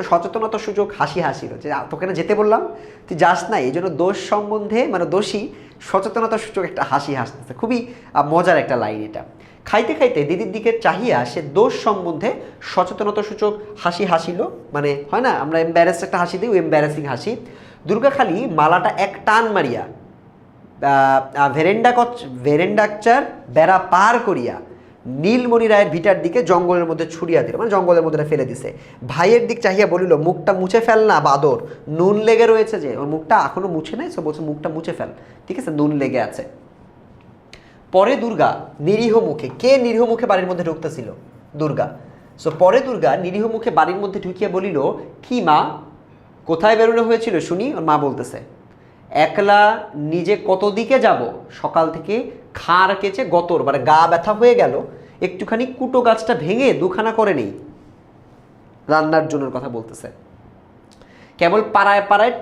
A: সচেতনতা সুযোগ হাসি হাসিল, যে তোকে না যেতে বললাম, তুই যাস না, এই জন্য দোষ সম্বন্ধে মানে দোষী সচেতনতা সূচক একটা হাসি হাসতেছে। খুবই মজার একটা লাইন এটা। খাইতে খাইতে দিদির দিকে চাহিয়া সে দোষ সম্বন্ধে সচেতনতা সূচক হাসি হাসিল, মানে হয় না আমরা এম্বারেস একটা হাসি দিই, এম্বারেসিং হাসি। দুর্গা খালি মালাটা এক টান মারিয়া ভেরেন্ডাকচার বেড়া পার করিয়া নীলমণি রায়ের ভিটার দিকে জঙ্গলের মধ্যে ছুড়িয়া দিল, মানে জঙ্গলের মধ্যে ফেলে দিছে। ভাইয়ের দিক চাহিয়া বলিল মুখটা মুছে ফেল না বাদর, নুন লেগে রয়েছে যে, ওর মুখটা এখনো মুছে নাই, সে বলছে মুখটা মুছে ফেল, ঠিক আছে, নুন লেগে আছে। পরে দুর্গা নিরীহ মুখে, কে নিরীহ মুখে বাড়ির মধ্যে ঢুকতেছিল? দুর্গা। সো পরে দুর্গা নিরীহ মুখে বাড়ির মধ্যে ঢুকিয়া বলিল কি মা, কোথায় বেরোনো হয়েছিল শুনি? ওর মা বলতেছে একলা নিজে কত দিকে যাব, সকাল থেকে খাঁড় কেচে গতর মানে গা ব্যথা হয়ে গেল, একটুখানি কুটো গাছটা ভেঙে দুখানা করে নেই, রান্নার জন্য কথা বলতেছে। কেবল পাড়ায় পাড়ায়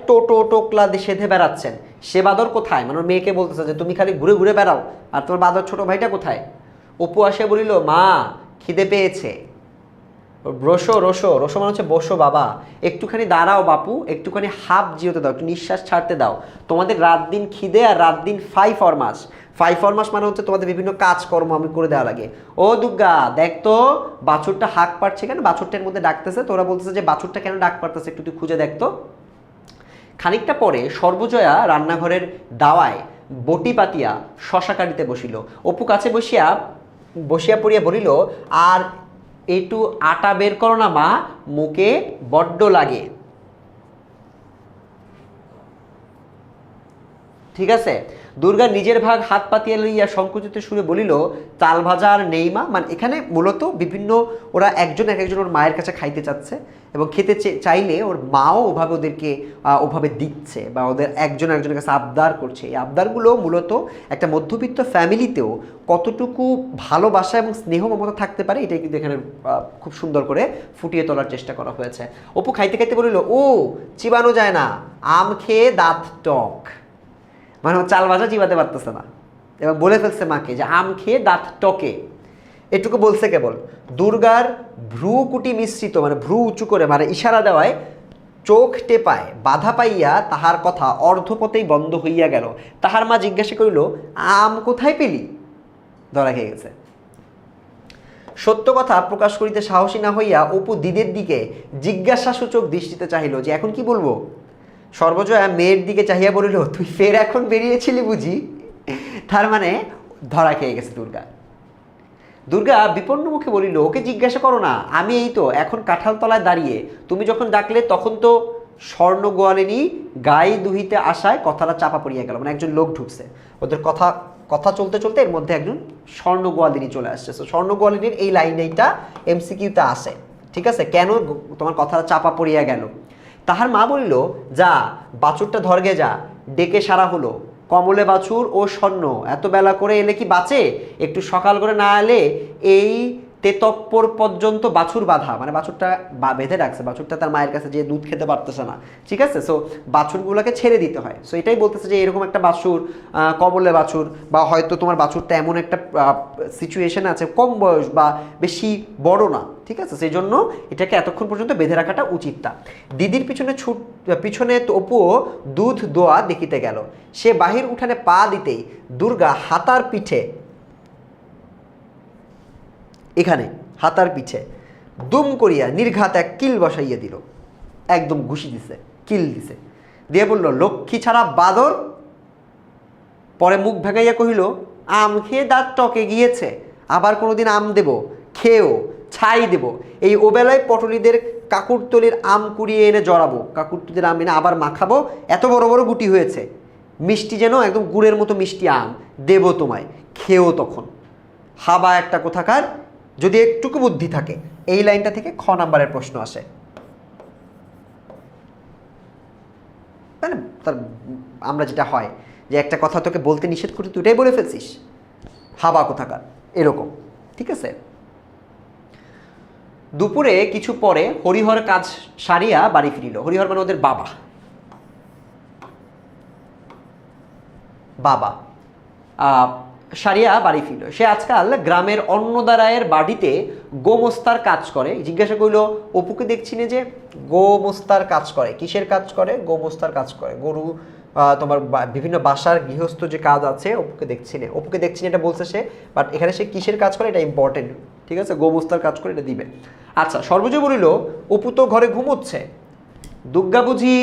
A: টোকলা সেধে বেড়াচ্ছেন, সে বাদর কোথায়? মানে মেয়েকে বলতেছে যে তুমি খালি ঘুরে ঘুরে বেড়াও, আর তোমার বাদর ছোট ভাইটা কোথায়? অপু আসে বলিল মা খিদে পেয়েছে। রসো মানে হচ্ছে বসো বাবা, একটুখানি দাঁড়াও বাপু, একটুখানি হাফ জিওতে দাও, একটু নিঃশ্বাস ছাড়তে দাও, তোমাদের রাত দিন খিদে আর রাত দিন 5 ফরমাস মানে হচ্ছে তোমাদের বিভিন্ন কাজকর্ম আমি করে দেওয়া লাগে। ও দুর্গা দেখ তো বাছুরটা হাঁক পারছে কেন, বাছুরটার মধ্যে ডাকতেছে, তোরা বলতেছে যে বাছুরটা কেন ডাক পারতেছে, একটু তুই খুঁজে দেখতো। খানিকটা পরে সর্বজয়া রান্নাঘরের দাওয়ায় বটি পাতিয়া শশা কাটিতে বসিল। অপু কাছে বসিয়া পড়িয়া বলিল আর একটু আটা বের করো না মা, মুখে বড্ড লাগে। ঠিক আছে, দুর্গা নিজের ভাগ হাত পাতিয়া লইয়া সংকুচিত সুরে বলিল চাল ভাজা আর নেই মা। মানে এখানে মূলত বিভিন্ন ওরা একজন ওর মায়ের কাছে খাইতে চাচ্ছে এবং খেতে চাইলে ওর মাও ওদেরকে ওভাবে দিচ্ছে বা ওদের একজনের কাছে আবদার করছে। এই আবদারগুলো মূলত একটা মধ্যবিত্ত ফ্যামিলিতেও কতটুকু ভালোবাসা এবং স্নেহ মমতা থাকতে পারে এটাই কিন্তু এখানে খুব সুন্দর করে ফুটিয়ে তোলার চেষ্টা করা হয়েছে। অপু খাইতে খাইতে বলিল ও চিবানো যায় না, আম খেয়ে দাঁত টক, মানে চাল ভাজা চিবাতে পারতেছে না এবং বলে ফেলছে মাকে যে আম খেয়ে দাঁত টকে। এটুকু বলছে কেবল। দুর্গার ভ্রুকুটি মিশ্রিত মানে ভ্রু উঁচু করে মানে ইশারা দেওয়ায় চোখ টেপায় বাধা পাইয়া তাহার কথা অর্ধপথেই বন্ধ হইয়া গেল। তাহার মা জিজ্ঞাসা করিল আম কোথায় পেলি? ধরা খেয়ে গেছে। সত্য কথা প্রকাশ করিতে সাহসী না হইয়া অপু দিদির দিকে জিজ্ঞাসাসূচক দৃষ্টিতে চাহিল যে এখন কি বলবো। সর্বজয়া মেয়ের দিকে চাহিয়া বলিল তুই ফের এখন বেরিয়েছিলি বুঝি? তার মানে ধরা খেয়ে গেছে দুর্গা। দুর্গা বিপন্ন মুখে বলিল, ওকে জিজ্ঞাসা করো না, আমি এই তো এখন কাঁঠাল তলায় দাঁড়িয়ে, তুমি যখন ডাকলে তখন তো স্বর্ণ গোয়ালিনী গায়ে দুহিতে আসায় কথাটা চাপা পড়িয়া গেল। মানে একজন লোক ঢুকছে, ওদের কথা কথা চলতে চলতে এর মধ্যে একজন স্বর্ণ গোয়ালিনী চলে আসছে। তো স্বর্ণ গোয়ালিনীর এই লাইনটা এমসিকিউতে আসে, ঠিক আছে? কেন তোমার কথাটা চাপা পড়িয়া গেল? তাহার মা বলিল, যা বাছুরটা ধরগে যা, ডেকে সারা হলো, কমলে বাছুর ও স্বর্ণ এত বেলা করে এলে কি বাঁচে? একটু সকাল করে না এলে এই তেতপ্পর পর্যন্ত বাছুর বাঁধা, মানে বাছুরটা বেঁধে রাখছে, বাছুরটা তার মায়ের কাছে যে দুধ খেতে পারতেছে না, ঠিক আছে? সো বাছুরগুলোকে ছেড়ে দিতে হয়। সো এটাই বলতেছে যে এরকম একটা বাছুর, কমলে বাছুর, বা হয়তো তোমার বাছুরটা এমন একটা সিচুয়েশন আছে, কম বয়স বা বেশি বড় না, ঠিক আছে? সেই জন্য এটাকে এতক্ষণ পর্যন্ত বেঁধে রাখাটা উচিত না। দিদির পিছনে অপুও দুধ দোয়া দেখিতে গেল। সে বাহির উঠানে পা দিতেই দুর্গা হাতার পিঠে, এখানে হাতার পিঠে দুম করিয়া নির্ঘাত এক কিল বসাইয়া দিল। একদম ঘুষি দিছে, কিল দিছে, দিয়ে বলল, লক্ষ্মী ছাড়া বাদর। পরে মুখ ভেঙাইয়া কহিল, আম খেয়ে দাঁত টকে গিয়েছে, আবার কোনোদিন আম দেব, খেয়েও ছাই দেব। এই ওবেলায় পটলীদের কাকুরতলির আম কুড়িয়ে এনে জড়াবো, কাকুরতলির আম এনে আবার মাখাবো, এত বড় বড় গুটি হয়েছে, মিষ্টি যেন একদম গুড়ের মতো মিষ্টি আম, দেব তোমায়, খেয়েও তখন। হাবা একটা কোথাকার, যদি একটুকু বুদ্ধি থাকে। এই লাইনটা থেকে খ নাম্বারের প্রশ্ন আসে। মানে তার আমরা যেটা হয় যে একটা কথা তোকে বলতে নিষেধ করতে তুই এটাই বলে ফেলছিস, হাবা কোথাকার, এরকম, ঠিক আছে? দুপুরে কিছু পরে হরিহর কাজ সারিয়া বাড়ি ফিরিল। হরিহর মানে ওদের বাবা, বাবা সারিয়া বাড়ি ফিরল। সে আজকাল গ্রামের অন্নদারায়ের বাড়িতে গোমস্তার কাজ করে। জিজ্ঞাসা করিল, অপুকে দেখছি না যে? গোমস্তার কাজ করে। কিসের কাজ করে? গোমস্তার কাজ করে, গরু তোমার বিভিন্ন বাসার গৃহস্থ যে কাজ আছে, অপুকে দেখছি না। অপুকে দেখছি না এটা বলছে সে, বাট এখানে সে কিসের কাজ করে এটা ইম্পর্টেন্ট, ঠিক আছে? গোমস্তার কাজ করে এটা দিবে। আচ্ছা, সর্বজয় বলিল, অপু তো ঘরে ঘুমোচ্ছে। দুর্গা বুঝি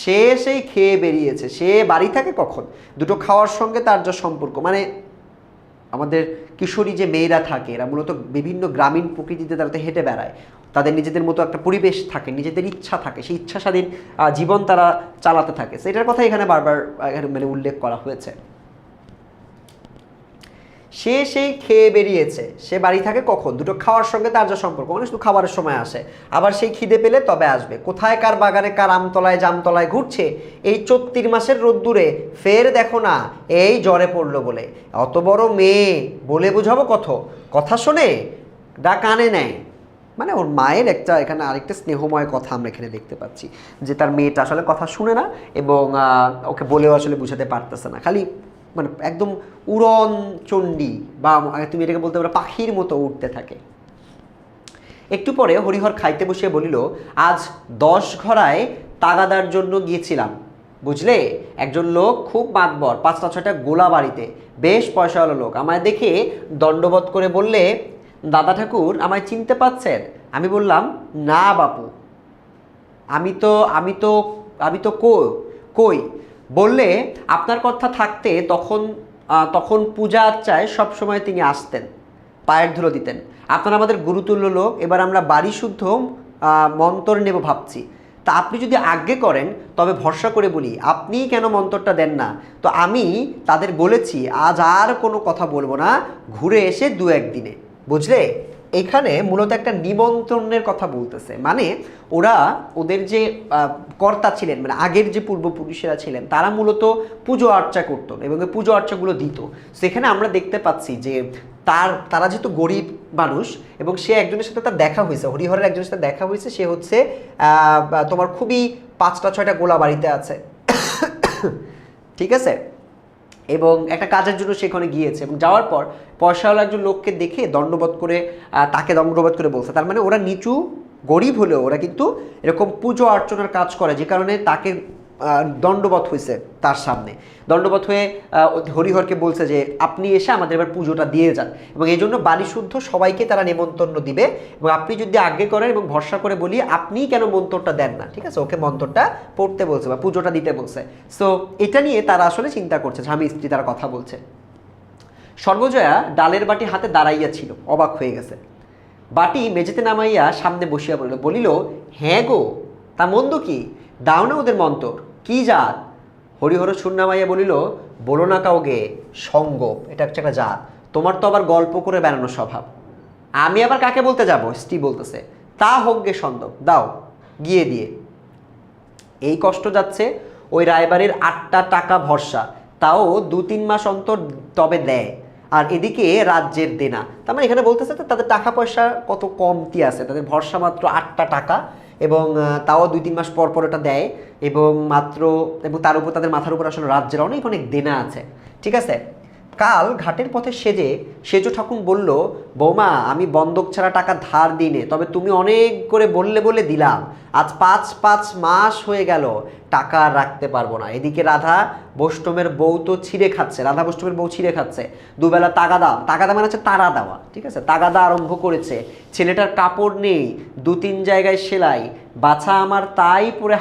A: সে সেই খেয়ে বেরিয়েছে, সে বাড়ি থাকে কখন? দুটো খাওয়ার সঙ্গে তার যা সম্পর্ক, মানে আমাদের কিশোরী যে মেয়েরা থাকে এরা মূলত বিভিন্ন গ্রামীণ প্রকৃতিতে তারা তো হেঁটে বেড়ায়, তাদের নিজেদের মতো একটা পরিবেশ থাকে, নিজেদের ইচ্ছা থাকে, সেই ইচ্ছা স্বাধীন জীবন তারা চালাতে থাকে। সেটার কথা এখানে বারবার মানে উল্লেখ করা হয়েছে। সে সেই খেয়ে বেরিয়েছে, সে বাড়ি থাকে কখন? দুটো খাওয়ার সঙ্গে তার যা সম্পর্ক, মানে শুধু খাবারের সময় আসে, আবার সেই খিদে পেলে তবে আসবে। কোথায় কার বাগানে কার আমতলায় জামতলায় ঘুরছে এই 34 মাসের রোদ্দুরে, ফের দেখো না এই জ্বরে পড়লো বলে। অত বড় মেয়ে বলে বুঝাবো কথা শোনে ডা কানে নেয়। মানে ওর মায়ের একটা এখানে আরেকটা স্নেহময় কথা আমরা এখানে দেখতে পাচ্ছি, যে তার মেয়েটা আসলে কথা শুনে না এবং ওকে বলেও আসলে বুঝাতে পারতেছে না, খালি মানে একদম উড়ন চণ্ডী, বা তুমি এটাকে বলতে পারো পাখির মতো উঠতে থাকে। একটু পরে হরিহর খাইতে বসিয়ে বলিল, আজ 10 ঘরায় তাগাদার জন্য গিয়েছিলাম, বুঝলে? একজন লোক খুব মাতবর, 5টা-6টা গোলা বাড়িতে, বেশ পয়সাওয়ালা লোক। আমায় দেখে দণ্ডবোধ করে বললে, দাদা ঠাকুর আমায় চিনতে পাচ্ছেন? আমি বললাম, না বাপু, আমি তো কই। বললে, আপনার কথা থাকতে তখন পূজা আর্চায় সবসময় তিনি আসতেন, পায়ের ধুলো দিতেন। আপনারা আমাদের গুরুতুল্য লোক, এবার আমরা বাড়ি শুদ্ধ মন্তর নেব ভাবছি। তা আপনি যদি আজ্ঞে করেন তবে ভরসা করে বলি, আপনিই কেন মন্তরটা দেন না? তো আমি তাদের বলেছি আজ আর কোনো কথা বলবো না, ঘুরে এসে 2-1 দিনে, বুঝলে? এখানে মূলত একটা নিমন্ত্রণের কথা বলতেছে, মানে ওদের যে কর্তা ছিলেন, মানে আগের যে পূর্বপুরুষেরা ছিলেন, তারা মূলত পুজো আর্চা করতো এবং এই পুজো আর্চাগুলো দিত। সেখানে আমরা দেখতে পাচ্ছি যে তারা যেহেতু গরিব মানুষ এবং সে একজনের সাথে তার দেখা হয়েছে, হরিহরের একজনের সাথে দেখা হয়েছে, সে হচ্ছে তোমার খুবই 5টা-6টা গোলা বাড়িতে আছে, ঠিক আছে? এবং একটা কাজের জন্য সেখানে গিয়েছে এবং যাওয়ার পর পয়সাওয়ালা একজন লোককে দেখে তাকে দণ্ডবোধ করে বলছে। তার মানে ওরা নিচু গরিব হলেও ওরা কিন্তু এরকম পুজো অর্চনার কাজ করে, যে কারণে তাকে দণ্ডবোধ হয়েছে তার সামনে। দণ্ডবোধ হয়ে হরিহরকে বলছে যে আপনি এসে আমাদের এবার পুজোটা দিয়ে যান, এবং এই জন্য বাড়ি শুদ্ধ সবাইকে তারা নেমন্তন্ন দিবে, এবং আপনি যদি আজ্ঞে করেন এবং ভরসা করে বলি, আপনিই কেন মন্ত্রটা দেন না, ঠিক আছে? ওকে মন্ত্রটা পড়তে বলছে বা পুজোটা দিতে বলছে। সো এটা নিয়ে তারা আসলে চিন্তা করছে, স্বামী স্ত্রী তারা কথা বলছে। সর্বজয়া ডালের বাটি হাতে দাঁড়াইয়া ছিল, অবাক হয়ে গেছে। বাটি মেঝেতে নামাইয়া সামনে বসিয়া বলিল, হ্যাঁ গো, তা মন্দ কি, দাও না ওদের মন্তর, কি জাত? হরিহর সুর নামাইয়া বলিল, বলো না কাউকে, সঙ্গপ, এটা হচ্ছে একটা জাত। তোমার তো আবার গল্প করে বেড়ানো স্বভাব। আমি আবার কাকে বলতে যাব? স্ত্রী বলতেছে, তা হোক গে সন্দপ, দাও গিয়ে দিয়ে। এই কষ্ট যাচ্ছে, ওই রায়বাড়ির 8টা টাকা ভরসা, তাও 2-3 মাস অন্তর তবে দেয়। আর এদিকে রাজ্যের দেনা, তার মানে এখানে বলতেছে তাদের টাকা পয়সা কত কমতি আছে, তাদের ভরসা মাত্র 8টা টাকা, এবং তাও 2-3 মাস পর পর এটা দেয়, এবং তার উপর তাদের মাথার উপর আসলে রাজ্যের অনেক অনেক দেনা আছে। ঠিক আছে, কাল ঘাটের পথে সেজ ঠাকুর বলল, বৌমা আমি বন্ধক ছাড়া টাকা ধার দিনে, তবে তুমি অনেক করে বলে দিলাম, আজ 5 মাস হয়ে গেল, টাকা আর রাখতে পারবো না। এদিকে রাধা বৈষ্ণবের বউ তো ছিঁড়ে খাচ্ছে, দুবেলা তাগাদা মানে হচ্ছে তারা দেওয়া। ঠিক আছে, তাগাদা আরম্ভ করেছে, ছেলেটার কাপড় নেই, 2-3 জায়গায় সেলাই, বাছা আমার তাই পরে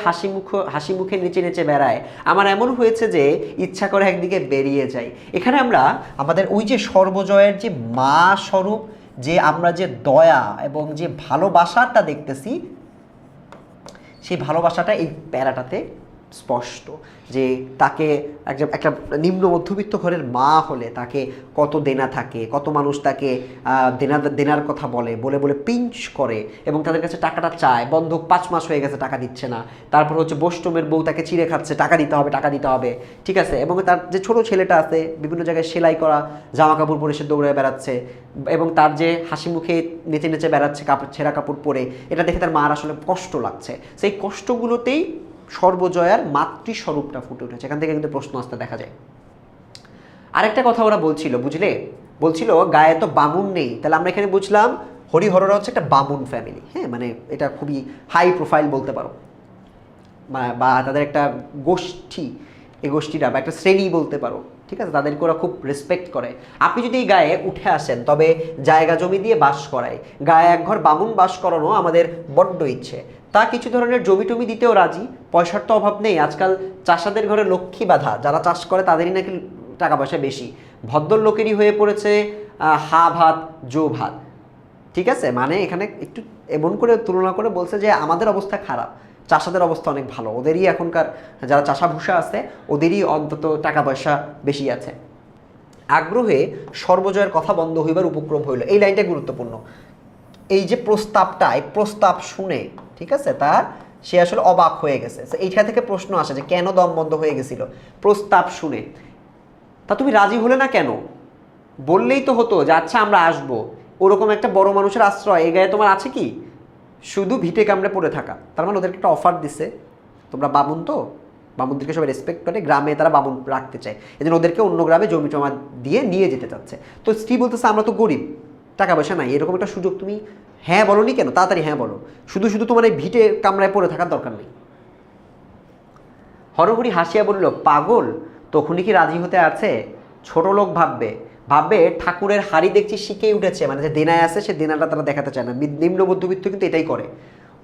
A: হাসি মুখে নেচে নেচে বেড়ায়। আমার এমন হয়েছে যে ইচ্ছা করে একদিকে বেরিয়ে যাই। এখানে আমরা আমাদের ওই যে সর্বজয়ের যে মা স্বরূপ, যে আমরা যে দয়া এবং যে ভালোবাসাটা দেখতেছি, সেই ভালোবাসাটা এই প্যারাটাতে স্পষ্ট, যে তাকে একটা নিম্ন মধ্যবিত্ত ঘরের মা হলে তাকে কত দেনা থাকে, কত মানুষ তাকে দেনার কথা বলে পিঞ্চ করে এবং তাদের কাছে টাকাটা চায়। বন্ধক 5 মাস হয়ে গেছে, টাকা দিচ্ছে না। তারপর হচ্ছে বৈষ্ণবের বউ তাকে চিড়ে খাচ্ছে, টাকা দিতে হবে। ঠিক আছে, এবং তার যে ছোট ছেলেটা আছে বিভিন্ন জায়গায় সেলাই করা জামা কাপড় পরে সে দৌড়ে বেড়াচ্ছে, এবং তার যে হাসি মুখে নেচে নেচে বেড়াচ্ছে ছেঁড়া কাপড় পরে, এটা দেখে তার মার আসলে কষ্ট লাগছে। সেই কষ্টগুলোতেই সর্বজয়ার মাতৃস্বরূপটা ফুটে উঠেছে। এখান থেকে কিন্তু প্রশ্ন আসতে দেখা যায়। আরেকটা কথা ওরা বলছিল গায়ে তো বামুন নেই, তাহলে আমরা এখানে বুঝলাম হরিহররা হচ্ছে একটা বামুন ফ্যামিলি। হ্যাঁ, মানে এটা খুবই হাই প্রোফাইল বলতে পারো, বা তাদের একটা গোষ্ঠী, এই গোষ্ঠীটা বা একটা শ্রেণী বলতে পারো। ঠিক আছে, তাদেরকে ওরা খুব রেসপেক্ট করে। আপনি যদি এই গায়ে উঠে আসেন, তবে জায়গা জমি দিয়ে বাস করায়, গায়ে এক ঘর বামুন বাস করানো আমাদের বড্ড ইচ্ছে। তা কিছু ধরনের জমি টমি দিতেও রাজি, পয়সার তো অভাব নেই। আজকাল চাষাদের ঘরে লক্ষ্মী বাঁধা, যারা চাষ করে তাদেরই নাকি টাকা পয়সা বেশি। ভদ্রলোকেরই হয়ে পড়েছে হা ভাত জো ভাত। ঠিক আছে, মানে এখানে একটু এমন করে তুলনা করে বলছে যে আমাদের অবস্থা খারাপ, চাষাদের অবস্থা অনেক ভালো, ওদেরই এখনকার যারা চাষাভূষা আছে ওদেরই অন্তত টাকা পয়সা বেশি আছে। আগ্রহে সর্বজয়ের কথা বন্ধ হইবার উপক্রম হইল। এই লাইনটা গুরুত্বপূর্ণ। এই যে প্রস্তাবটা, এই প্রস্তাব শুনে, ঠিক আছে, সে আসলে অবাক হয়ে গেছে। এইখান থেকে প্রশ্ন আসে যে কেন দম বন্ধ হয়ে গেছিল প্রস্তাব শুনে। তা তুমি রাজি হলে না কেন? বললেই তো হতো যে আচ্ছা আমরা আসবো। ওরকম একটা বড় মানুষের আশ্রয় এই গায়ে তোমার আছে কি? শুধু ভিটে কামড়ে পড়ে থাকা। তার মানে ওদেরকে একটা অফার দিছে, তোমরা বামুন তো, বামুনদেরকে সবাই রেসপেক্ট করে, গ্রামে তারা বামুন রাখতে চায়, এই জন্য ওদেরকে অন্য গ্রামে জমি জমা দিয়ে নিয়ে যেতে চাচ্ছে। তো স্ত্রী বলতেছে আমরা তো গরিব, টাকা পয়সা নাই, এরকম একটা সুযোগ তুমি হ্যাঁ বলো নি কেন? তাড়াতাড়ি হ্যাঁ বলো, শুধু তোমার এই ভিটে কামড়ায় পড়ে থাকার দরকার নেই। হরহরি হাসিয়া বলল, পাগল, তখনই কি রাজি হতে আছে? ছোট লোক ভাববে ঠাকুরের হাড়ি দেখছি শিখেই উঠেছে, মানে যে দেনায় আছে সে দেনাটা তারা দেখাতে চায় না। নিম্ন মধ্যবিত্ত কিন্তু এটাই করে,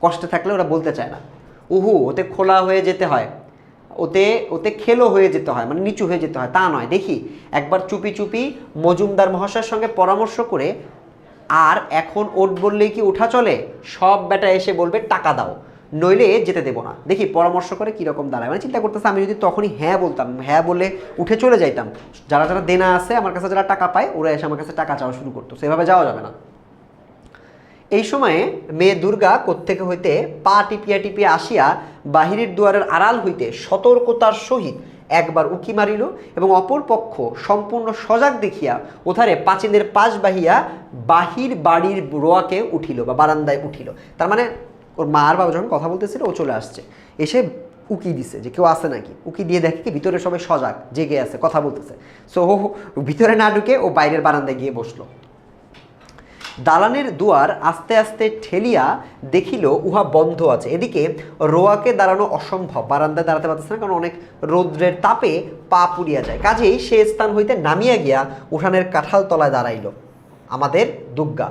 A: কষ্টে থাকলে ওরা বলতে চায় না। ওতে খোলা হয়ে যেতে হয়, ওতে খেলো হয়ে যেতে হয়, মানে নিচু হয়ে যেতে হয়, তা নয়। দেখি একবার চুপি মজুমদার মহাশয়ের সঙ্গে পরামর্শ করে, আর এখন ওট বললেই কি ওঠা চলে? সব বেটা এসে বলবে টাকা দাও, নইলে যেতে দেবো না। দেখি পরামর্শ করে কীরকম দাঁড়ায়। মানে চিন্তা করতেছে, আমি যদি তখনই হ্যাঁ বলতাম, হ্যাঁ বলে উঠে চলে যাইতাম, যারা দেনা আছে আমার কাছে, যারা টাকা পায়, ওরা এসে আমার কাছে টাকা চাওয়া শুরু করতো, সেভাবে যাওয়া যাবে না। এই সময়ে মেয়ে দুর্গা কোত্থেকে হইতে পা টিপিয়া আসিয়া বাহিরের দুয়ারের আড়াল হইতে সতর্কতার সহিত একবার উকি মারিল, এবং অপর পক্ষ সম্পূর্ণ সজাগ দেখিয়া ওধারে পাঁচিলের পাশ বাহিয়া বাহির বাড়ির রোয়াকে উঠিল বা বারান্দায় উঠিল। তার মানে ওর মা আর বাবা যখন কথা বলতেছিল, ও চলে আসছে, এসে উকি দিছে যে কেউ আছে নাকি। উকি দিয়ে দেখে কি ভিতরে সবাই সজাগ, জেগে আছে, কথা বলতেছে। সো ও ভিতরে না ঢুকে ও বাইরের বারান্দায় গিয়ে বসলো। দালানের দুয়ার আস্তে আস্তে ঠেলিয়া দেখিল উহা বন্ধ আছে। এদিকে রোয়াকে দাঁড়ানো অসম্ভব, বারান্দায় দাঁড়াতে পারতেছে না, কারণ অনেক রৌদ্রের তাপে পা পুড়িয়া যায়। কাজেই সে স্থান হইতে নামিয়া গিয়া উঠানের কাঁঠাল তলায় দাঁড়াইল আমাদের দুর্গা।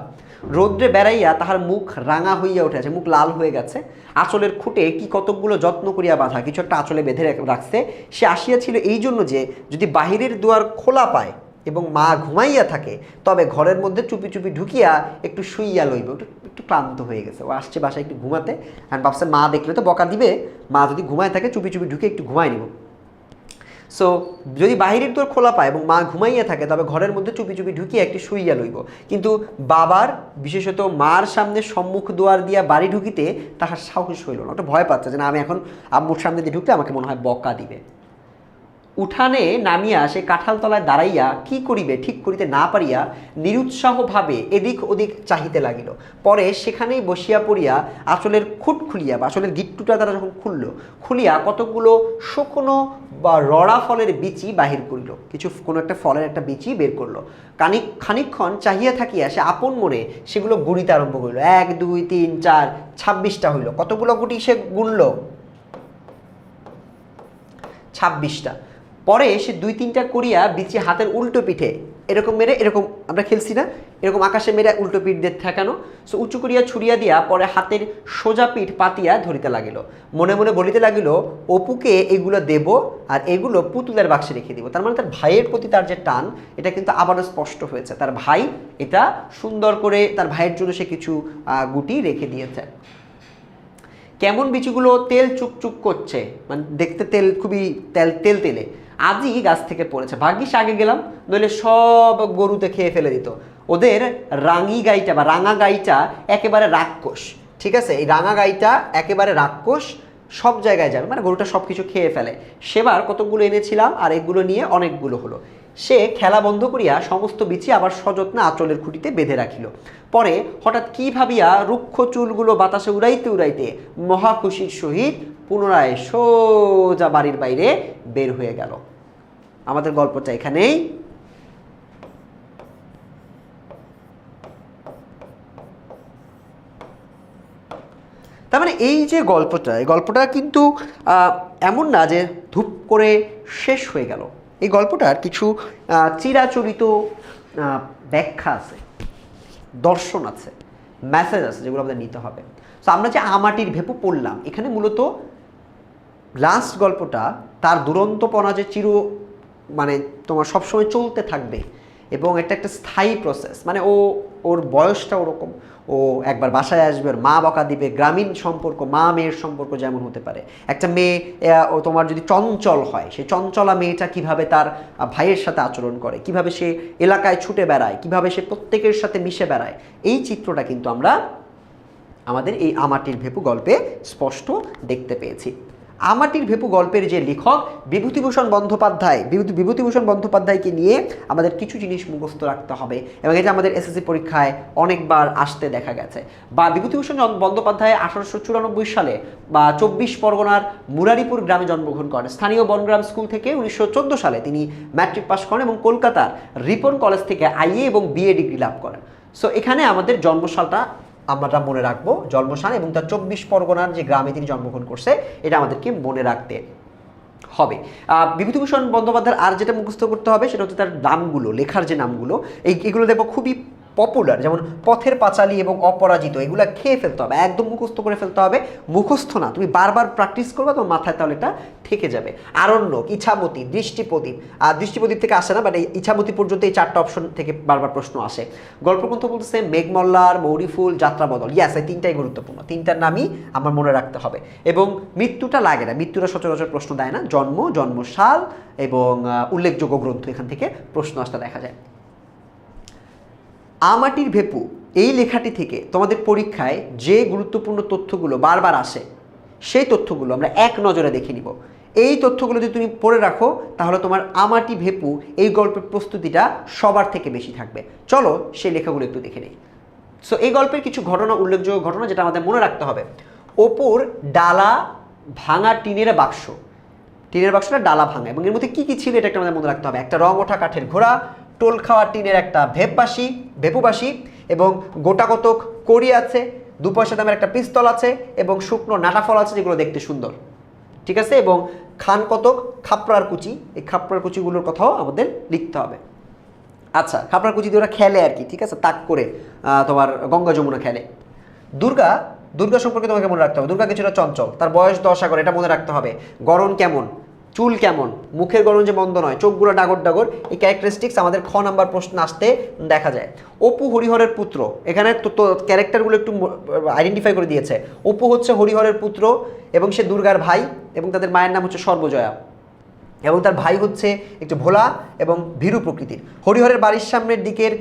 A: রৌদ্রে বেড়াইয়া তাহার মুখ রাঙা হইয়া উঠেছে, মুখ লাল হয়ে গেছে। আঁচলের খুঁটে কি কতকগুলো যত্ন করিয়া বাঁধা, কিছু একটা আঁচলে বেঁধে রাখছে। সে আসিয়াছিল এই জন্য যে যদি বাহিরের দুয়ার খোলা পায়, এবং মা ঘুমাইয়া থাকে, তবে ঘরের মধ্যে চুপি চুপি ঢুকিয়া একটু শুইয়া লইব, একটু একটু ক্লান্ত হয়ে গেছে, ও আসছে বাসায় একটু ঘুমাতে, আর ভাবছে মা দেখলে তো বকা দিবে, মা যদি ঘুমায় থাকে চুপি চুপি ঢুকে একটু ঘুমাই নিব। সো যদি বাহিরের দোর খোলা পায় এবং মা ঘুমাইয়া থাকে, তবে ঘরের মধ্যে চুপি চুপি ঢুকিয়ে একটি শুইয়া লইব। কিন্তু বাবার, বিশেষত মার সামনে সম্মুখ দুয়ার দিয়া বাড়ি ঢুকিতে তাহার সাহস হইল না, ওটা ভয় পাচ্ছে যে না আমি এখন আম্মুর সামনে দিয়ে ঢুকলে আমাকে মনে হয় বকা দিবে। উঠানে নামিয়া সে কাঁঠাল তলায় দাঁড়াইয়া কি করিবে ঠিক করিতে না পারিয়া নিরুৎসাহভাবে এদিক ওদিক চাহিতে লাগিল। পরে সেখানেই বসিয়া পড়িয়া আঁচলের খুঁট খুলিয়া বা আঁচলের গিট্টুটা তারা যখন খুলিয়া কতকগুলো শুকনো বা রড়া ফলের বিচি বাহির করিল, কোনো একটা ফলের একটা বিচি বের করলো। খানিকক্ষণ চাহিয়া থাকিয়া সে আপন মনে সেগুলো গুনিতে আরম্ভ করিল। 1 2 3 4 26টা হইল। কতগুলো গুটি সে গুনল? 26টা। পরে সে 2-3টা করিয়া বিচি হাতের উল্টো পিঠে এরকম মেরে, এরকম আমরা খেলছি না, এরকম আকাশে মেরে উল্টো পিঠ দিয়ে ঠেকানো, সো উঁচু করিয়া ছুড়িয়া দিয়া পরে হাতের সোজা পিঠ পাতিয়া ধরিতে লাগিল। মনে মনে বলিতে লাগিল, অপুকে এগুলো দেব আর এগুলো পুতুলের বাক্সে রেখে দিব। তার মানে তার ভাইয়ের প্রতি তার যে টান, এটা কিন্তু আবারও স্পষ্ট হয়েছে। তার ভাই এটা সুন্দর করে, তার ভাইয়ের জন্য সে কিছু গুটি রেখে দিয়েছে। কেমন বিচিগুলো তেল চুকচুক করছে, মানে দেখতে তেল খুবই তেলে, আজই গাছ থেকে পড়েছে। ভাগ্যিস আগে গেলাম, নইলে সব গরুতে খেয়ে ফেলে দিত। ওদের রাঙি গাইটা বা রাঙা গাইটা একেবারে রাক্ষস, ঠিক আছে? এই রাঙা গাইটা একেবারে রাক্ষস, সব জায়গায় যাবে, মানে গরুটা সব কিছু খেয়ে ফেলে। সেবার কতগুলো এনেছিলাম আর এগুলো নিয়ে অনেকগুলো হলো। সে খেলা বন্ধ করিয়া সমস্ত বিচি আবার সযত্নে আঁচলের খুঁটিতে বেঁধে রাখিল। পরে হঠাৎ কি ভাবিয়া রুক্ষ চুলগুলো বাতাসে উড়াইতে উড়াইতে মহা খুশির সহিত পুনরায় সোজা বাড়ির বাইরে বের হয়ে গেল। আমাদের গল্পটা এখানেই। তার মানে এই যে গল্পটা, এই গল্পটা কিন্তু এমন না যে ধূপ করে শেষ হয়ে গেল। এই গল্পটার কিছু চিরাচরিত ব্যাখ্যা আছে, দর্শন আছে, মেসেজ আছে, যেগুলো আমাদের নিতে হবে। তো আমরা যে আমাটির ভেপু পড়লাম, এখানে মূলত লাস্ট গল্পটা তার দুরন্তপনা যে মানে তোমার সবসময় চলতে থাকবে এবং এটা একটা স্থায়ী প্রসেস, মানে ওর বয়সটা ওরকম, ও একবার বাসায় আসবে, ওর মা বকা দিবে। গ্রামীণ সম্পর্ক, মা মেয়ের সম্পর্ক যেমন হতে পারে, একটা মেয়ে ও তোমার যদি চঞ্চল হয়, সেই চঞ্চলা মেয়েটা কিভাবে তার ভাইয়ের সাথে আচরণ করে, কিভাবে সে এলাকায় ছুটে বেড়ায়, কিভাবে সে প্রত্যেকের সাথে মিশে বেড়ায়, এই চিত্রটা কিন্তু আমরা আমাদের এই আমাটির ভেপু গল্পে স্পষ্ট দেখতে পেয়েছি। আমাটির ভেপু গল্পের যে লেখক বিভূতিভূষণ বন্দ্যোপাধ্যায়কে নিয়ে আমাদের কিছু জিনিস মুখস্থ রাখতে হবে, এবং এটা আমাদের এসএসসি পরীক্ষায় অনেকবার আসতে দেখা গেছে। বা বিভূতিভূষণ বন্দ্যোপাধ্যায় 1894 সালে বা 24 পরগনার মুরারিপুর গ্রামে জন্মগ্রহণ করেন। স্থানীয় বনগ্রাম স্কুল থেকে 1914 সালে তিনি ম্যাট্রিক পাস করেন এবং কলকাতার রিপন কলেজ থেকে আইএ এবং বিএ ডিগ্রি লাভ করেন। সো এখানে আমাদের জন্মসালটা আমরা মনে রাখবো, জন্মস্থান এবং তার 24 পরগনার যে গ্রামে তিনি জন্মগ্রহণ করছে, এটা আমাদেরকে মনে রাখতে হবে। বিভূতিভূষণ বন্দ্যোপাধ্যায়ের আর যেটা মুখস্থ করতে হবে সেটা হচ্ছে তার নামগুলো, লেখার যে নামগুলো, এগুলো দেখবো খুবই পপুলার, যেমন পথের পাঁচালী এবং অপরাজিত, এগুলো খেয়ে ফেলতে হবে, একদম মুখস্থ করে ফেলতে হবে। মুখস্থ না, তুমি বারবার প্র্যাকটিস করবে, তোমার মাথায় তাহলে এটা থেকে যাবে। আরণ্যক, ইছামতি, দৃষ্টিপ্রদীপ, দৃষ্টিপ্রদীপ থেকে আসে না, বাট এই ইছামতি পর্যন্ত এই 4টা অপশন থেকে বারবার প্রশ্ন আসে। গল্পগ্রন্থ বলতেছে মেঘমল্লার, মৌরিফুল, যাত্রাবদল, ইয়াস, এই 3টাই গুরুত্বপূর্ণ, 3টার নামই আমার মনে রাখতে হবে। এবং মৃত্যুটা লাগে না, মৃত্যুটা সচরাচর প্রশ্ন দেয় না, জন্ম, জন্মসাল এবং উল্লেখযোগ্য গ্রন্থ, এখান থেকে প্রশ্ন আসতে দেখা যায়। আমাটির ভেপু এই লেখাটি থেকে তোমাদের পরীক্ষায় যে গুরুত্বপূর্ণ তথ্যগুলো বারবার আসে, সেই তথ্যগুলো আমরা এক নজরে দেখে নিব। এই তথ্যগুলো যদি তুমি পড়ে রাখো, তাহলে তোমার আমাটি ভেপু এই গল্পের প্রস্তুতিটা সবার থেকে বেশি থাকবে। চলো সেই লেখাগুলো একটু দেখে নিই। সো এই গল্পের কিছু ঘটনা, উল্লেখযোগ্য ঘটনা যেটা আমাদের মনে রাখতে হবে। ওপর ডালা ভাঙা টিনের বাক্স, টিনের বাক্সটা ডালা ভাঙা, এবং এর মধ্যে কী কী ছিল এটা একটা আমাদের মনে রাখতে হবে। একটা রং ওঠা কাঠের ঘোড়া, টোল খাওয়া টিনের একটা ভেপুবাসি, এবং গোটা কতক কড়ি আছে, 2 পয়সা দামের একটা পিস্তল আছে, এবং শুকনো নাটা ফল আছে যেগুলো দেখতে সুন্দর, ঠিক আছে, এবং খান কতক খাপড়ার কুচি, এই খাপড়ার কুচিগুলোর কথাও আমাদের লিখতে হবে। আচ্ছা, খাপড়ার কুচি দিয়ে ওরা খেলে আর কি, ঠিক আছে, তাক করে তোমার গঙ্গা যমুনা খেলে। দুর্গা সম্পর্কে তোমাকে মনে রাখতে হবে। দুর্গা কিছুটা চঞ্চল, তার বয়স 10 করে, এটা মনে রাখতে হবে। গড়ন কেমন, চুল কেমন, মুখের গড়ন যে মন্দ নয়, চোখগুলো ডাগর ডাগর, এই ক্যারেক্টারিস্টিক্স আমাদের খ নাম্বার প্রশ্ন আসতে দেখা যায়। অপু হরিহরের পুত্র, এখানে তো ক্যারেক্টারগুলো একটু আইডেন্টিফাই করে দিয়েছে। অপু হচ্ছে হরিহরের পুত্র এবং সে দুর্গার ভাই, এবং তাদের মায়ের নাম হচ্ছে সর্বজয়া, এবং তার ভাই হচ্ছে একটু ভোলা এবং ভীরু প্রকৃতির। হরিহরের বাড়ির সামনের দিকের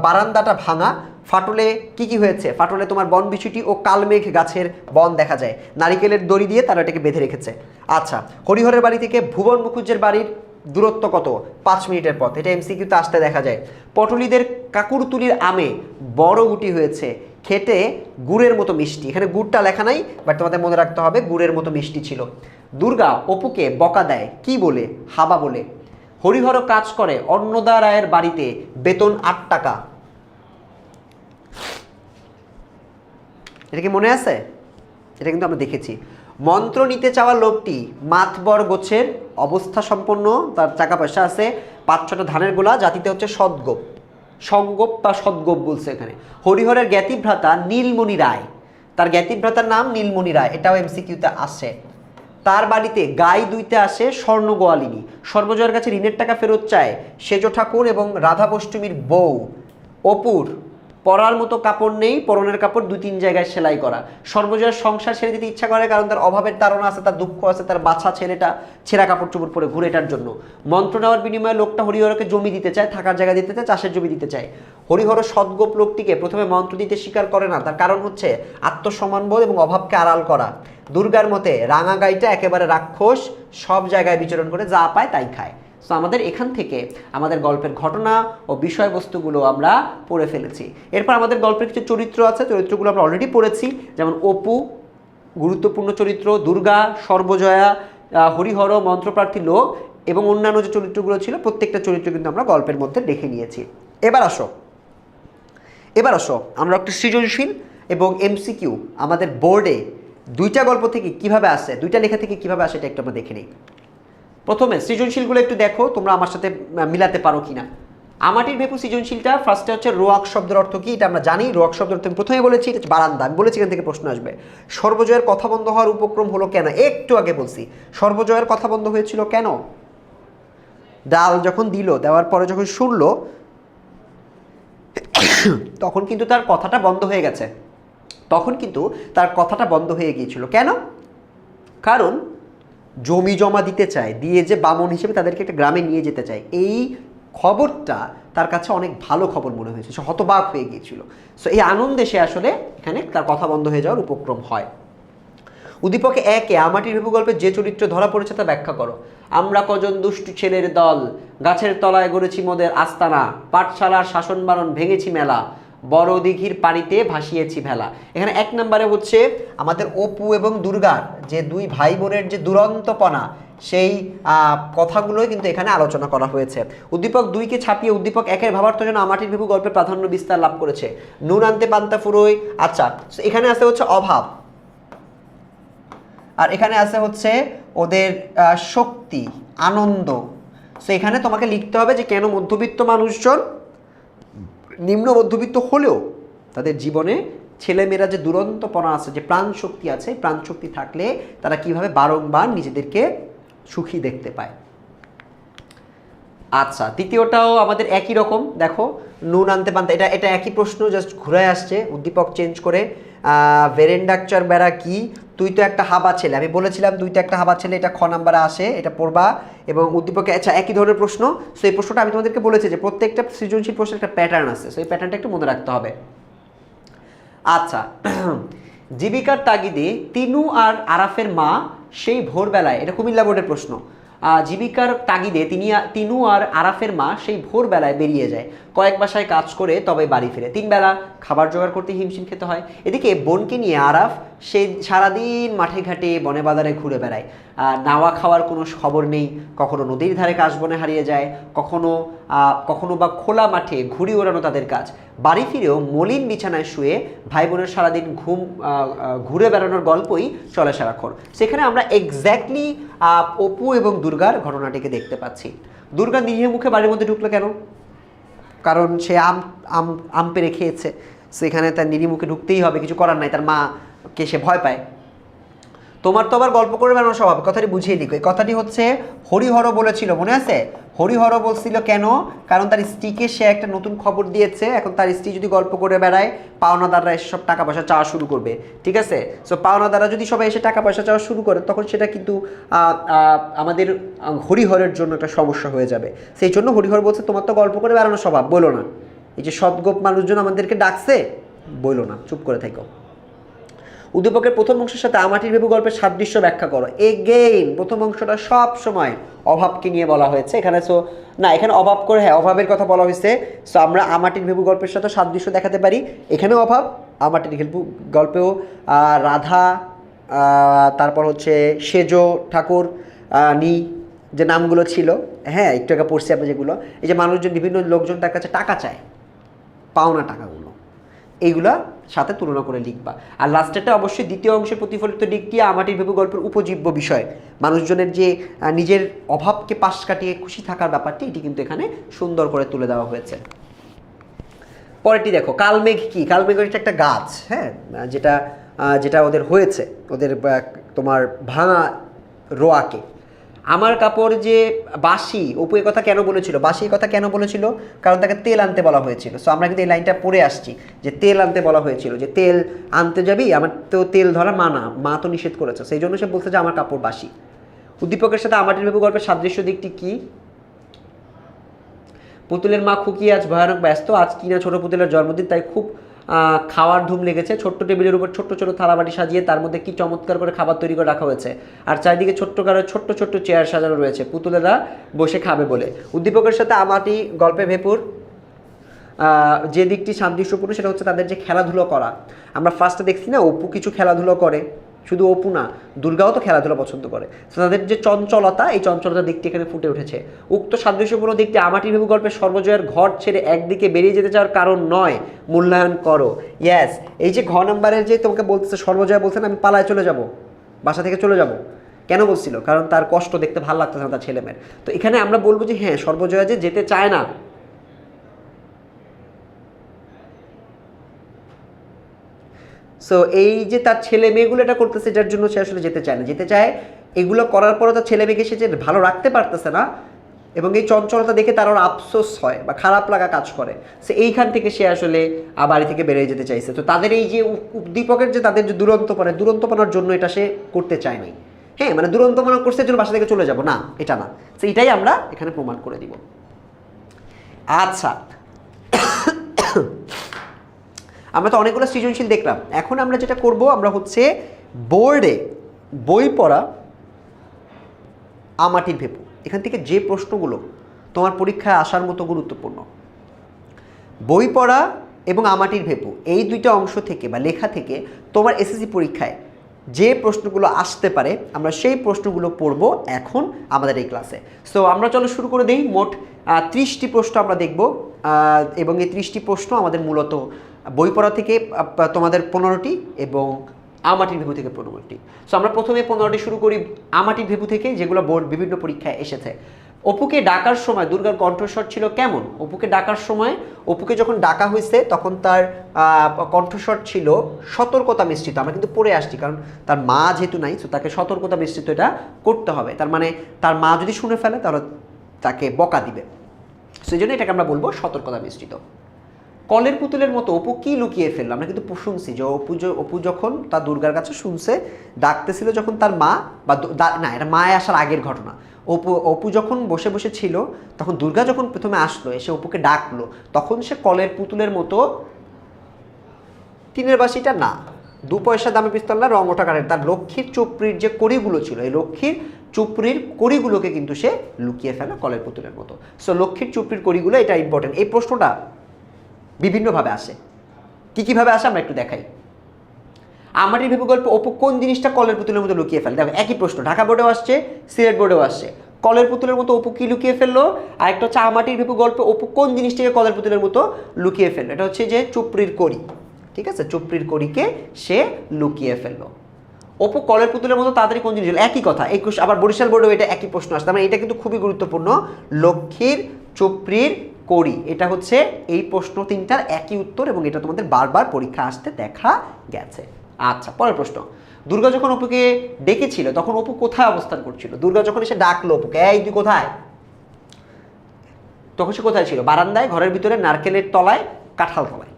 A: বারান্দাটা ভাঙা, ফাটলে কি হয়েছে? ফাটলে তোমার বন বিছুটি ও কালমেঘ গাছের বন দেখা যায়, নারিকেলের দড়ি দিয়ে তারা এটাকে বেঁধে রেখেছে। আচ্ছা, হরিহরের বাড়ি থেকে ভুবন মুখুজ্জের বাড়ির দূরত্ব কত? 5 মিনিটের পথ, এটা এমসিকিউতে আসতে দেখা যায়। পটুলিদের কাকুরতুলির আমে বড় গুটি হয়েছে, খেতে গুড়ের মতো মিষ্টি, এখানে গুড়টা লেখা নাই, বাট তোমাদের মনে রাখতে হবে গুড়ের মতো মিষ্টি ছিল। দুর্গা অপুকে বকা দেয় কি বলে? হাবা বলে। হরিহর কাজ করে অন্নদা রায়ের বাড়িতে, বেতন 8 টাকা। এটা কি মনে আছে? এটা কিন্তু আমরা দেখেছি। মন্ত্র নিতে চাওয়া লোকটি মাতবর গোছের, অবস্থা সম্পন্ন, তার টাকা পয়সা আছে, 5-6টা ধানের গোলা, জাতিতে হচ্ছে সদ্গোপ, সঙ্গোপ বা সদ্গোপ বলছে এখানে। হরিহরের জ্ঞাতিভ্রাতা নীলমণি রায়, তার জ্ঞাতিভ্রাতার নাম নীলমণি রায়, এটাও এমসিকিউতে আসে। তার বাড়িতে গাই দুইতে আসে স্বর্ণ গোয়ালিনী, সর্বজয়ের কাছে ঋণের টাকা ফেরত চায় সেজ ঠাকুর এবং রাধাবষ্টমীর বউ। অপুর পরার মতো কাপড় নেই, পরনের কাপড় 2-3 জায়গায় সেলাই করা। সর্বজয়ের সংসার ছেড়ে দিতে ইচ্ছা করে কারণ তার অভাবের তাড়না আছে, তার দুঃখ আছে, তার বাছা ছেলেটা ছেঁড়া কাপড় চোপড় পরে ঘুরে এটার জন্য। মন্ত্র নেওয়ার বিনিময়ে লোকটা হরিহরকে জমি দিতে চায়, থাকার জায়গা দিতে চায়, চাষের জমি দিতে চায়। হরিহর সদ্গোপ লোকটিকে প্রথমে মন্ত্র দিতে স্বীকার করে না, তার কারণ হচ্ছে আত্মসম্মানবোধ এবং অভাবকে আড়াল করা। দুর্গার মতে রাঙা গাইটা একেবারে রাক্ষস, সব জায়গায় বিচরণ করে, যা পায় তাই খায়। তো আমাদের এখান থেকে আমাদের গল্পের ঘটনা ও বিষয়বস্তুগুলো আমরা পড়ে ফেলেছি। এরপর আমাদের গল্পের কিছু চরিত্র আছে, চরিত্রগুলো আমরা অলরেডি পড়েছি, যেমন অপু গুরুত্বপূর্ণ চরিত্র, দুর্গা, সর্বজয়া, হরিহর মন্ত্রপ্রার্থী লোক এবং অন্যান্য যে চরিত্রগুলো ছিল প্রত্যেকটা চরিত্র কিন্তু আমরা গল্পের মধ্যে দেখে নিয়েছি। এবার আসো আমরা একটা সৃজনশীল এবং এমসিকিউ আমাদের বোর্ডে 2টা গল্প থেকে কিভাবে আসে, 2টা লেখা থেকে কিভাবে আসে, এটা একটু আমরা দেখে নিই। প্রথমে সৃজনশীলগুলো একটু দেখো তোমরা আমার সাথে মিলাতে পারো কিনা। আমাটির ভেপু সৃজনশীলটা ফার্স্টে হচ্ছে রোয়াক শব্দের অর্থ কি, এটা আমরা জানি। রোয়াক শব্দের অর্থ আমি প্রথমে বলেছি, এটা হচ্ছে বারান্দা, আমি বলেছি এখান থেকে প্রশ্ন আসবে। সর্বজয়ের কথা বন্ধ হওয়ার উপক্রম হলো কেন? একটু আগে বলছি সর্বজয়ের কথা বন্ধ হয়েছিল কেন? ডাল যখন দিল, দেওয়ার পরে যখন শুনলো তখন কিন্তু তার কথাটা বন্ধ হয়ে গেছে, তখন কিন্তু তার কথাটা বন্ধ হয়ে গিয়েছিল। কেন? কারণ জমি জমা দিতে চায়, দিয়ে যে বামন হিসেবে তাদেরকে একটা গ্রামে নিয়ে যেতে চায়, এই খবরটা তার কাছে অনেক ভালো খবর মনে হয়েছে, সে হতবাক হয়ে গিয়েছিল। সো এই আনন্দে সে আসলে এখানে তার কথা বন্ধ হয়ে যাওয়ার উপক্রম হয়। উদ্দীপকে 1-এ আমাটির ভেপু গল্পে যে চরিত্র ধরা পড়েছে তা ব্যাখ্যা করো। আমরা কজন দুষ্টু ছেলের দল, গাছের তলায় গড়েছি মোদের আস্তানা, পাঠশালার শাসন বারণ ভেঙেছি মেলা, বড় দিঘির পানিতে ভাসিয়েছি ভেলা। এখানে 1 নম্বরে হচ্ছে আমাদের অপু এবং দুর্গার যে 2 ভাই বোনের যে দুরন্তপনা, সেই কথাগুলোই কিন্তু এখানে আলোচনা করা হয়েছে। উদ্দীপক 2-কে ছাপিয়ে উদ্দীপক 1-এর ভাবার্থ যেন আমাটির ভেপু গল্পের প্রাধান্য বিস্তার লাভ করেছে। নুন আনতে পান্তা ফুরোয়, আচ্ছা এখানে আছে হচ্ছে অভাব, আর এখানে আছে হচ্ছে ওদের শক্তি, আনন্দ। সো এখানে তোমাকে লিখতে হবে যে কেন মধ্যবিত্ত মানুষজন নিম্ন মধ্যবিত্ত হলেও তাদের জীবনে ছেলেমেয়েরা যে দুরন্তপনা আছে, যে প্রাণ শক্তি আছে, প্রাণ শক্তি থাকলে তারা কিভাবে বারংবার নিজেদেরকে সুখী দেখতে পায়। আচ্ছা, দ্বিতীয়টাও আমাদের একই রকম, দেখো নুন আনতে পান্তা, এটা একই প্রশ্ন, জাস্ট ঘুরে আসছে, উদ্দীপক চেঞ্জ করে। ভেরেন্ডাকচার বেড়া কি, তুই তো একটা হাবা ছেলে, আমি বলেছিলাম তুই তো একটা হাবা ছেলে, এটা খ নাম্বারে আসে, এটা পড়বা। এবং উদ্দীপকে আচ্ছা একই ধরনের প্রশ্ন। সো এই প্রশ্নটা আমি তোমাদেরকে বলেছি যে প্রত্যেকটা সৃজনশীল প্রশ্নের একটা প্যাটার্ন আছে, সো এই প্যাটার্নটা একটু মনে রাখতে হবে। আচ্ছা, জীবিকার তাগিদে তিনু আর আরাফের মা সেই ভোরবেলায়, এটা কুমিল্লা বোর্ডের প্রশ্ন, জীবিকার তাগিদে তিনু আর আরাফের মা সেই ভোরবেলায় বেরিয়ে যায়, কয়েক বাসায় কাজ করে তবে বাড়ি ফিরে, 3 বেলা খাবার জোগাড় করতে হিমশিম খেতে হয়। এদিকে বোনকে নিয়ে আরাফ সে সারাদিন মাঠে ঘাটে বনে বাজারে ঘুরে বেড়ায়, নাওয়া খাওয়ার কোনো খবর নেই, কখনো নদীর ধারে কাশবনে হারিয়ে যায়, কখনো বা খোলা মাঠে ঘুড়ি ওড়ানো তাদের কাজ। বাড়ি ফিরেও মলিন বিছানায় শুয়ে ভাই বোনের সারাদিন ঘুরে বেড়ানোর গল্পই চলে সারাক্ষণ। সেখানে আমরা এক্স্যাক্টলি অপু এবং দুর্গার ঘটনাটিকে দেখতে পাচ্ছি। দুর্গা নিজে মুখে বাড়ির মধ্যে ঢুকলো কেন? কারণ সে আম পেরে খেয়েছে, সেখানে তার নিরি মুখে ঢুকতেই হবে, কিছু করার নাই, তার মাকে সে ভয় পায়। তোমার তো আবার গল্প করে বেড়ানো স্বভাব, কথাটি বুঝিয়ে লিখো। এই কথাটি হচ্ছে হরিহর বলেছিল, মনে আছে? হরিহর বলছিল কেন? কারণ তার স্ত্রীকে সে একটা নতুন খবর দিয়েছে, এখন তার স্ত্রী যদি গল্প করে বেড়ায় পাওনাদাররা এসে সব টাকা পয়সা চাওয়া শুরু করবে, ঠিক আছে? সো পাওনাদাররা যদি সবাই এসে টাকা পয়সা চাওয়া শুরু করে তখন সেটা কিন্তু আমাদের হরিহরের জন্য একটা সমস্যা হয়ে যাবে। সেই জন্য হরিহর বলছে তোমার তো গল্প করে বেড়ানো স্বভাব, বলো না। এই যে সদগোপ মানুষজন আমাদেরকে ডাকছে, বলো না, চুপ করে থাকো। উদ্দীপকের প্রথম অংশের সাথে আমাটির ভেবু গল্পের সাদৃশ্য ব্যাখ্যা করো। এগেইন প্রথম অংশটা সব সময় অভাবকে নিয়ে বলা হয়েছে এখানে। সো না, এখানে অভাব করে, হ্যাঁ অভাবের কথা বলা হয়েছে। সো আমরা আমাটির ভেবু গল্পের সাথে সাদৃশ্য দেখাতে পারি। এখানেও অভাব, আমাটির ভেবু গল্পেও রাধা, তারপর হচ্ছে সেজ ঠাকুর, নি যে নামগুলো ছিল, হ্যাঁ একটু আগে পড়ছি আমরা যেগুলো, এই যে মানুষজন বিভিন্ন লোকজন তার কাছে টাকা চায়, পাওনা টাকাগুলো, এইগুলা সাথে তুলনা করে লিখবা। আর লাস্টেরটা অবশ্যই দ্বিতীয় অংশের প্রতিফলিত দিকটি আমাটির ভেবু গল্পের উপজীব্য বিষয়, মানুষজনের যে নিজের অভাবকে পাশ কাটিয়ে খুশি থাকার ব্যাপারটি, এটি কিন্তু এখানে সুন্দর করে তুলে দেওয়া হয়েছে। পরেরটি দেখো, কালমেঘ কি? কালমেঘ হচ্ছে একটা গাছ, হ্যাঁ, যেটা যেটা ওদের হয়েছে, ওদের তোমার ভাঙা রোয়াকে। আমার কাপড় যে বাসি, অপু এ কথা কেন বলেছিল? বাসি কথা কেন বলেছিল? কারণ তাকে তেল আনতে বলা হয়েছিল। সো আমরা কিন্তু এই লাইনটা পড়ে আসছি যে তেল আনতে বলা হয়েছিল, যে তেল আনতে যাবি, আমার তো তেল ধরা মানা, মা তো নিষেধ করেছে, সেই জন্য সে বলছে যে আমার কাপড় বাসি। উদ্দীপকের সাথে আমাটির ভেবু গল্পের সাদৃশ্য দিকটি কি? পুতুলের মা খুকি আজ ভয়ানক ব্যস্ত, আজ কিনা ছোট পুতুলের জন্মদিন, তাই খুব খাওয়ার ধুম লেগেছে। ছোট্ট টেবিলের উপর ছোট্ট ছোট থালাবাটি সাজিয়ে তার মধ্যে কি চমৎকার করে খাবার তৈরি করে রাখা হয়েছে, আর চারিদিকে ছোট্ট করে ছোট্ট ছোট্ট চেয়ার সাজানো রয়েছে, পুতুলেরা বসে খাবে বলে। উদ্দীপকের সাথে আমাটি গল্পে ভেপুর যে দিকটি সাদৃশ্যপূর্ণ সেটা হচ্ছে তাদের যে খেলাধুলো করা। আমরা ফার্স্টে দেখছি না অপু কিছু খেলাধুলো করে, শুধু অপু না, দুর্গাও তো খেলাধুলা পছন্দ করে। তো তাদের যে চঞ্চলতা, এই চঞ্চলতার দিকটি এখানে ফুটে উঠেছে। উক্ত সাদৃশ্যপূর্ণ দিকটি আমাটির ভেবু গল্পের সর্বজয়ের ঘর ছেড়ে একদিকে বেরিয়ে যেতে চাওয়ার কারণ নয়, মূল্যায়ন করো। ইয়েস, এই যে ঘ নম্বরের যে তোমাকে বলতেছে, সর্বজয় বলছেন আমি পালায় চলে যাব, বাসা থেকে চলে যাব, কেন বলছিল? কারণ তার কষ্ট দেখতে ভালো লাগতেছে না তার ছেলেমেয়ের। তো এখানে আমরা বলবো যে হ্যাঁ, সর্বজয়া যে যেতে চায় না, সো এই যে তার ছেলে মেয়েগুলো এটা করতেছে যার জন্য সে আসলে যেতে চায় না, যেতে চায় এগুলো করার পরও তার ছেলে মেয়েকে সে যে ভালো রাখতে পারতেছে না, এবং এই চঞ্চলতা দেখে তার ওর আফসোস হয় বা খারাপ লাগা কাজ করে, সে এইখান থেকে সে আসলে বাড়ি থেকে বেরিয়ে যেতে চাইছে। তো তাদের এই যে উদ্দীপকের যে তাদের যে দুরন্তপনার জন্য এটা সে করতে চায় নাই, হ্যাঁ মানে দুরন্তপনা করছে জন্য বাসা থেকে চলে যাব না, এটা না। তো এটাই আমরা এখানে প্রমাণ করে দিব। আচ্ছা, আমরা তো অনেকগুলো সৃজনশীল দেখলাম, এখন আমরা যেটা করব, আমরা হচ্ছে বোর্ডে বই পড়া আমাটির ভেপু, এখান থেকে যে প্রশ্নগুলো তোমার পরীক্ষায় আসার মতো গুরুত্বপূর্ণ, বই পড়া এবং আমাটির ভেপু এই দুইটা অংশ থেকে বা লেখা থেকে তোমার এসএসসি পরীক্ষায় যে প্রশ্নগুলো আসতে পারে, আমরা সেই প্রশ্নগুলো পড়ব এখন আমাদের এই ক্লাসে। সো আমরা চলো শুরু করে দিই। মোট 30টি প্রশ্ন আমরা দেখব, এবং এই 30টি প্রশ্ন আমাদের মূলত বই পড়া থেকে তোমাদের 15টি এবং আমাটির ভেপু থেকে 15টি। সো আমরা প্রথমে 15টি শুরু করি আমাটির ভেপু থেকে, যেগুলো বোর্ড বিভিন্ন পরীক্ষায় এসেছে। অপুকে ডাকার সময় দুর্গার কণ্ঠস্বর ছিল কেমন? অপুকে ডাকার সময়, অপুকে যখন ডাকা হয়েছে তখন তার কণ্ঠস্বর ছিল সতর্কতা মিশ্রিত। আমরা কিন্তু পড়ে আসছি, কারণ তার মা যেহেতু নাই, তো তাকে সতর্কতা মিশ্রিত এটা করতে হবে। তার মানে তার মা যদি শুনে ফেলে তাহলে তাকে বকা দিবে, সেই জন্য এটাকে আমরা বলবো সতর্কতা মিশ্রিত। কলের পুতুলের মতো অপু কি লুকিয়ে ফেললো? আমরা কিন্তু শুনছি যে অপু যখন তার দুর্গার কাছে শুনছে, ডাকতেছিল যখন তার মা, বা না এটা মায়ে আসার আগের ঘটনা, অপু যখন বসে বসে ছিল তখন দুর্গা যখন প্রথমে আসলো, এসে অপুকে ডাকলো, তখন সে কলের পুতুলের মতো, টিনের বাসিটা না, 2 পয়সা দামে পিস্তল না, রং ওঠা কাঠের, তার লক্ষ্মীর চুপড়ির যে কড়িগুলো ছিল, এই লক্ষ্মীর চুপড়ির কড়িগুলোকে কিন্তু সে লুকিয়ে ফেলে কলের পুতুলের মতো। সো লক্ষ্মীর চুপড়ির কড়িগুলো, এটা ইম্পর্টেন্ট। এই প্রশ্নটা বিভিন্নভাবে আসে, কীভাবে আসে আমরা একটু দেখাই। আমাটির ভেপু গল্পে অপু কোন জিনিসটা কলের পুতুলের মতো লুকিয়ে ফেলে? দেখো একই প্রশ্ন ঢাকা বোর্ডেও আসছে, সিলেট বোর্ডেও আসছে। কলের পুতুলের মতো অপু কি লুকিয়ে ফেললো, আর একটা হচ্ছে আমাটির ভেপু গল্পে অপু কোন জিনিসটাকে কলের পুতুলের মতো লুকিয়ে ফেললো। এটা হচ্ছে যে চুপড়ির কড়ি, ঠিক আছে, চুপড়ির কড়িকে সে লুকিয়ে ফেললো। অপু কলের পুতুলের মতো তাড়াতাড়ি কোন জিনিস, একই কথা। এই আবার বরিশাল বোর্ডেও এটা একই প্রশ্ন আসছে, মানে এটা কিন্তু খুবই গুরুত্বপূর্ণ। লক্ষ্মীর চুপড়ির করি, এটা হচ্ছে এই প্রশ্ন 3টার একই উত্তর, এবং এটা তোমাদের বারবার পরীক্ষা আসতে দেখা গেছে। আচ্ছা, পরের প্রশ্ন। দুর্গা যখন অপুকে ডেকেছিল তখন অপু কোথায় অবস্থান করছিল? দুর্গা যখন এসে ডাকলো অপুকে, এই তুই কোথায়, তখন সে কোথায় ছিল? বারান্দায়, ঘরের ভিতরে, নারকেলের তলায়, কাঁঠাল তলায়?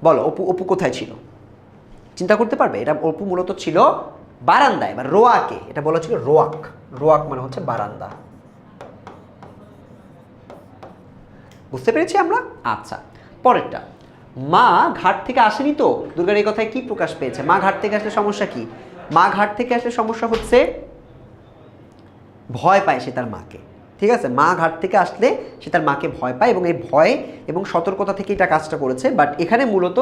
A: বলো অপু কোথায় ছিল? চিন্তা করতে পারবে? এটা অপু মূলত ছিল বারান্দায় বা রোয়াকে, এটা বলা ছিল রোয়াক। রোয়াক মানে হচ্ছে বারান্দা। বুঝতে পেরেছি আমরা? আচ্ছা, পরেরটা। মা ঘাট থেকে আসেনি তো? দুর্গার এই কথায় কি প্রকাশ পেয়েছে? মা ঘাট থেকে আসলে সমস্যা কি? মা ঘাট থেকে আসলে সমস্যা হচ্ছে ভয় পায় সে তার মাকে। ঠিক আছে, মা ঘাট থেকে আসলে সে তার মাকে ভয় পায় এবং এই ভয় এবং সতর্কতা থেকে এটা কাজটা করেছে। বাট এখানে মূলত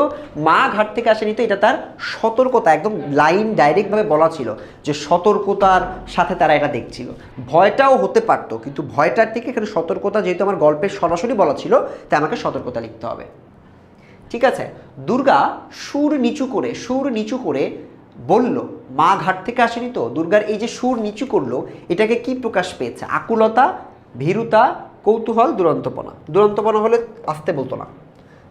A: মা ঘাট থেকে আসেনি তো, এটা তার সতর্কতা, একদম লাইন ডাইরেক্টভাবে বলা ছিল যে সতর্কতার সাথে তারা এটা দেখছিল। ভয়টাও হতে পারতো, কিন্তু ভয়টার থেকে এখানে সতর্কতা, যেহেতু আমার গল্পের সরাসরি বলা ছিল, তাই আমাকে সতর্কতা লিখতে হবে। ঠিক আছে, দুর্গা সুর নিচু করে বলল মা ঘাট থেকে আসেনি তো। দুর্গার এই যে সুর নিচু করলো, এটাকে কি প্রকাশ পেয়েছে? আকুলতা, ভীরুতা, কৌতূহল, দুরন্তপনা। দুরন্তপনা হলে আসতে বলতো না,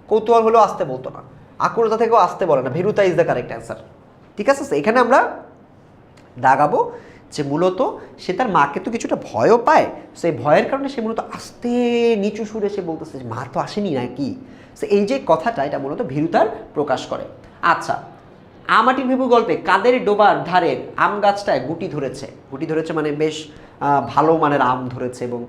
A: কৌতূহল হলেও আসতে বলতো না, আকুলতা থেকেও আসতে বলে না, ভীরুতা ইজ দ্য কারেক্ট অ্যান্সার। ঠিক আছে, এখানে আমরা দাগাবো যে মূলত সে তার মাকে তো কিছুটা ভয়ও পায়, সেই ভয়ের কারণে সে মূলত আস্তে নিচু সুরে সে বলতেছে যে মা তো আসেনি নাকি। সো এই যে কথাটা, এটা মূলত ভীরুতার প্রকাশ করে। আচ্ছা, আমাটির ভেবু গল্পে কাদের ডোবার ধারের আম গাছটায় গুটি ধরেছে? গুটি ধরেছে মানে বেশ ভালো মানের আম ধরেছে এবং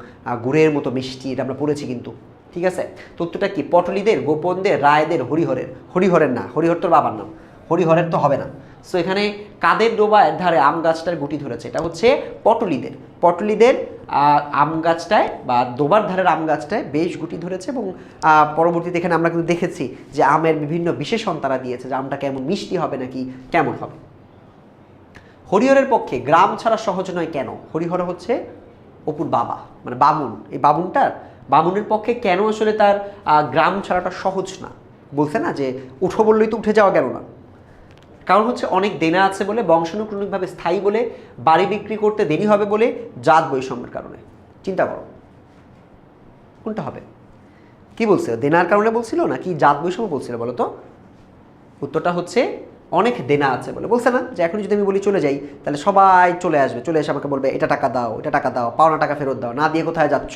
A: গুড়ের মতো মিষ্টি, এটা আমরা পড়েছি কিন্তু। ঠিক আছে, তথ্যটা কি? পটলীদের, গোপনদের, রায়দের, হরিহরের। হরিহরের না, হরিহর তোর বাবার নাম, হরিহরের তো হবে না। সো এখানে কাদের ডোবার ধারে আম গাছটার গুটি ধরেছে? এটা হচ্ছে পটলীদের। পটলীদের আম গাছটায় বা ডোবার ধারের আম গাছটায় বেশ গুটি ধরেছে এবং পরবর্তীতে এখানে আমরা কিন্তু দেখেছি যে আমের বিভিন্ন বিশেষণ তারা দিয়েছে, যে আমটা কেমন মিষ্টি হবে নাকি কেমন হবে। হরিহরের পক্ষে গ্রাম ছাড়া সহজ নয় কেন? হরিহর হচ্ছে অপুর বাবা, মানে বামুন। এই বামুনের পক্ষে কেন আসলে তার গ্রাম ছাড়াটা সহজ না? বলছে না যে উঠো বললেই তো উঠে যাওয়া গেল না। কারণ হচ্ছে অনেক দেনা আছে বলে, বংশানুক্রমিকভাবে স্থায়ী বলে, বাড়ি বিক্রি করতে দেরি হবে বলে, জাত বৈষম্যের কারণে। চিন্তা করো কোনটা হবে? কি বলছে? দেনার কারণে বলছিল নাকি জাত বৈষম্য বলছিল বলো তো? উত্তরটা হচ্ছে অনেক দেনা আছে বলে। বলছে না যে এখন যদি আমি বলি চলে যাই, তাহলে সবাই চলে আসবে, চলে এসে আমাকে বলবে এটা টাকা দাও, এটা টাকা দাও, পাওনা টাকা ফেরত দাও, না দিয়ে কোথায় যাচ্ছ।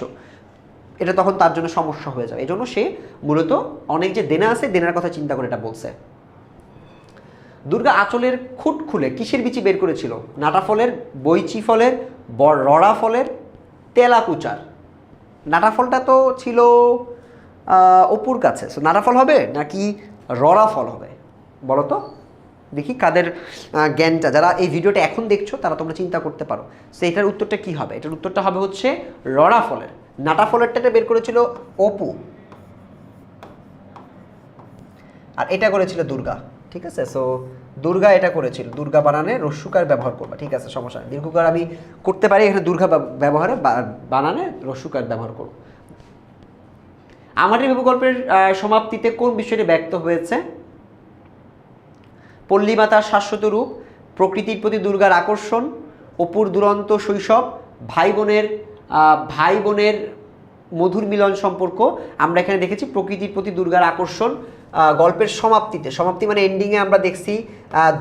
A: এটা তখন তার জন্য সমস্যা হয়ে যাবে। এই জন্য সে মূলত অনেক যে দেনা আছে, দেনার কথা চিন্তা করে এটা বলছে। দুর্গা আঁচলের খুঁট খুলে কিসের বিচি বের করেছিল? নাটা ফলের, বৈচি ফলের, রড়া ফলের, তেলাকুচার। নাটা ফলটা তো ছিল অপুর কাছে, সো নাটা ফল হবে নাকি রড়া ফল হবে বলো তো? দেখি কাদের জ্ঞানটা, যারা এই ভিডিওটা এখন দেখছো তারা তোমরা চিন্তা করতে পারো। সো এটার উত্তরটা কি হবে? এটার উত্তরটা হবে হচ্ছে রড়া ফলের। নাটা ফলেরটা বের করেছিল অপু, আর এটা করেছিল দুর্গা। ঠিক আছে, সো দুর্গা এটা করেছিল। দুর্গা বানানে রস্যুকার ব্যবহার করবা। ঠিক আছে, সমস্যা নেই, দীর্ঘকার আমি করতে পারি, এখানে দুর্গা ব্যবহারে বানানে রস্যুকার ব্যবহার করব। আমাদের ভেবু গল্পের সমাপ্তিতে কোন বিষয়টি ব্যক্ত হয়েছে? পল্লীমাতার শাশ্বত রূপ, প্রকৃতির প্রতি দুর্গার আকর্ষণ, অপুর দুরন্ত শৈশব, ভাই বোনের মধুর মিলন সম্পর্ক। আমরা এখানে দেখেছি প্রকৃতির প্রতি দুর্গার আকর্ষণ। গল্পের সমাপ্তি মানে এন্ডিংয়ে আমরা দেখছি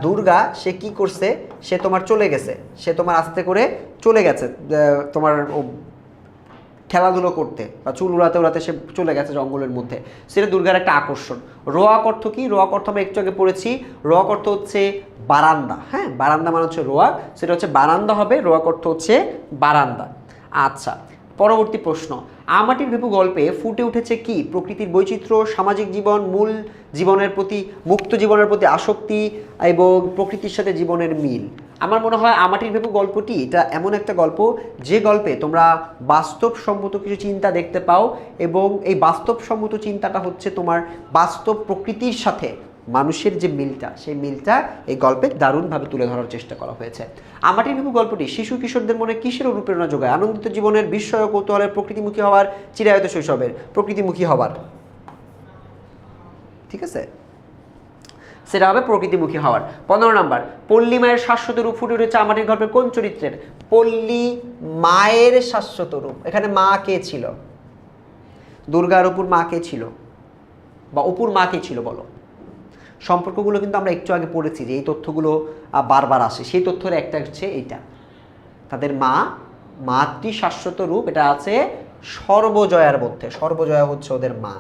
A: দুর্গা সে কি করছে, সে তোমার চলে গেছে, সে তোমার আস্তে করে চলে গেছে তোমার খেলাধুলো করতে বা চুল উড়াতে সে চলে গেছে জঙ্গলের মধ্যে। সেটা দুর্গার একটা আকর্ষণ। রোয়াক অর্থ কি? রোয়াক অর্থ আমরা একটু আগে পড়েছি, রোয়াক অর্থ হচ্ছে বারান্দা। হ্যাঁ, বারান্দা মানে হচ্ছে রোয়াক, সেটা হচ্ছে বারান্দা হবে, রোয়াক অর্থ হচ্ছে বারান্দা। আচ্ছা, পরবর্তী প্রশ্ন। আমাটির ভেবু গল্পে ফুটে উঠেছে কি? প্রকৃতির বৈচিত্র্য, সামাজিক জীবন, মূল জীবনের প্রতি, মুক্ত জীবনের প্রতি আসক্তি এবং প্রকৃতির সাথে জীবনের মিল। আমার মনে হয় আমাটির ভেবু গল্পটি এটা এমন একটা গল্প যে গল্পে তোমরা বাস্তবসম্মত কিছু চিন্তা দেখতে পাও এবং এই বাস্তবসম্মত চিন্তাটা হচ্ছে তোমার বাস্তব প্রকৃতির সাথে মানুষের যে মিলটা, সেই মিলটা এই গল্পে দারুণভাবে তুলে ধরার চেষ্টা করা হয়েছে। আমাটির ভেবু গল্পটি শিশু কিশোরদের মনে কিসের অনুপ্রেরণা যোগায়? আনন্দিত জীবনের, বিস্ময় কৌতূহলের, প্রকৃতিমুখী হওয়ার, চিরায়ত শৈশবের। প্রকৃতিমুখী হওয়ার। ঠিক আছে, সেটা হবে প্রকৃতিমুখী হওয়ার। 15 নাম্বার। পল্লী মায়ের শাশ্বত রূপ ফুটে উঠেছে আমাটির গল্পের কোন চরিত্রের? পল্লী মায়ের শাশ্বত রূপ, এখানে মা কে ছিল? দুর্গার অপুর মা কে ছিল বা অপুর মা কে ছিল বলো? সম্পর্কগুলো কিন্তু আমরা একটু আগে পড়েছি যে এই তথ্যগুলো বারবার আসে। সেই তথ্যের একটা হচ্ছে এইটা, তাদের মাতৃ শাশ্বত রূপ, এটা আছে সর্বজয়ার মধ্যে। সর্বজয়া হচ্ছে ওদের মা।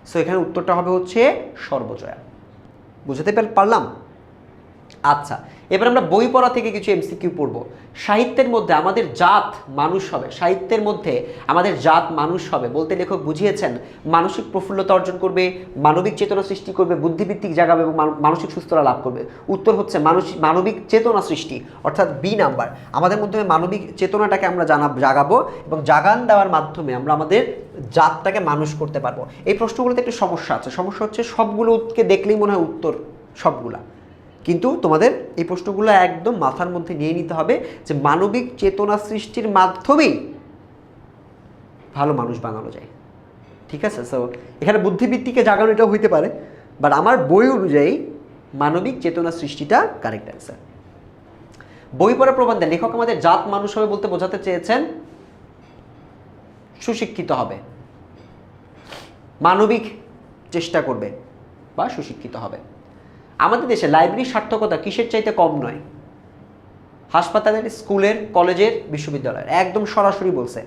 A: সো এখানে উত্তরটা হবে হচ্ছে সর্বজয়া। বুঝতে পারলাম? আচ্ছা, এবার আমরা বই পড়া থেকে কিছু এমসিকিউ পড়ব। সাহিত্যের মধ্যে আমাদের জাত মানুষ হবে। সাহিত্যের মধ্যে আমাদের জাত মানুষ হবে বলতে লেখক বুঝিয়েছেন মানসিক প্রফুল্লতা অর্জন করবে, মানবিক চেতনা সৃষ্টি করবে, বুদ্ধিভিত্তিক জাগাবে এবং মানসিক সুস্থতা লাভ করবে। উত্তর হচ্ছে মানবিক চেতনা সৃষ্টি, অর্থাৎ বি নাম্বার। আমাদের মধ্যে মানবিক চেতনাটাকে আমরা জাগাবো এবং জাগান দেওয়ার মাধ্যমে আমরা আমাদের জাতটাকে মানুষ করতে পারবো। এই প্রশ্নগুলোতে একটু সমস্যা আছে। সমস্যা হচ্ছে সবগুলোকে দেখলেই মনে হয় উত্তর সবগুলা, কিন্তু তোমাদের এই প্রশ্নগুলো একদম মাথার মধ্যে নিয়ে নিতে হবে যে মানবিক চেতনা সৃষ্টির মাধ্যমেই ভালো মানুষ বানানো যায়। ঠিক আছে? সো এখানে বুদ্ধিবৃত্তিকে জাগানো এটাও হইতে পারে, বাট আমার বই অনুযায়ী মানবিক চেতনা সৃষ্টিটা কারেক্ট অ্যান্সার। বই পড়া প্রবন্ধে লেখক আমাদের জাত মানুষ হবে বলতে বোঝাতে চেয়েছেন সুশিক্ষিত হবে, মানবিক চেষ্টা করবে বা সুশিক্ষিত হবে। আমাদের দেশে লাইব্রেরির সার্থকতা কিসের চাইতে কম নয়? হাসপাতালের, স্কুলের, কলেজের, বিশ্ববিদ্যালয়ের। একদম সরাসরি বলছে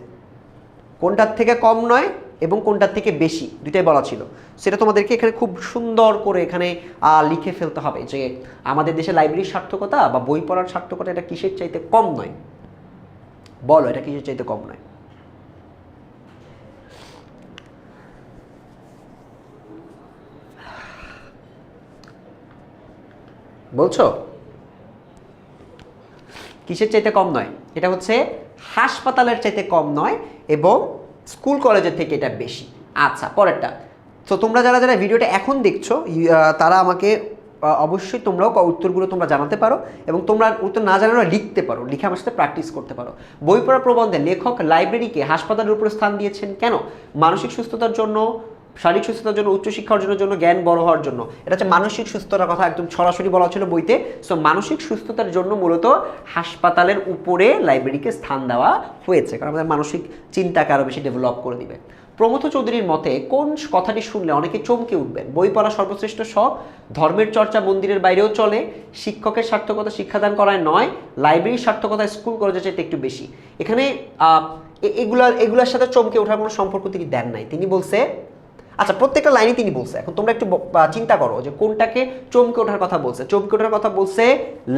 A: কোনটার থেকে কম নয় এবং কোনটার থেকে বেশি, দুইটাই বলা ছিল। সেটা তোমাদেরকে এখানে খুব সুন্দর করে এখানে লিখে ফেলতে হবে যে আমাদের দেশে লাইব্রেরির সার্থকতা বা বই পড়ার সার্থকতা এটা কিসের চাইতে কম নয়। বলো এটা কিসের চাইতে কম নয়? বলছো কিসের চাইতে কম নয়? এটা হচ্ছে হাসপাতালের চাইতে কম নয় এবং স্কুল কলেজের থেকে এটা বেশি। আচ্ছা, পরেরটা। তো তোমরা যারা যারা ভিডিওটা এখন দেখছো তারা আমাকে অবশ্যই তোমরাও উত্তরগুলো তোমরা জানাতে পারো এবং তোমরা উত্তর না জানানো লিখতে পারো, লিখে আমার সাথে প্র্যাকটিস করতে পারো। বই পড়া প্রবন্ধে লেখক লাইব্রেরিকে হাসপাতালের উপর স্থান দিয়েছেন কেন? মানসিক সুস্থতার জন্য, শারীরিক সুস্থতার জন্য, উচ্চশিক্ষা অর্জনের জন্য, জ্ঞান বড় হওয়ার জন্য। এটা হচ্ছে মানসিক সুস্থতার কথা একদম সরাসরি বলা ছিল বইতে। সো মানসিক সুস্থতার জন্য মূলত হাসপাতালের উপরে লাইব্রেরিকে স্থান দেওয়া হয়েছে, কারণ আমাদের মানসিক চিন্তাকে আরও বেশি ডেভেলপ করে দিবে। প্রমথ চৌধুরীর মতে কোন কথাটি শুনলে অনেকে চমকে উঠবেন? বই পড়া সর্বশ্রেষ্ঠ শখ, ধর্মের চর্চা মন্দিরের বাইরেও চলে, শিক্ষকের সার্থকতা শিক্ষাদান করায় নয়, লাইব্রেরির সার্থকতা স্কুল কলেজের চাইতে একটু বেশি। এখানে এগুলোর সাথে চমকে ওঠার কোনো সম্পর্ক তিনি দেন নাই। তিনি বলছে, আচ্ছা প্রত্যেকটা লাইনই তিনি বলছে। এখন তোমরা একটু চিন্তা করো যে কোনটাকে চমকে ওঠার কথা বলছে। চমকে ওঠার কথা বলছে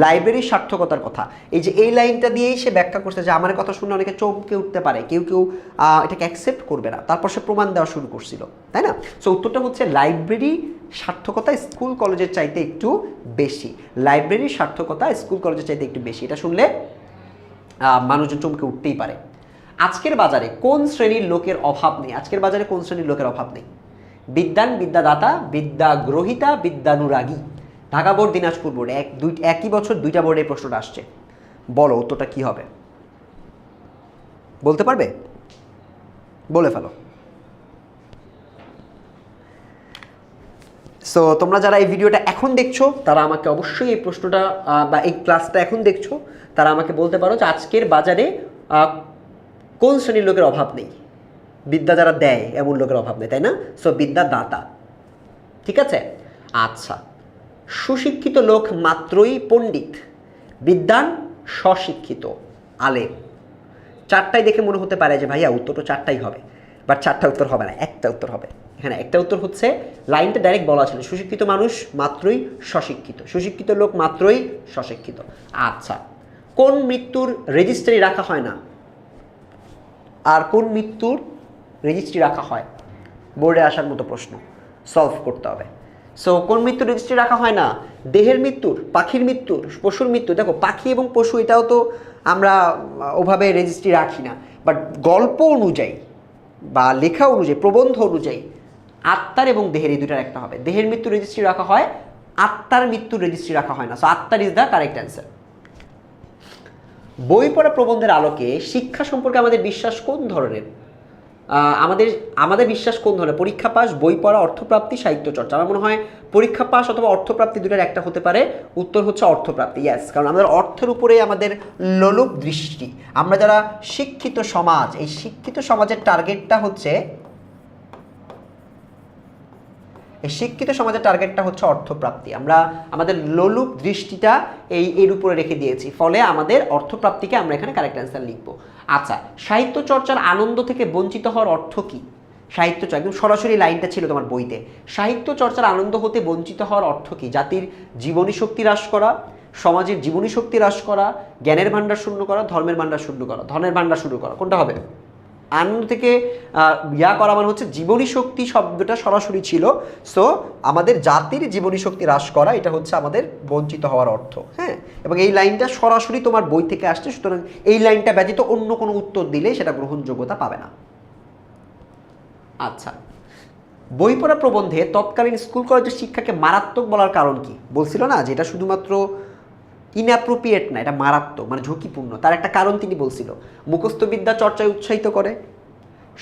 A: লাইব্রেরির সার্থকতার কথা। এই যে এই লাইনটা দিয়েই সে ব্যাখ্যা করছে যে আমার কথা শুনে অনেকে চমকে উঠতে পারে, কেউ কেউ এটাকে অ্যাকসেপ্ট করবে না। তারপর সে প্রমাণ দেওয়া শুরু করছিল, তাই না? সো উত্তরটা হচ্ছে লাইব্রেরি সার্থকতা স্কুল কলেজের চাইতে একটু বেশি। লাইব্রেরির সার্থকতা স্কুল কলেজের চাইতে একটু বেশি, এটা শুনলে মানুষজন চমকে উঠতেই পারে। আজকের বাজারে কোন শ্রেণীর লোকের অভাব নেই? আজকের বাজারে কোন শ্রেণীর লোকের অভাব নেই? বিদ্যান, বিদ্যাদাতা, বিদ্যাগ্রহিতা, বিদ্যানুরাগী। ঢাকা বোর্ড, দিনাজপুর বোর্ড, একই বছর দুইটা বোর্ডে এই প্রশ্নটা আসছে। বলো উত্তরটা কি হবে? বলতে পারবে? বলে ফেলো। সো তোমরা যারা এই ভিডিওটা এখন দেখছো তারা আমাকে অবশ্যই এই প্রশ্নটা বা এই ক্লাসটা এখন দেখছো তারা আমাকে বলতে পারো যে আজকের বাজারে কোন শ্রেণীর লোকের অভাব নেই? বিদ্যা যারা দেয় এমন লোকের অভাব নেই, তাই না? সো বিদ্যা দাতা, ঠিক আছে? আচ্ছা, সুশিক্ষিত লোক মাত্রই পণ্ডিত, বিদ্বান স্বশিক্ষিত, আলেম। চারটাই দেখে মনে হতে পারে যে ভাইয়া উত্তর তো চারটাই হবে, বাট চারটা উত্তর হবে না, একটা উত্তর হবে। এখানে একটা উত্তর হচ্ছে লাইনটা ডাইরেক্ট বলা ছিল সুশিক্ষিত মানুষ মাত্রই স্বশিক্ষিত, সুশিক্ষিত লোক মাত্রই স্বশিক্ষিত। আচ্ছা, কোন মৃত্যুর রেজিস্ট্রি রাখা হয় না? আর কোন মৃত্যুর রেজিস্ট্রি রাখা হয়? বোর্ডে আসার মতো প্রশ্ন, সলভ করতে হবে। সো কোন মৃত্যুর রেজিস্ট্রি রাখা হয় না? দেহের মৃত্যুর, পাখির মৃত্যুর, পশুর মৃত্যু। দেখো পাখি এবং পশু এটাও তো আমরা ওভাবে রেজিস্ট্রি রাখি না, বাট গল্প অনুযায়ী বা লেখা অনুযায়ী, প্রবন্ধ অনুযায়ী আত্মার এবং দেহের এই দুটার একটা হবে। দেহের মৃত্যুর রেজিস্ট্রি রাখা হয়, আত্মার মৃত্যুর রেজিস্ট্রি রাখা হয় না। সো আত্মার ইজ দ্য কারেক্ট অ্যান্সার। বই পড়া প্রবন্ধের আলোকে শিক্ষা সম্পর্কে আমাদের বিশ্বাস কোন ধরনের? আমাদের বিশ্বাস কোন ধরনের? পরীক্ষা পাস, বই পড়া, অর্থপ্রাপ্তি, সাহিত্য চর্চা। আমার মনে হয় পরীক্ষা পাস অথবা অর্থপ্রাপ্তি দুটার একটা হতে পারে। উত্তর হচ্ছে অর্থপ্রাপ্তি, ইয়েস, কারণ আমাদের অর্থের উপরে আমাদের লোলুপ দৃষ্টি। আমরা যারা শিক্ষিত সমাজ, এই শিক্ষিত সমাজের টার্গেটটা হচ্ছে এই শিক্ষিত সমাজের টার্গেটটা হচ্ছে অর্থপ্রাপ্তি। আমরা আমাদের লোলুপ দৃষ্টিটা এর উপরে রেখে দিয়েছি, ফলে আমাদের অর্থপ্রাপ্তিকে আমরা এখানে কারেক্ট অ্যান্সার লিখবো। আচ্ছা, সাহিত্য চর্চার আনন্দ থেকে বঞ্চিত হওয়ার অর্থ কী? সাহিত্য চর্চা, একদম সরাসরি লাইনটা ছিল তোমার বইতে। সাহিত্য চর্চার আনন্দ হতে বঞ্চিত হওয়ার অর্থ কী? জাতির জীবনী শক্তি হ্রাস করা, সমাজের জীবনী শক্তি হ্রাস করা, জ্ঞানের ভাণ্ডার শূন্য করা, ধর্মের ভাণ্ডার শূন্য করা, ধনের ভাণ্ডার শুরু করা, কোনটা হবে? আনন্দ থেকে করা মানে হচ্ছে জীবনী শক্তি শব্দটা সরাসরি ছিল, সো আমাদের জাতির জীবনী শক্তি হ্রাস করা, এটা হচ্ছে আমাদের বঞ্চিত হওয়ার অর্থ। হ্যাঁ, এবং এই লাইনটা সরাসরি তোমার বই থেকে আসছে, সুতরাং এই লাইনটা ব্যতীত অন্য কোনো উত্তর দিলে সেটা গ্রহণযোগ্যতা পাবে না। আচ্ছা, বই পড়া প্রবন্ধে তৎকালীন স্কুল কলেজের শিক্ষাকে মারাত্মক বলার কারণ কি? বলছিল না যে এটা শুধুমাত্র ইনঅ্যাপ্রোপ্রিয়েট না, এটা মারাত্মক মানে ঝুঁকিপূর্ণ। তার একটা কারণ তিনি বলছিল, মুখস্থবিদ্যা চর্চায় উৎসাহিত করে,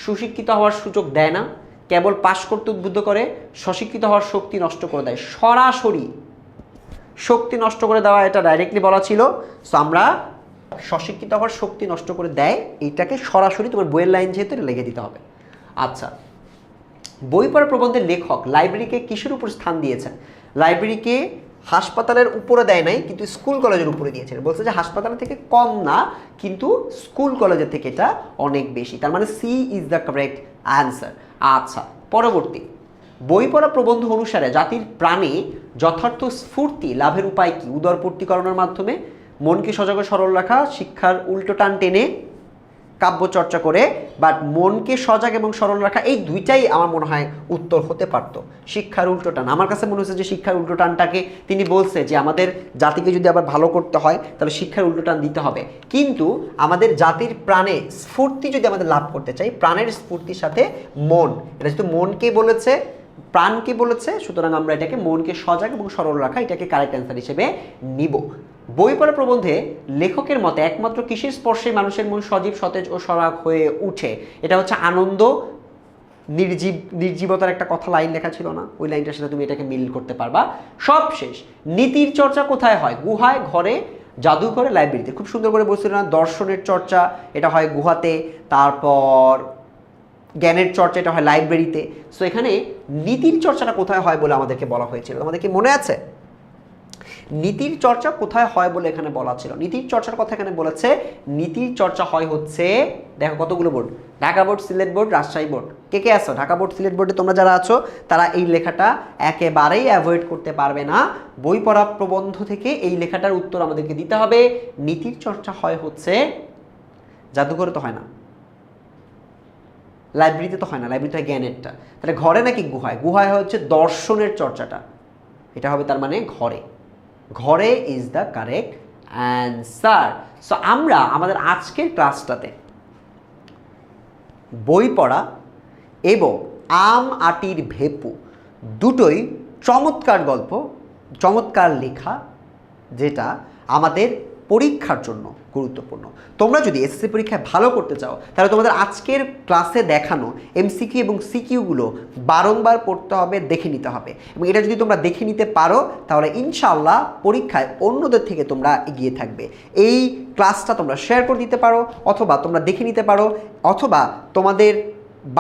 A: সুশিক্ষিত হওয়ার সুযোগ দেয় না, কেবল পাশ করতে উদ্বুদ্ধ করে, স্বশিক্ষিত হওয়ার শক্তি নষ্ট করে দেয়। সরাসরি শক্তি নষ্ট করে দেওয়া, এটা ডাইরেক্টলি বলা ছিল। সো আমরা স্বশিক্ষিত হওয়ার শক্তি নষ্ট করে দেয়, এইটাকে সরাসরি তোমার বইয়ের লাইন যেহেতু এটা লিখে দিতে হবে। আচ্ছা, বই পড়া প্রবন্ধের লেখক লাইব্রেরিকে কিসের উপর স্থান দিয়েছেন? লাইব্রেরিকে হাসপাতালের উপরে দেয় নাই, কিন্তু স্কুল কলেজের উপরে দিয়েছেন। বলছে যে হাসপাতালের থেকে কম না, কিন্তু স্কুল কলেজের থেকে এটা অনেক বেশি। তার মানে C is the correct answer. আচ্ছা, পরবর্তী, বই পড়া প্রবন্ধ অনুসারে জাতির প্রাণে যথার্থ স্ফূর্তি লাভের উপায় কি? উদরপূর্তি করানোর মাধ্যমে, মনকে সজাগ ও সরল রাখা, শিক্ষার উল্টো টান টেনে কাব্য চর্চা করে, বাট মনকে সজাগ এবং সরল রাখা, এই দুইটাই আমার মনে হয় উত্তর হতে পারতো। শিক্ষার উল্টো টান, আমার কাছে মনে হচ্ছে যে শিক্ষার উল্টো টানটাকে তিনি বলছে যে আমাদের জাতিকে যদি আবার ভালো করতে হয় তাহলে শিক্ষার উল্টো টান দিতে হবে। কিন্তু আমাদের জাতির প্রাণে স্ফূর্তি যদি আমাদের লাভ করতে চাই, প্রাণের স্ফূর্তির সাথে মন, এটা যেহেতু মনকে বলেছে, প্রাণকে বলেছে, সুতরাং আমরা এটাকে মনকে সজাগ এবং সরল রাখা, এটাকে কারেক্ট অ্যান্সার হিসেবে নিব। বই পড়া প্রবন্ধে লেখকের মতে একমাত্র কিসের স্পর্শে মানুষের মন সজীব, সতেজ ও সরাগ হয়ে উঠে? এটা হচ্ছে আনন্দ, নির্জীবতার একটা কথা লাইন লেখা ছিল না, ওই লাইনটার সাথে তুমি এটাকে মিল করতে পারবা। সবশেষ, নীতির চর্চা কোথায় হয়? গুহায়, ঘরে, জাদুঘরে, লাইব্রেরিতে। খুব সুন্দর করে বলছিল না, দর্শনের চর্চা এটা হয় গুহাতে, তারপর জ্ঞানের চর্চা এটা হয় লাইব্রেরিতে। সো এখানে নীতির চর্চাটা কোথায় হয় বলে আমাদেরকে বলা হয়েছিল, আমাদের কি মনে আছে? নীতির চর্চা কোথায় হয় বলে এখানে বলা ছিল? নীতির চর্চার কথা এখানে বলেছে, নীতির চর্চা হয় হচ্ছে, দেখো কতগুলো board, Dhaka board, Sylhet board, Rajshahi board. কে কে আছো ঢাকা বোর্ড, সিলেট বোর্ডে? তোমরা যারা আছো তারা এই লেখাটা একেবারেই অ্যাভয়েড করতে পারবে না। বই পড়া প্রবন্ধ থেকে এই লেখাটার উত্তর আমাদেরকে দিতে হবে। নীতির চর্চা হয় হচ্ছে জাদুঘরে, তো হয় না, লাইব্রেরিতে তো হয় না, লাইব্রেরিতে হয় জ্ঞানেরটা। তাহলে ঘরে নাকি গুহায়? গুহায় হচ্ছে দর্শনের চর্চাটা, এটা হবে তার মানে ঘরে। ঘরে is the correct answer. So আমরা আমাদের আজকের ক্লাসটাতে বই পড়া এবং আম আটির ভেপু দুটোই চমৎকার গল্প, চমৎকার লেখা, যেটা আমাদের পরীক্ষার জন্য গুরুত্বপূর্ণ। তোমরা যদি এসএসসি পরীক্ষায় ভালো করতে চাও তাহলে তোমাদের আজকের ক্লাসে দেখানো এমসিকিউ এবং সিকিউগুলো বারংবার পড়তে হবে, দেখে নিতে হবে। এবং এটা যদি তোমরা দেখে নিতে পারো তাহলে ইনশাআল্লাহ পরীক্ষায় অন্যদের থেকে তোমরা এগিয়ে থাকবে। এই ক্লাসটা তোমরা শেয়ার করে দিতে পারো, অথবা তোমরা দেখে নিতে পারো, অথবা তোমাদের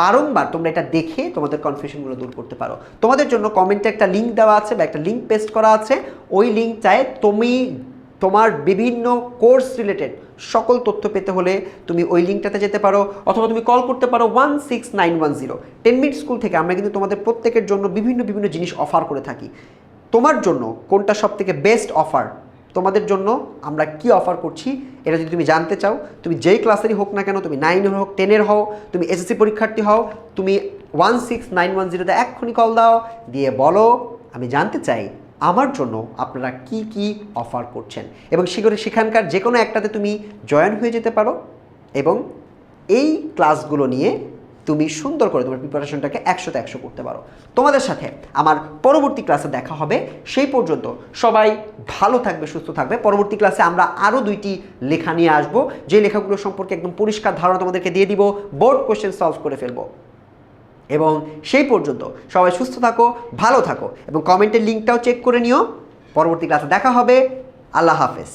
A: বারংবার তোমরা এটা দেখে তোমাদের কনফিউশনগুলো দূর করতে পারো। তোমাদের জন্য কমেন্টে একটা লিঙ্ক দেওয়া আছে বা একটা লিঙ্ক পেস্ট করা আছে, ওই লিঙ্কটায় তুমি তোমার বিভিন্ন কোর্স রিলেটেড সকল তথ্য পেতে হলে তুমি ওই লিঙ্কটাতে যেতে পারো, অথবা তুমি কল করতে পারো 16910। 10 মিনিট স্কুল থেকে আমরা কিন্তু তোমাদের প্রত্যেকের জন্য বিভিন্ন জিনিস অফার করে থাকি। তোমার জন্য কোনটা সবথেকে বেস্ট অফার, তোমাদের জন্য আমরা কি অফার করছি, এটা যদি তুমি জানতে চাও, তুমি যেই ক্লাসেরই হোক না কেন, তুমি 9-এর হোক, 10-এর হও, তুমি এসএসসি পরীক্ষার্থী হও, তুমি 16910-তে এক্ষুনি কল দাও, দিয়ে বলো আমি জানতে চাই আমার জন্য আপনারা কি কি অফার করছেন, এবং সেখানকার যে কোনো একটাতে তুমি জয়েন হয়ে যেতে পারো এবং এই ক্লাসগুলো নিয়ে তুমি সুন্দর করে তোমার প্রিপারেশনটাকে 100তে 100 করতে পারো। তোমাদের সাথে আমার পরবর্তী ক্লাসে দেখা হবে। সেই পর্যন্ত সবাই ভালো থাকবে, সুস্থ থাকবে। পরবর্তী ক্লাসে আমরা আরও 2টি লেখা নিয়ে আসবো, যে লেখাগুলো সম্পর্কে একদম পরিষ্কার ধারণা তোমাদেরকে দিয়ে দিব, বোর্ড কোশ্চেন সলভ করে ফেলবো। এবং সেই পর্যন্ত সবাই সুস্থ থাকো, ভালো থাকো, এবং কমেন্টের লিঙ্কটাও চেক করে নিও। পরবর্তী ক্লাসে দেখা হবে। আল্লাহ হাফেজ।